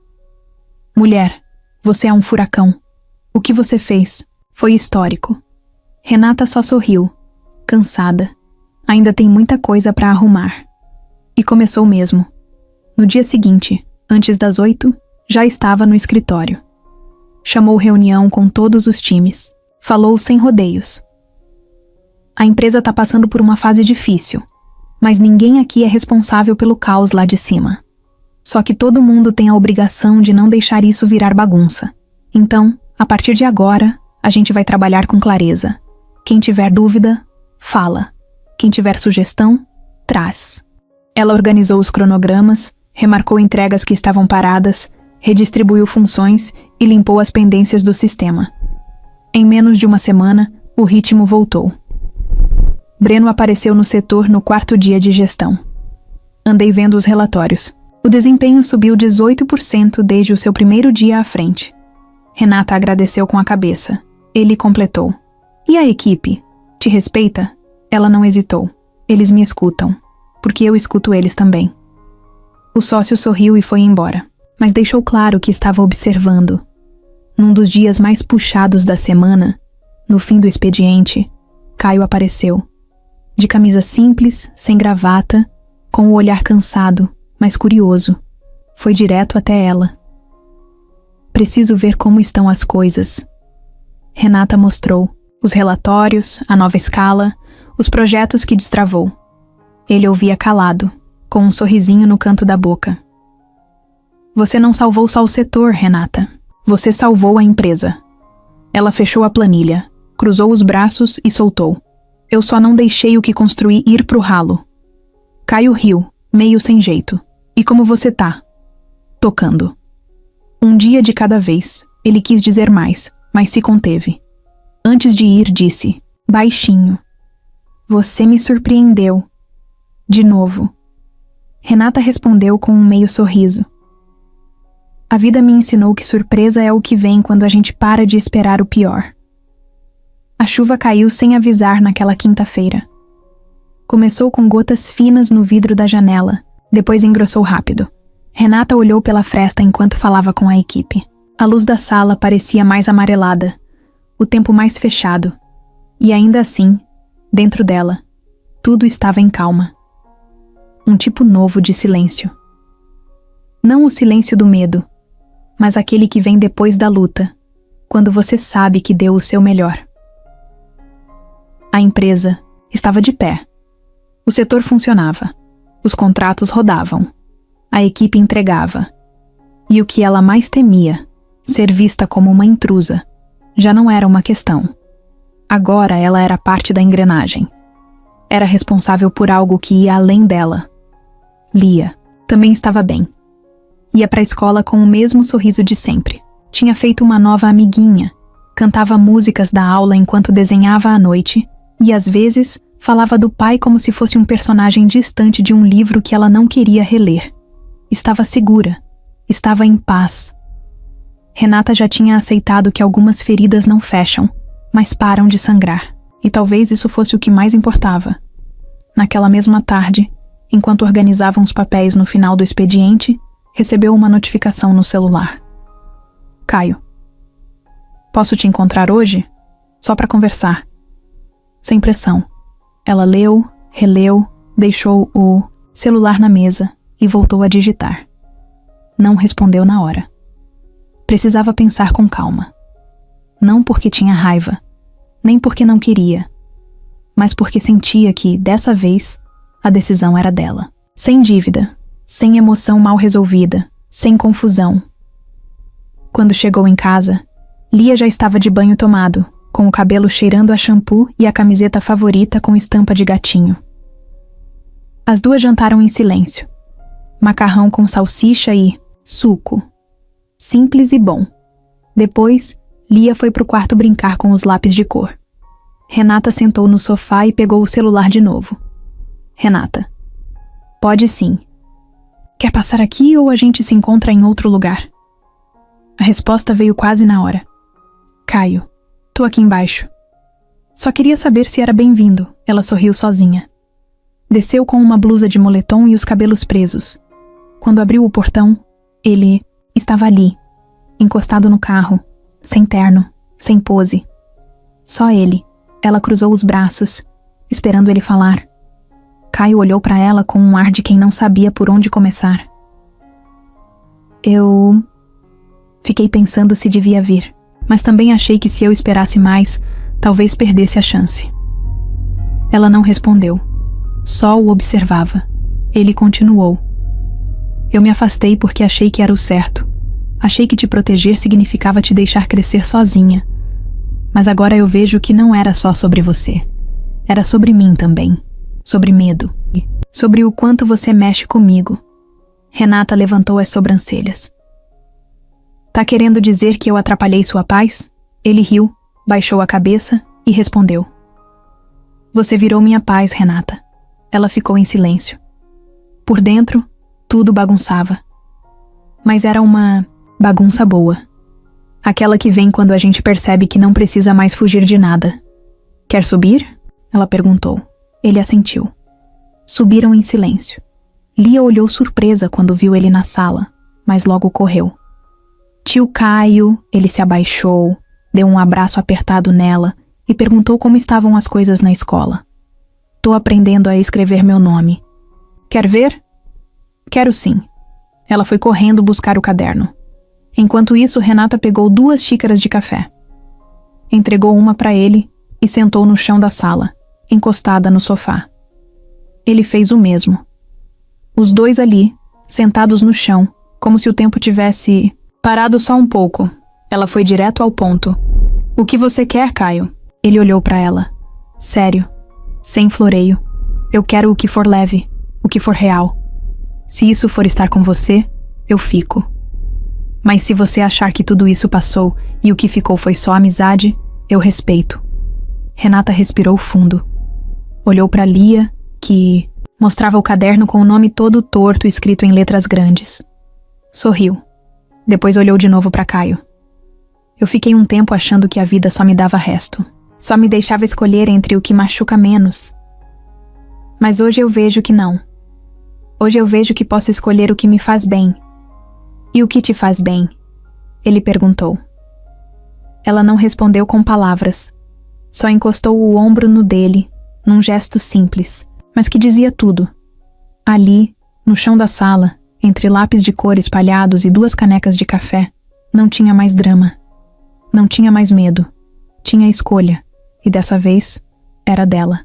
Mulher, você é um furacão. O que você fez foi histórico. Renata só sorriu, cansada. Ainda tem muita coisa para arrumar. E começou mesmo. No dia seguinte, antes das 8, já estava no escritório. Chamou reunião com todos os times. Falou sem rodeios. A empresa está passando por uma fase difícil, mas ninguém aqui é responsável pelo caos lá de cima. Só que todo mundo tem a obrigação de não deixar isso virar bagunça. Então, a partir de agora, a gente vai trabalhar com clareza. Quem tiver dúvida, fala. Quem tiver sugestão, traz. Ela organizou os cronogramas, remarcou entregas que estavam paradas, redistribuiu funções e limpou as pendências do sistema. Em menos de uma semana, o ritmo voltou. Breno apareceu no setor no 4º dia de gestão. Andei vendo os relatórios. O desempenho subiu 18% desde o seu primeiro dia à frente. Renata agradeceu com a cabeça. Ele completou. E a equipe? Te respeita? Ela não hesitou. Eles me escutam, porque eu escuto eles também. O sócio sorriu e foi embora, mas deixou claro que estava observando. Num dos dias mais puxados da semana, no fim do expediente, Caio apareceu. De camisa simples, sem gravata, com o olhar cansado, mas curioso. Foi direto até ela. Preciso ver como estão as coisas. Renata mostrou os relatórios, a nova escala, os projetos que destravou. Ele ouvia calado, com um sorrisinho no canto da boca. Você não salvou só o setor, Renata. Você salvou a empresa. Ela fechou a planilha, cruzou os braços e soltou. Eu só não deixei o que construí ir pro ralo. Caio riu, meio sem jeito. E como você tá? Tocando. Um dia de cada vez. Ele quis dizer mais, mas se conteve. Antes de ir, disse, baixinho. Você me surpreendeu. De novo. Renata respondeu com um meio sorriso. A vida me ensinou que surpresa é o que vem quando a gente para de esperar o pior. A chuva caiu sem avisar naquela quinta-feira. Começou com gotas finas no vidro da janela, depois engrossou rápido. Renata olhou pela fresta enquanto falava com a equipe. A luz da sala parecia mais amarelada, o tempo mais fechado, e ainda assim, dentro dela, tudo estava em calma. Um tipo novo de silêncio. Não o silêncio do medo, mas aquele que vem depois da luta, quando você sabe que deu o seu melhor. A empresa estava de pé. O setor funcionava. Os contratos rodavam. A equipe entregava. E o que ela mais temia, ser vista como uma intrusa, já não era uma questão. Agora ela era parte da engrenagem. Era responsável por algo que ia além dela. Lia também estava bem. Ia para a escola com o mesmo sorriso de sempre. Tinha feito uma nova amiguinha. Cantava músicas da aula enquanto desenhava à noite e, às vezes, falava do pai como se fosse um personagem distante de um livro que ela não queria reler. Estava segura. Estava em paz. Renata já tinha aceitado que algumas feridas não fecham, mas param de sangrar. E talvez isso fosse o que mais importava. Naquela mesma tarde, enquanto organizavam os papéis no final do expediente, recebeu uma notificação no celular. Caio. Posso te encontrar hoje? Só para conversar. Sem pressão. Ela leu, releu, deixou o celular na mesa e voltou a digitar. Não respondeu na hora. Precisava pensar com calma. Não porque tinha raiva, nem porque não queria, mas porque sentia que, dessa vez, a decisão era dela. Sem dívida, sem emoção mal resolvida, sem confusão. Quando chegou em casa, Lia já estava de banho tomado, com o cabelo cheirando a shampoo e a camiseta favorita com estampa de gatinho. As duas jantaram em silêncio. Macarrão com salsicha e suco. Simples e bom. Depois, Lia foi pro quarto brincar com os lápis de cor. Renata sentou no sofá e pegou o celular de novo. Renata. Pode sim. Quer passar aqui ou a gente se encontra em outro lugar? A resposta veio quase na hora. Caio. Tô aqui embaixo. Só queria saber se era bem-vindo. Ela sorriu sozinha. Desceu com uma blusa de moletom e os cabelos presos. Quando abriu o portão, ele estava ali, encostado no carro, sem terno, sem pose. Só ele. Ela cruzou os braços, esperando ele falar. Caio olhou para ela com um ar de quem não sabia por onde começar. Eu fiquei pensando se devia vir, mas também achei que se eu esperasse mais, talvez perdesse a chance. Ela não respondeu. Só o observava. Ele continuou. Eu me afastei porque achei que era o certo. Achei que te proteger significava te deixar crescer sozinha. Mas agora eu vejo que não era só sobre você. Era sobre mim também. Sobre medo. Sobre o quanto você mexe comigo. Renata levantou as sobrancelhas. Tá querendo dizer que eu atrapalhei sua paz? Ele riu, baixou a cabeça e respondeu. Você virou minha paz, Renata. Ela ficou em silêncio. Por dentro, tudo bagunçava. Mas era uma bagunça boa. Aquela que vem quando a gente percebe que não precisa mais fugir de nada. Quer subir? Ela perguntou. Ele assentiu. Subiram em silêncio. Lia olhou surpresa quando viu ele na sala, mas logo correu. Tio Caio, ele se abaixou, deu um abraço apertado nela e perguntou como estavam as coisas na escola. Tô aprendendo a escrever meu nome. Quer ver? Quero sim. Ela foi correndo buscar o caderno. Enquanto isso, Renata pegou 2 xícaras de café. Entregou uma para ele e sentou no chão da sala, encostada no sofá. Ele fez o mesmo. Os dois ali, sentados no chão, como se o tempo tivesse parado só um pouco. Ela foi direto ao ponto. O que você quer, Caio? Ele olhou para ela. Sério, sem floreio. Eu quero o que for leve, o que for real. Se isso for estar com você, eu fico. Mas se você achar que tudo isso passou e o que ficou foi só amizade, eu respeito. Renata respirou fundo. Olhou para Lia, que mostrava o caderno com o nome todo torto escrito em letras grandes. Sorriu. Depois olhou de novo para Caio. Eu fiquei um tempo achando que a vida só me dava resto. Só me deixava escolher entre o que machuca menos. Mas hoje eu vejo que não. Hoje eu vejo que posso escolher o que me faz bem. E o que te faz bem? Ele perguntou. Ela não respondeu com palavras. Só encostou o ombro no dele, num gesto simples, mas que dizia tudo. Ali, no chão da sala, entre lápis de cor espalhados e 2 canecas de café, não tinha mais drama. Não tinha mais medo. Tinha escolha. E dessa vez, era dela.